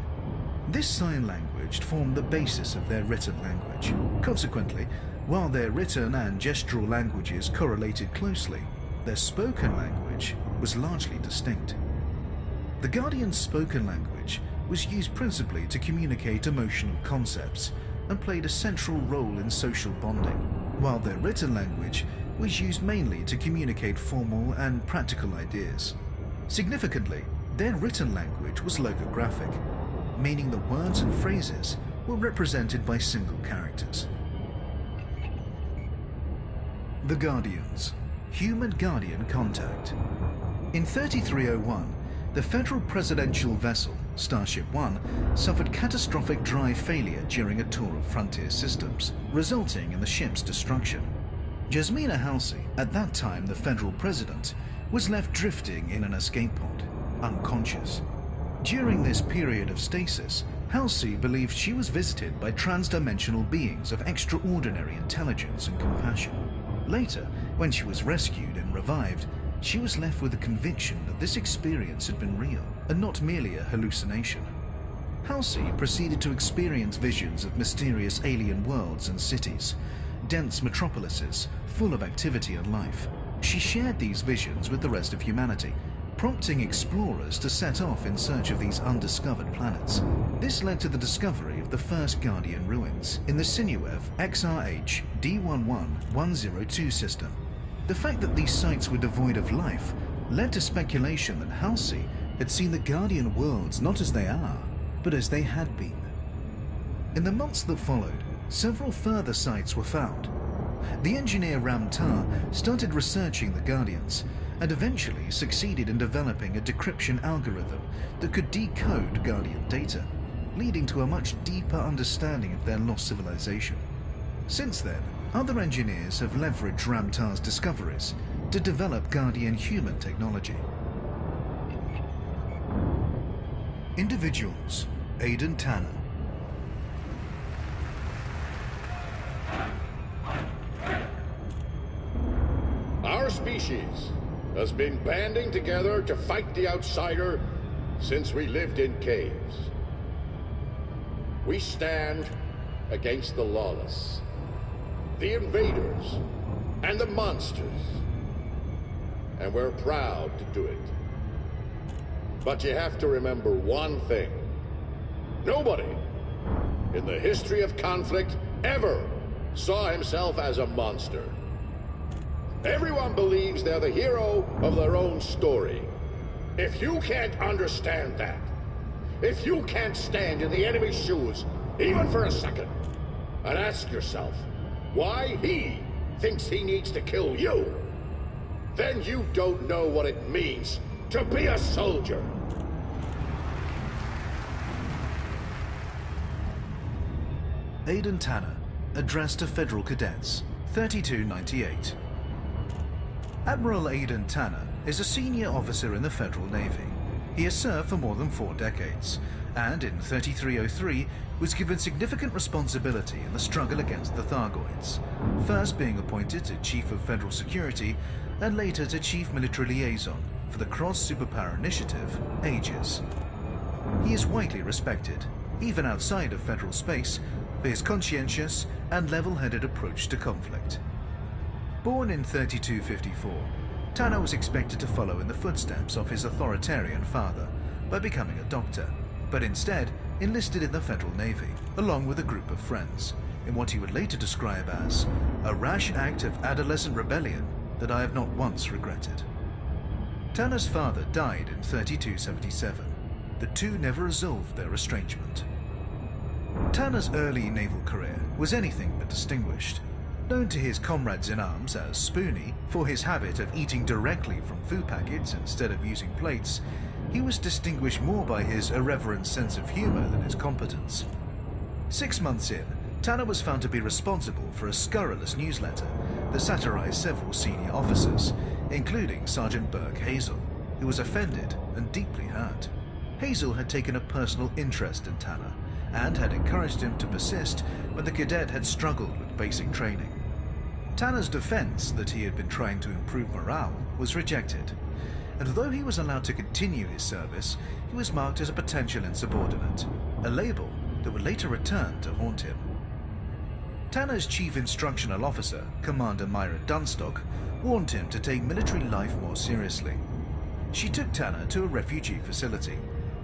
This sign language formed the basis of their written language. Consequently, while their written and gestural languages correlated closely, their spoken language was largely distinct. The Guardian's spoken language was used principally to communicate emotional concepts and played a central role in social bonding, while their written language was used mainly to communicate formal and practical ideas. Significantly, their written language was logographic, meaning the words and phrases were represented by single characters. The Guardians. Human-Guardian contact. In 3301, the Federal presidential vessel, Starship One, suffered catastrophic drive failure during a tour of Frontier systems, resulting in the ship's destruction. Jasmina Halsey, at that time the Federal president, was left drifting in an escape pod, unconscious. During this period of stasis, Halsey believed she was visited by transdimensional beings of extraordinary intelligence and compassion. Later, when she was rescued and revived, she was left with the conviction that this experience had been real and not merely a hallucination. Halsey proceeded to experience visions of mysterious alien worlds and cities, dense metropolises full of activity and life. She shared these visions with the rest of humanity, prompting explorers to set off in search of these undiscovered planets. This led to the discovery of the first Guardian ruins in the Sinuev XRH D11102 system. The fact that these sites were devoid of life led to speculation that Halsey had seen the Guardian worlds not as they are, but as they had been. In the months that followed, several further sites were found. The engineer Ram Tar started researching the Guardians and eventually succeeded in developing a decryption algorithm that could decode Guardian data, leading to a much deeper understanding of their lost civilization. Since then, other engineers have leveraged Ram Tar's discoveries to develop Guardian human technology. Individuals: Aidan Tanner. Our species has been banding together to fight the outsider since we lived in caves. We stand against the lawless, the invaders, and the monsters. And we're proud to do it. But you have to remember one thing. Nobody in the history of conflict ever saw himself as a monster. Everyone believes they're the hero of their own story. If you can't understand that, if you can't stand in the enemy's shoes, even for a second, and ask yourself why he thinks he needs to kill you, then you don't know what it means to be a soldier. Aidan Tanner, addressed to Federal Cadets, 3298. Admiral Aidan Tanner is a senior officer in the Federal Navy. He has served for more than 4 decades, and in 3303 was given significant responsibility in the struggle against the Thargoids, first being appointed to Chief of Federal Security and later to Chief Military Liaison for the Cross Superpower Initiative, Aegis. He is widely respected, even outside of federal space, for his conscientious and level-headed approach to conflict. Born in 3254, Tanner was expected to follow in the footsteps of his authoritarian father by becoming a doctor, but instead enlisted in the Federal Navy, along with a group of friends, in what he would later describe as a rash act of adolescent rebellion that I have not once regretted. Tanner's father died in 3277. The two never resolved their estrangement. Tanner's early naval career was anything but distinguished. Known to his comrades in arms as Spoonie for his habit of eating directly from food packets instead of using plates, he was distinguished more by his irreverent sense of humor than his competence. 6 months in, Tanner was found to be responsible for a scurrilous newsletter that satirized several senior officers, including Sergeant Burke Hazel, who was offended and deeply hurt. Hazel had taken a personal interest in Tanner and had encouraged him to persist when the cadet had struggled with basic training. Tanner's defense that he had been trying to improve morale was rejected, and although he was allowed to continue his service, he was marked as a potential insubordinate, a label that would later return to haunt him. Tanner's chief instructional officer, Commander Myra Dunstock, warned him to take military life more seriously. She took Tanner to a refugee facility,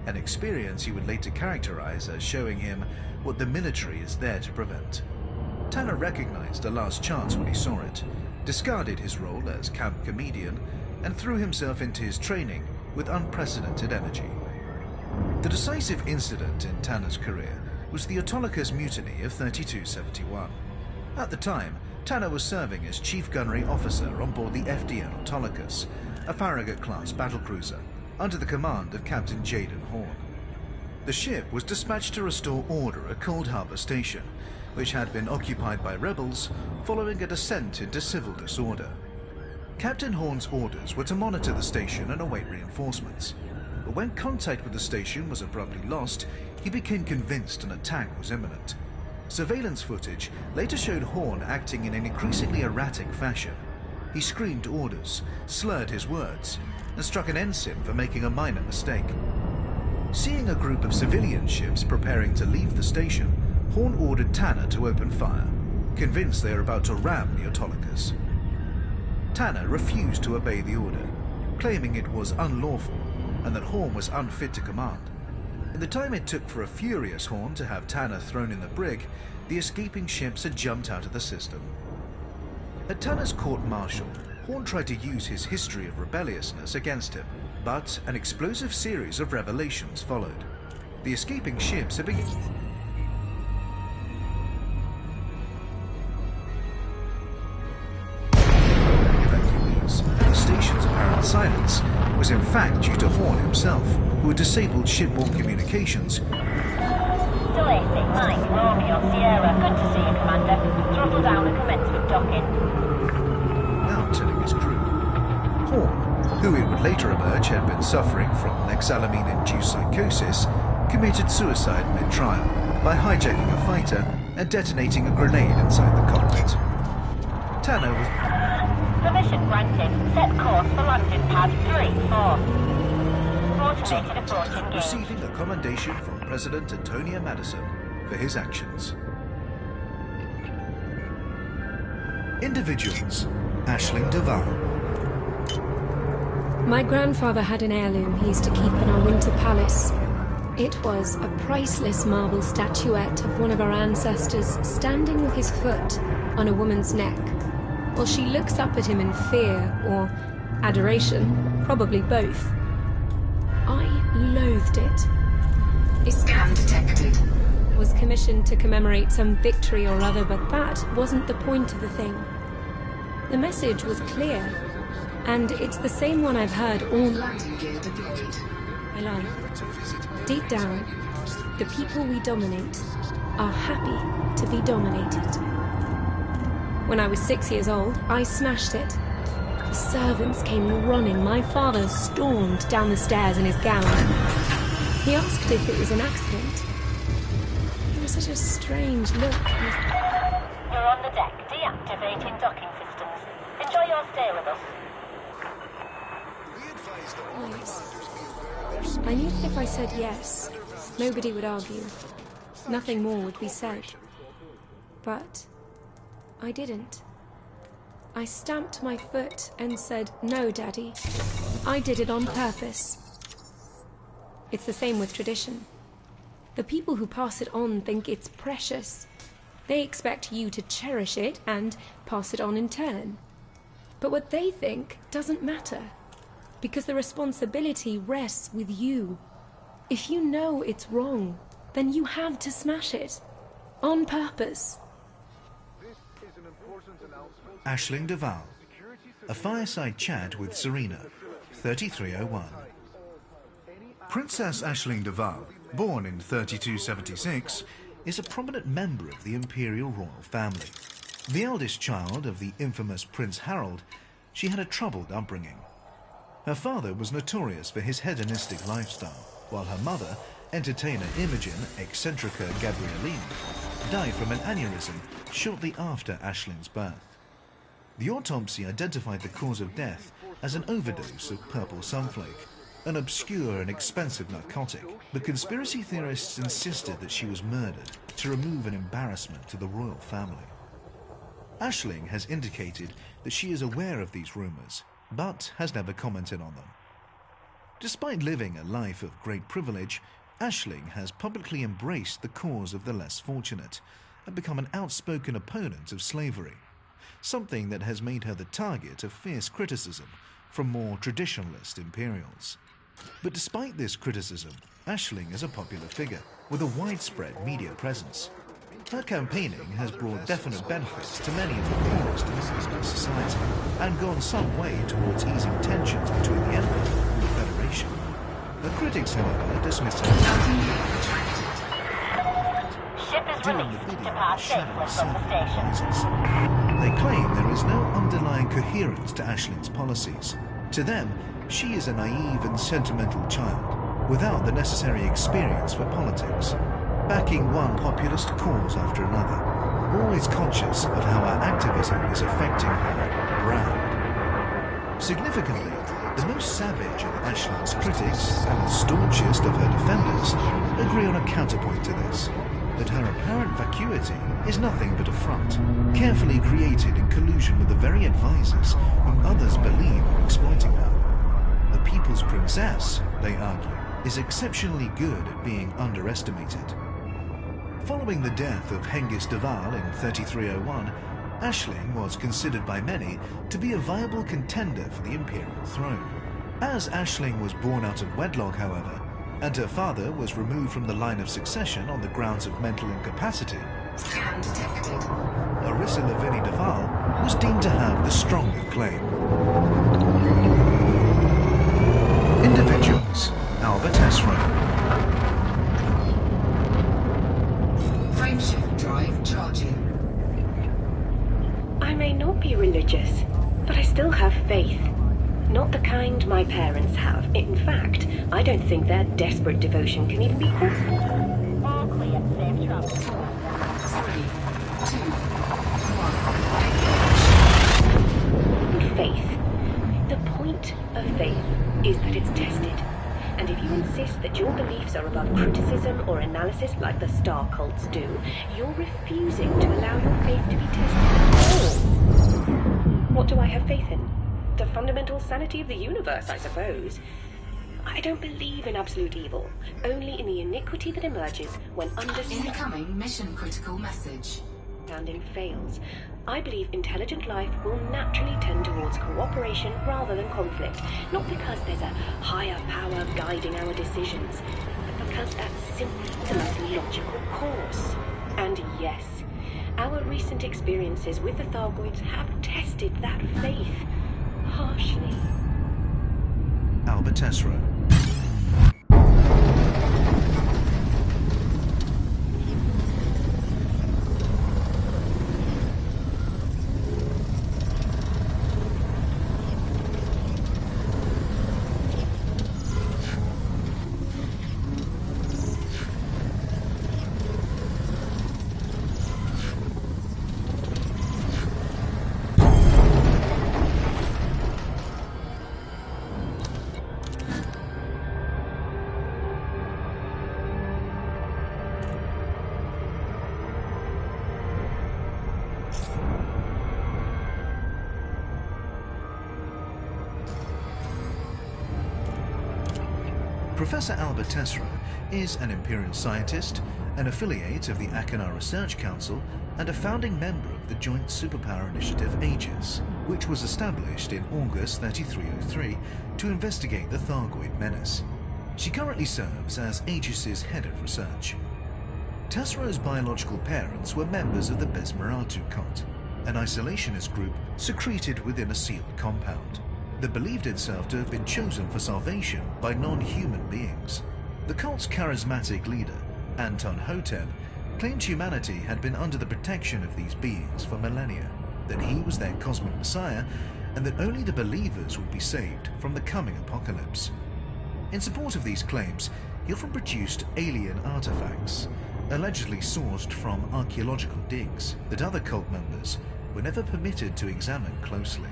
an experience he would later characterize as showing him what the military is there to prevent. Tanner recognized a last chance when he saw it, discarded his role as camp comedian, and threw himself into his training with unprecedented energy. The decisive incident in Tanner's career was the Autolycus Mutiny of 3271. At the time, Tanner was serving as Chief Gunnery Officer on board the FDN Autolycus, a Farragut-class battlecruiser, under the command of Captain Jaden Horn. The ship was dispatched to restore order at Cold Harbor Station, which had been occupied by rebels following a descent into civil disorder. Captain Horn's orders were to monitor the station and await reinforcements, but when contact with the station was abruptly lost, he became convinced an attack was imminent. Surveillance footage later showed Horn acting in an increasingly erratic fashion, He screamed orders, slurred his words, and struck an ensign for making a minor mistake. Seeing a group of civilian ships preparing to leave the station, Horn ordered Tanner to open fire, convinced they were about to ram the Autolycus. Tanner refused to obey the order, claiming it was unlawful and that Horn was unfit to command. In the time it took for a furious Horn to have Tanner thrown in the brig, the escaping ships had jumped out of the system. At Tanner's court-martial, Horn tried to use his history of rebelliousness against him, but an explosive series of revelations followed. The escaping ships had been... evacuees. The station's apparent silence was in fact due to Horn himself, who had disabled shipborne communications. Delaying, Mike, Romeo, Sierra. Good to see you, Commander. Throttle down and commence with docking. Now telling his crew. Horn, who it would later emerge had been suffering from lexalamine-induced psychosis, committed suicide mid-trial by hijacking a fighter and detonating a grenade inside the cockpit. Tanner was... Permission granted. Set course for landing pad 3-4. Automated approach engaged. Receiving a commendation from President Antonia Madison for his actions. Individuals. Aisling Duval. My grandfather had an heirloom he used to keep in our winter palace. It was a priceless marble statuette of one of our ancestors standing with his foot on a woman's neck, while she looks up at him in fear or adoration, probably both. I loathed it. Scan detected. Was commissioned to commemorate some victory or other, but that wasn't the point of the thing. The message was clear, and it's the same one I've heard all... Landing gear deployed. my life. Deep down, the people we dominate are happy to be dominated. When I was 6 years old, I smashed it. The servants came running. My father stormed down the stairs in his gown. He asked if it was an accident. It was such a strange look. You're on the deck, deactivating docking systems. Enjoy your stay with us. Yes. I knew that if I said yes, nobody would argue. Nothing more would be said. But I didn't. I stamped my foot and said, "No, Daddy. I did it on purpose." It's the same with tradition. The people who pass it on think it's precious. They expect you to cherish it and pass it on in turn. But what they think doesn't matter, because the responsibility rests with you. If you know it's wrong, then you have to smash it. On purpose. Aisling Duval. A fireside chat with Serena, 3301. Princess Aisling Duval, born in 3276, is a prominent member of the imperial royal family. The eldest child of the infamous Prince Harold, she had a troubled upbringing. Her father was notorious for his hedonistic lifestyle, while her mother, entertainer Imogen Eccentrica Gabrielini, died from an aneurysm shortly after Aisling's birth. The autopsy identified the cause of death as an overdose of purple sunflake, an obscure and expensive narcotic. The conspiracy theorists insisted that she was murdered to remove an embarrassment to the royal family. Aisling has indicated that she is aware of these rumors, but has never commented on them. Despite living a life of great privilege, Aisling has publicly embraced the cause of the less fortunate and become an outspoken opponent of slavery, something that has made her the target of fierce criticism from more traditionalist imperials. But despite this criticism, Aisling is a popular figure with a widespread media presence. Her campaigning has brought definite benefits to many of the poorest members of society and gone some way towards easing tensions between the Empire and the Federation. The critics, however, dismiss her. Ship is During the released video, to pass shadowy safely from the circle station. rises. They claim there is no underlying coherence to Aisling's policies. To them, she is a naive and sentimental child, without the necessary experience for politics, backing one populist cause after another, always conscious of how her activism is affecting her brand. Significantly, the most savage of Ashling's critics and the staunchest of her defenders agree on a counterpoint to this, that her apparent vacuity is nothing but a front, carefully created in collusion with the very advisors whom others believe are exploiting her. The People's Princess, they argue, is exceptionally good at being underestimated. Following the death of Hengist Deval in 3301, Aisling was considered by many to be a viable contender for the imperial throne. As Aisling was born out of wedlock, however, and her father was removed from the line of succession on the grounds of mental incapacity, Scan detected. Arissa Lavinie Deval was deemed to have the stronger claim. Individuals: Albert Esro. Frameshift drive charging. I may not be religious, but I still have faith. Not the kind my parents have. In fact, I don't think their desperate devotion can even be called. All clear. Safe travel. 4, 3, 2, 1. Faith. The point of faith is that it's tested. And if you insist that your beliefs are above criticism or analysis like the star cults do, you're refusing to allow your faith to be tested at all. What do I have faith in? The fundamental sanity of the universe, I suppose. I don't believe in absolute evil, only in the iniquity that emerges when Incoming mission critical message. understanding fails. I believe intelligent life will naturally tend towards cooperation rather than conflict, not because there's a higher power guiding our decisions, but because that's simply the most logical course. And yes, our recent experiences with the Thargoids have tested that faith harshly. Albert Esro. Professor Albert Esro is an Imperial scientist, an affiliate of the Achenar Research Council, and a founding member of the Joint Superpower Initiative Aegis, which was established in August 3303 to investigate the Thargoid menace. She currently serves as Aegis's head of research. Tesro's biological parents were members of the Besmeratu cult, an isolationist group secreted within a sealed compound that believed itself to have been chosen for salvation by non-human beings. The cult's charismatic leader, Anton Hotep, claimed humanity had been under the protection of these beings for millennia, that he was their cosmic messiah, and that only the believers would be saved from the coming apocalypse. In support of these claims, he often produced alien artifacts, allegedly sourced from archaeological digs that other cult members were never permitted to examine closely.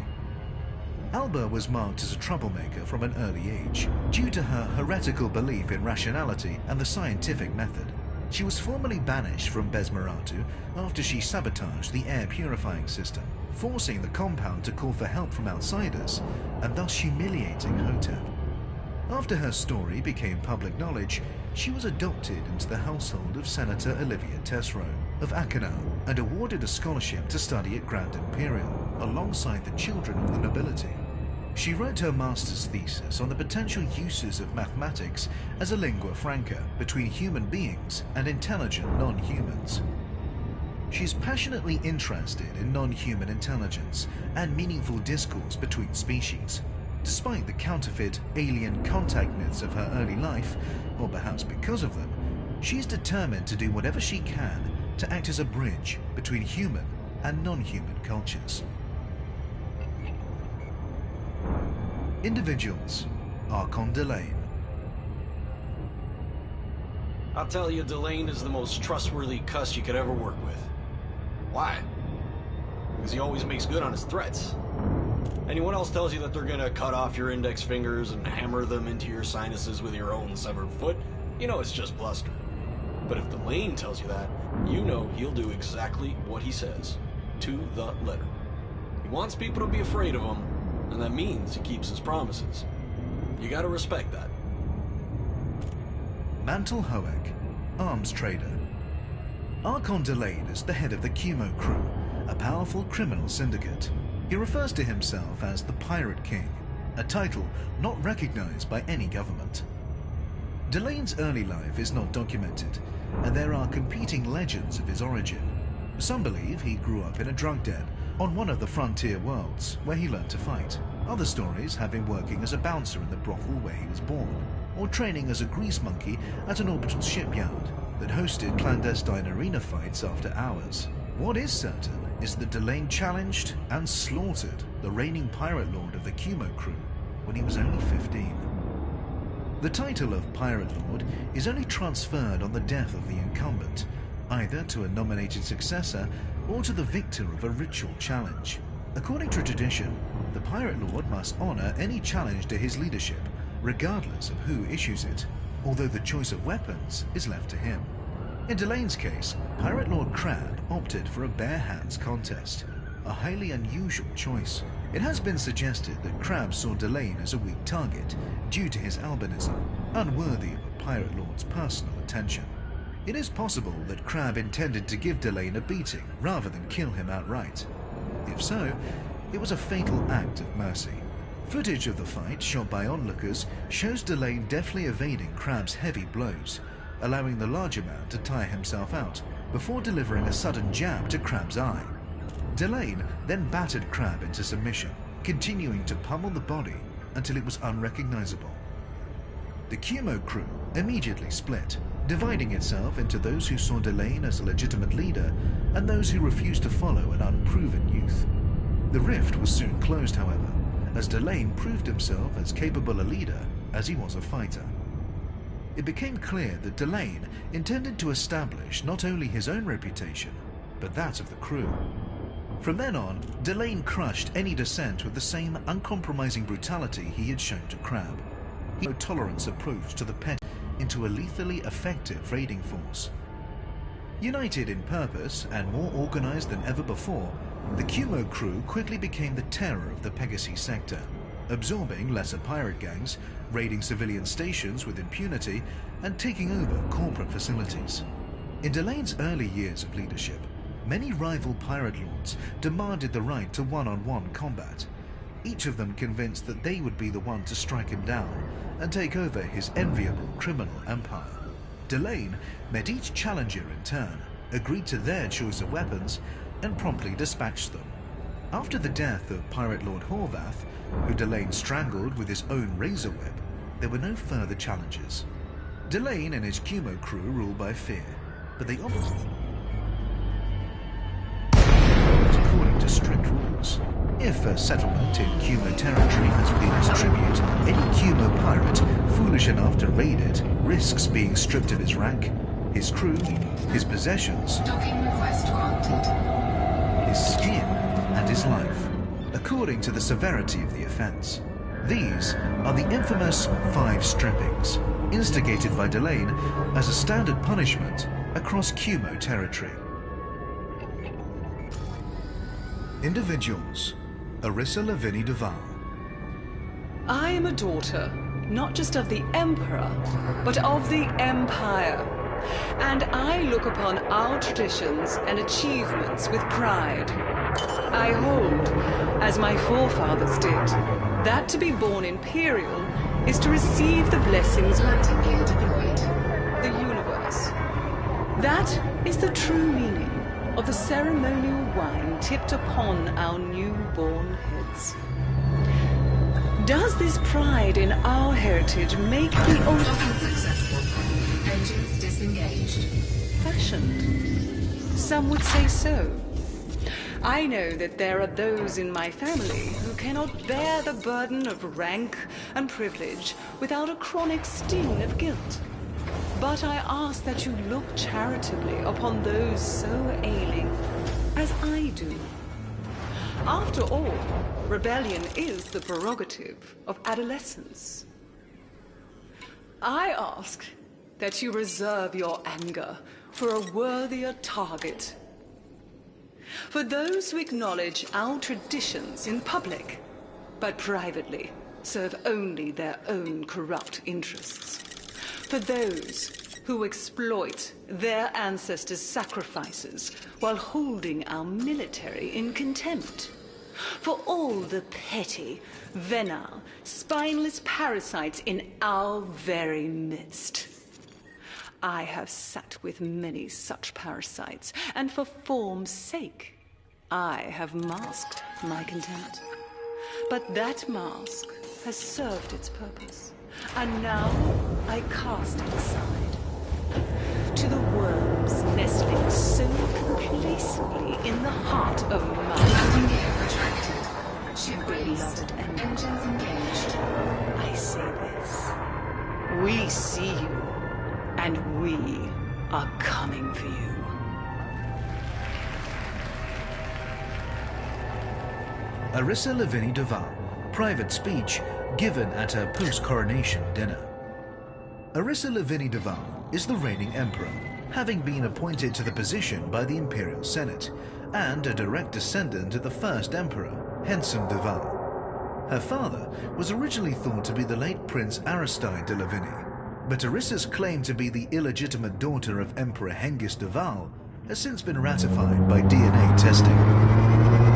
Alba was marked as a troublemaker from an early age, due to her heretical belief in rationality and the scientific method. She was formally banished from Besmeratu after she sabotaged the air purifying system, forcing the compound to call for help from outsiders, and thus humiliating Hotep. After her story became public knowledge, she was adopted into the household of Senator Olivia Tesro of Achenar and awarded a scholarship to study at Grand Imperial, alongside the children of the nobility. She wrote her master's thesis on the potential uses of mathematics as a lingua franca between human beings and intelligent non-humans. She is passionately interested in non-human intelligence and meaningful discourse between species. Despite the counterfeit alien contact myths of her early life, or perhaps because of them, she is determined to do whatever she can to act as a bridge between human and non-human cultures. Individuals: Archon Delane. I'll tell you, Delane is the most trustworthy cuss you could ever work with. Why? Because he always makes good on his threats. Anyone else tells you that they're gonna cut off your index fingers and hammer them into your sinuses with your own severed foot, you know it's just bluster. But if Delane tells you that, you know he'll do exactly what he says, to the letter. He wants people to be afraid of him, and that means he keeps his promises. You gotta respect that. Mantle Hoek, arms trader. Archon Delane is the head of the Cumo crew, a powerful criminal syndicate. He refers to himself as the Pirate King, a title not recognized by any government. Delane's early life is not documented, and there are competing legends of his origin. Some believe he grew up in a drug den on one of the frontier worlds where he learned to fight. Other stories have him working as a bouncer in the brothel where he was born, or training as a grease monkey at an orbital shipyard that hosted clandestine arena fights after hours. What is certain is that Delane challenged and slaughtered the reigning pirate lord of the Cumo crew when he was only 15. The title of Pirate Lord is only transferred on the death of the incumbent, either to a nominated successor or to the victor of a ritual challenge. According to tradition, the Pirate Lord must honor any challenge to his leadership, regardless of who issues it, although the choice of weapons is left to him. In Delane's case, Pirate Lord Crab opted for a bare hands contest, a highly unusual choice. It has been suggested that Crab saw Delane as a weak target due to his albinism, unworthy of a Pirate Lord's personal attention. It is possible that Crab intended to give Delane a beating rather than kill him outright. If so, it was a fatal act of mercy. Footage of the fight shot by onlookers shows Delane deftly evading Crab's heavy blows, allowing the larger man to tire himself out before delivering a sudden jab to Crab's eye. Delane then battered Crab into submission, continuing to pummel the body until it was unrecognizable. The Cumo crew immediately split, dividing itself into those who saw Delane as a legitimate leader and those who refused to follow an unproven youth. The rift was soon closed, however, as Delane proved himself as capable a leader as he was a fighter. It became clear that Delane intended to establish not only his own reputation, but that of the crew. From then on, Delane crushed any dissent with the same uncompromising brutality he had shown to Crab. He had no tolerance approach to the pet into a lethally effective raiding force. United in purpose and more organized than ever before, the Cumo crew quickly became the terror of the Pegasus sector, absorbing lesser pirate gangs, raiding civilian stations with impunity, and taking over corporate facilities. In Delane's early years of leadership, many rival pirate lords demanded the right to one-on-one combat, each of them convinced that they would be the one to strike him down and take over his enviable criminal empire. Delane met each challenger in turn, agreed to their choice of weapons, and promptly dispatched them. After the death of Pirate Lord Horvath, who Delane strangled with his own razor whip, there were no further challenges. Delane and his Cumo crew ruled by fear, but they obviously according to strict rules. If a settlement in Cumo territory has paid its tribute, any Cumo pirate foolish enough to raid it risks being stripped of his rank, his crew, his possessions, Docking request granted. his skin, and his life, according to the severity of the offense. These are the infamous 5 strippings, instigated by Delane as a standard punishment across Cumo territory. Individuals. Arissa Lavinie Duval. I am a daughter, not just of the Emperor, but of the Empire. And I look upon our traditions and achievements with pride. I hold, as my forefathers did, that to be born Imperial is to receive the blessings of Landing gear deployed. the universe. That is the true meaning of the ceremonial wine tipped upon our newborn heads. Does this pride in our heritage make the old Docking successful. Engines disengaged. fashioned? Some would say so. I know that there are those in my family who cannot bear the burden of rank and privilege without a chronic sting of guilt. But I ask that you look charitably upon those so ailing as I do. After all, rebellion is the prerogative of adolescence. I ask that you reserve your anger for a worthier target. For those who acknowledge our traditions in public, but privately serve only their own corrupt interests. For those who exploit their ancestors' sacrifices while holding our military in contempt. For all the petty, venal, spineless parasites in our very midst. I have sat with many such parasites, and for form's sake, I have masked my contempt. But that mask has served its purpose, and now I cast it aside. To the worms nestling so complacently in the heart of Landing my gear retracted. Ship released. beloved Emperor. Engines engaged. I say this. We see you, and we are coming for you. Arissa Lavinie Duval, private speech given at her post-coronation dinner. Arissa Lavinie Duval is the reigning emperor, having been appointed to the position by the Imperial Senate, and a direct descendant of the first emperor, Henson Duval. Her father was originally thought to be the late Prince Aristide de Lavinie, but Arissa's claim to be the illegitimate daughter of Emperor Hengist Duval has since been ratified by DNA testing.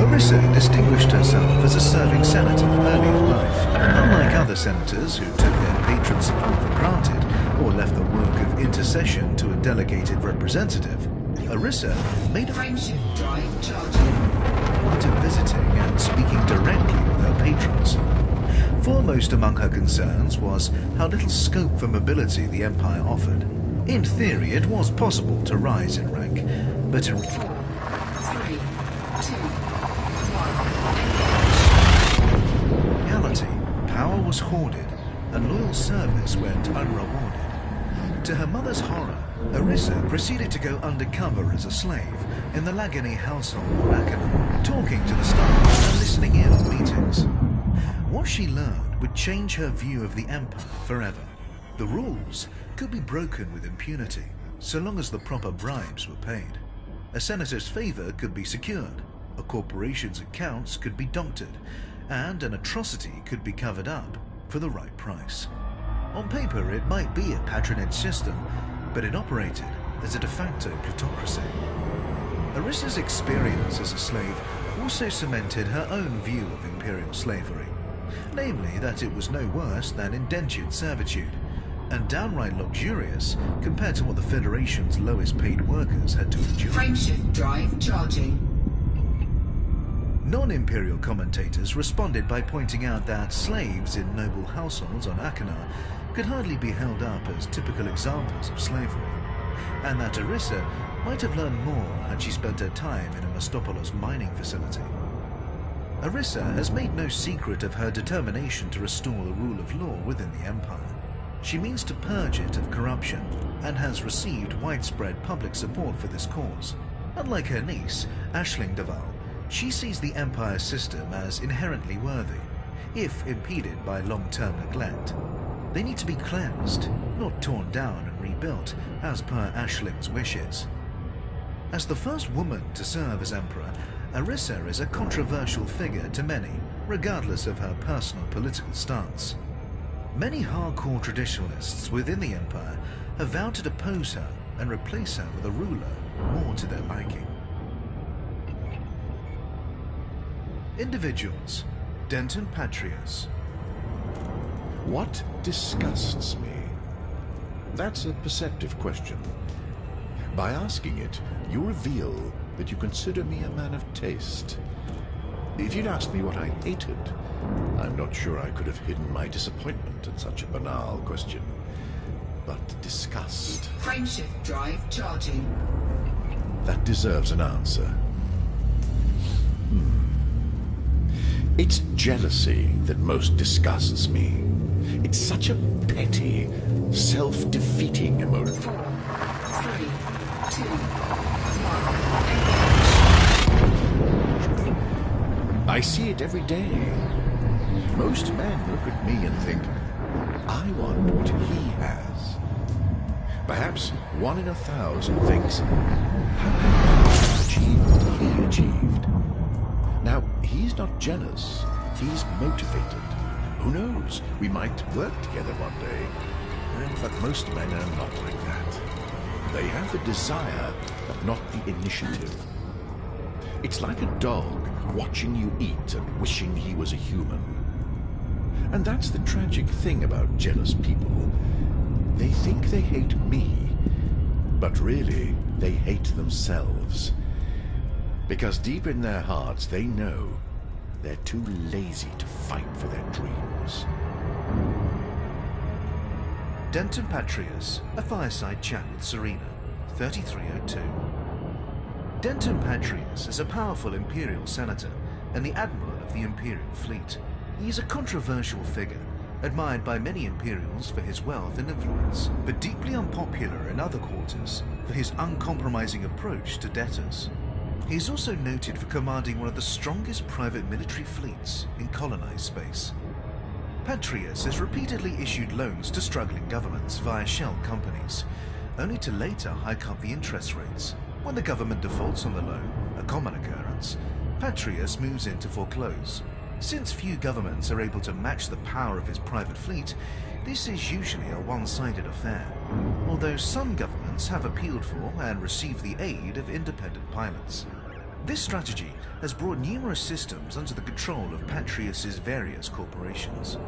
Arissa distinguished herself as a serving senator early in life. Unlike other senators who took their patron support for granted or left the work of intercession to a delegated representative, Arissa made a Frameshift drive charging. point of visiting and speaking directly with her patrons. Foremost among her concerns was how little scope for mobility the Empire offered. In theory, it was possible to rise in rank, but in 4, 3, 2, 1. reality, power was hoarded and loyal service went unrewarded. To her mother's horror, Arissa proceeded to go undercover as a slave in the Lagany household on Akana, talking to the staff and listening in on meetings. What she learned would change her view of the Empire forever. The rules could be broken with impunity, so long as the proper bribes were paid. A senator's favor could be secured, a corporation's accounts could be doctored, and an atrocity could be covered up for the right price. On paper, it might be a patronage system, but it operated as a de facto plutocracy. Arissa's experience as a slave also cemented her own view of imperial slavery, namely that it was no worse than indentured servitude, and downright luxurious compared to what the Federation's lowest paid workers had to endure. Frameshift drive charging. Non-imperial commentators responded by pointing out that slaves in noble households on Akana could hardly be held up as typical examples of slavery, and that Arissa might have learned more had she spent her time in a Mastopolos mining facility. Arissa has made no secret of her determination to restore the rule of law within the Empire. She means to purge it of corruption, and has received widespread public support for this cause. Unlike her niece, Aisling Duval, she sees the Empire system as inherently worthy, if impeded by long-term neglect. They need to be cleansed, not torn down and rebuilt, as per Aisling's wishes. As the first woman to serve as Emperor, Arissa is a controversial figure to many, regardless of her personal political stance. Many hardcore traditionalists within the Empire have vowed to depose her and replace her with a ruler more to their liking. Individuals. Denton Patrius. What disgusts me? That's a perceptive question. By asking it, you reveal that you consider me a man of taste. If you'd asked me what I hated, I'm not sure I could have hidden my disappointment at such a banal question. But disgust, Frameshift drive charging. that deserves an answer. It's jealousy that most disgusts me. It's such a petty, self-defeating emotion. 4, 3, 2, 1. I see it every day. Most men look at me and think, I want what he has. Perhaps 1 in 1,000 thinks, how can I achieve what he achieved? Now, he's not jealous. He's motivated. Who knows? We might work together one day. But most men are not like that. They have the desire, but not the initiative. It's like a dog watching you eat and wishing he was a human. And that's the tragic thing about jealous people. They think they hate me, but really they hate themselves. Because deep in their hearts they know they're too lazy to fight for their dreams. Denton Patrius, a fireside chat with Serena, 3302. Denton Patrius is a powerful Imperial senator and the Admiral of the Imperial Fleet. He is a controversial figure, admired by many Imperials for his wealth and influence, but deeply unpopular in other quarters for his uncompromising approach to debtors. He is also noted for commanding one of the strongest private military fleets in colonized space. Patrius has repeatedly issued loans to struggling governments via shell companies, only to later hike up the interest rates. When the government defaults on the loan, a common occurrence, Patrius moves in to foreclose. Since few governments are able to match the power of his private fleet, this is usually a one-sided affair, although some governments have appealed for and received the aid of independent pilots. This strategy has brought numerous systems under the control of Patrius's various corporations.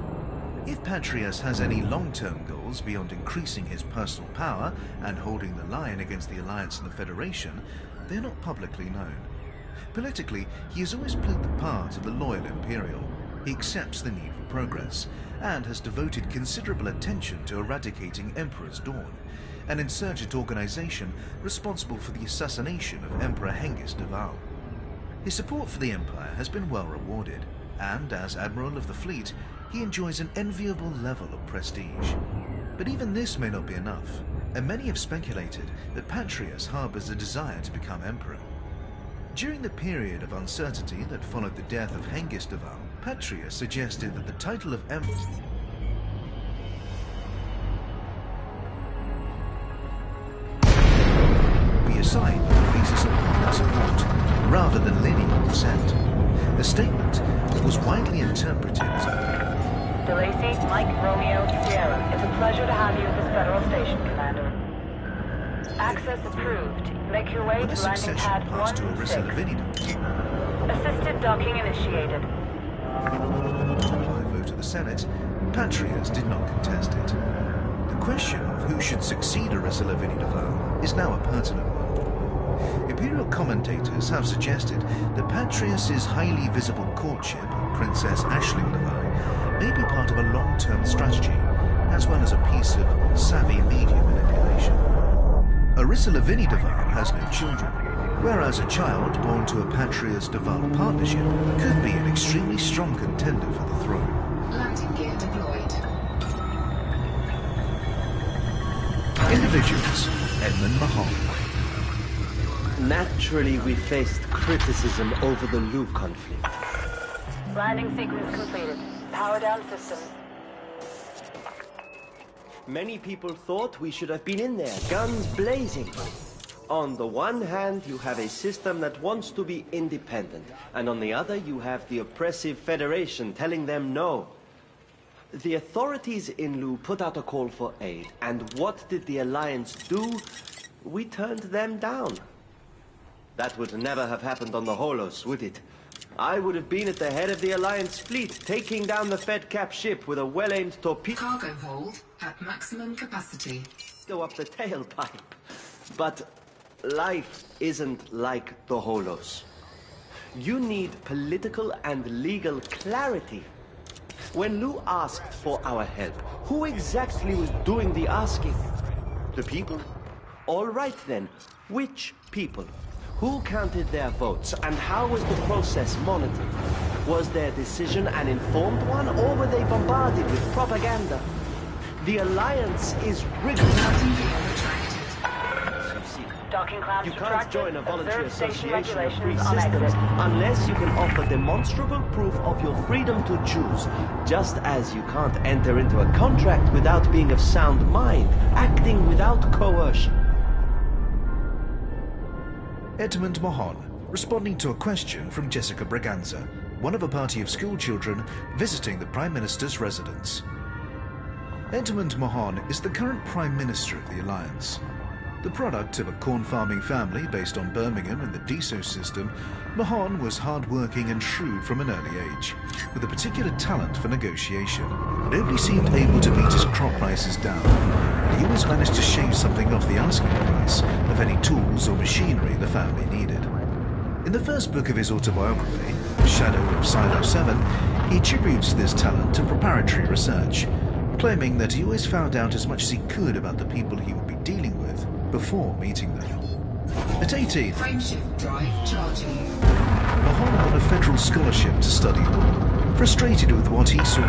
If Patrius has any long-term goals beyond increasing his personal power and holding the line against the Alliance and the Federation, they're not publicly known. Politically, he has always played the part of the loyal Imperial. He accepts the need for progress, and has devoted considerable attention to eradicating Emperor's Dawn, an insurgent organization responsible for the assassination of Emperor Hengist de Val. His support for the Empire has been well rewarded, and as Admiral of the Fleet, he enjoys an enviable level of prestige. But even this may not be enough, and many have speculated that Patrius harbors a desire to become Emperor. During the period of uncertainty that followed the death of Hengist de Val, Patrius suggested that the title of Emperor be assigned on the basis of public support, rather than lineal descent. A statement that was widely interpreted as a DeLacy, Mike, Romeo, Sierra. It's a pleasure to have you at this Federal Station, Commander. Access approved. Make your way when to the landing succession pad passed to 16. Arissa Assisted docking initiated. by a vote of the Senate, Patrius did not contest it. The question of who should succeed Arissa Lavinie de Val is now a pertinent one. Imperial commentators have suggested that Patrius's highly visible courtship of Princess Aisling de Val may be part of a long-term strategy, as well as a piece of savvy media manipulation. Arissa Lavinie de Val has no children, whereas a child born to a Patrius de Val partnership could be an extremely strong contender for the throne. Landing gear deployed. Individuals: Edmund Mahon. Naturally, we faced criticism over the Lu conflict. Landing sequence completed. Power down systems. Many people thought we should have been in there, guns blazing. On the one hand, you have a system that wants to be independent, and on the other, you have the oppressive Federation telling them no. The authorities in Lu put out a call for aid, and what did the Alliance do? We turned them down. That would never have happened on the Holos, would it? I would have been at the head of the Alliance fleet, taking down the Fed-Cap ship with a well-aimed torpedo. Cargo hold at maximum capacity. Go up the tailpipe. But life isn't like the Holos. You need political and legal clarity. When Lu asked for our help, who exactly was doing the asking? The people? All right then, which people? Who counted their votes, and how was the process monitored? Was their decision an informed one, or were they bombarded with propaganda? The Alliance is rigged. Docking Docking class You can't retracted. join a voluntary Observe station association of free regulations on systems exit. unless you can offer demonstrable proof of your freedom to choose. Just as you can't enter into a contract without being of sound mind, acting without coercion. Edmund Mahon, responding to a question from Jessica Braganza, one of a party of schoolchildren visiting the Prime Minister's residence. Edmund Mahon is the current Prime Minister of the Alliance. The product of a corn-farming family based on Birmingham and the DSO system, Mahon was hard-working and shrewd from an early age, with a particular talent for negotiation. Nobody seemed able to beat his crop prices down, and he always managed to shave something off the asking price of any tools or machinery the family needed. In the first book of his autobiography, Shadow of Silo 7, he attributes this talent to preparatory research, claiming that he always found out as much as he could about the people he would be dealing with before meeting them. At 18, Frameshift drive charging. Mahon won a federal scholarship to study law, frustrated with what he saw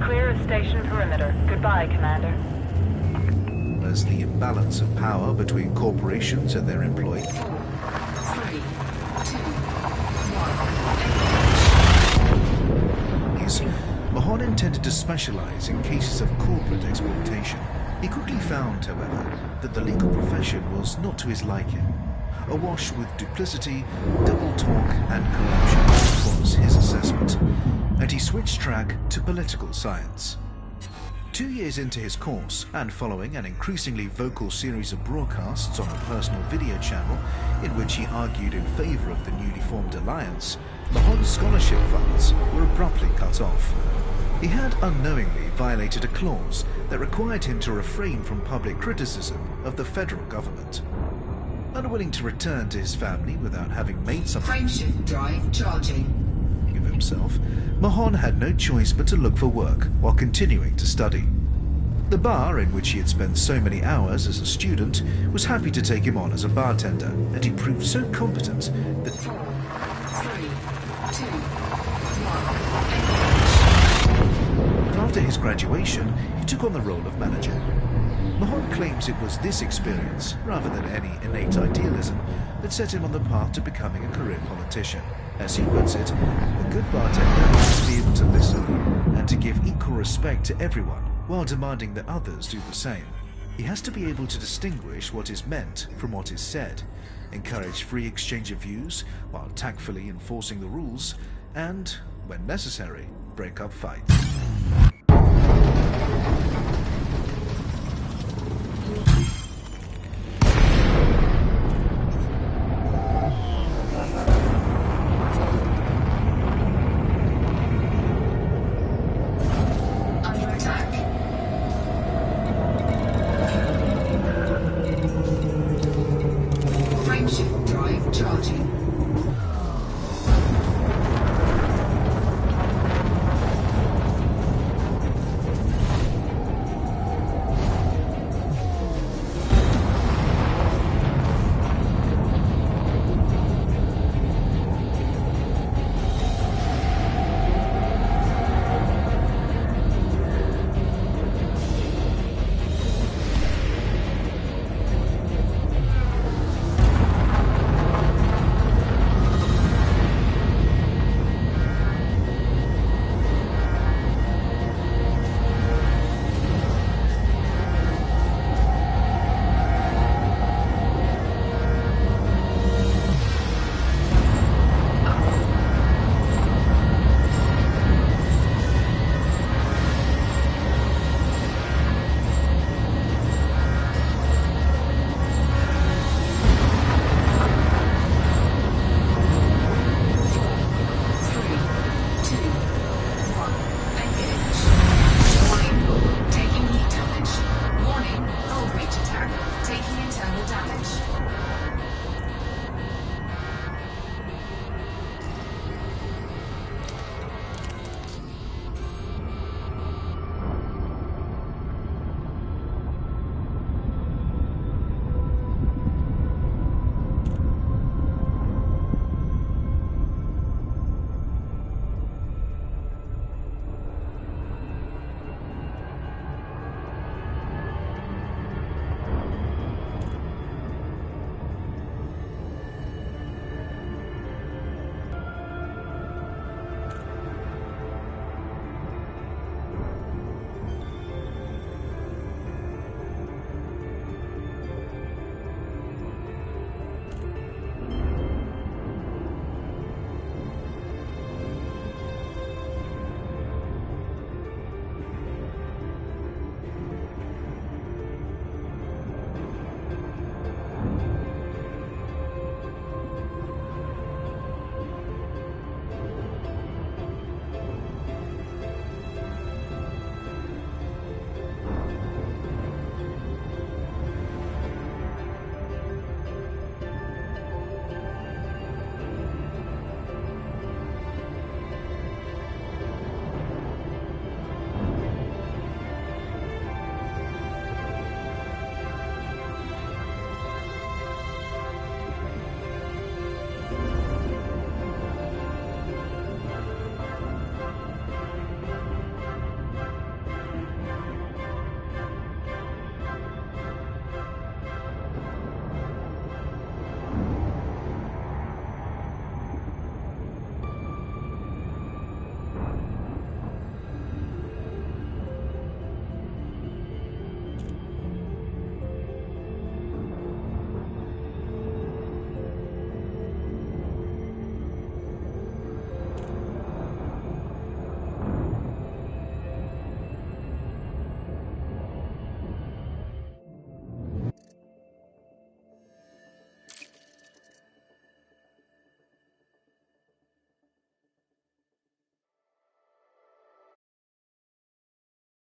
Clear of station perimeter. Goodbye, Commander. as the imbalance of power between corporations and their employees. 4, 3, 2, 1. Mahon intended to specialize in cases of corporate exploitation. He quickly found, however, that the legal profession was not to his liking. Awash with duplicity, double talk, and corruption was his assessment, and he switched track to political science. 2 years into his course, and following an increasingly vocal series of broadcasts on a personal video channel in which he argued in favor of the newly formed alliance, Mahon's scholarship funds were abruptly cut off. He had unknowingly violated a clause that required him to refrain from public criticism of the federal government. Unwilling to return to his family without having made something Frameshift drive charging. of himself, Mahon had no choice but to look for work while continuing to study. The bar in which he had spent so many hours as a student was happy to take him on as a bartender, and he proved so competent that 4, 3, 2, 1. after his graduation, he took on the role of manager. Mahon claims it was this experience, rather than any innate idealism, that set him on the path to becoming a career politician. As he puts it, a good bartender has to be able to listen and to give equal respect to everyone while demanding that others do the same. He has to be able to distinguish what is meant from what is said, encourage free exchange of views while tactfully enforcing the rules, and, when necessary, break up fights.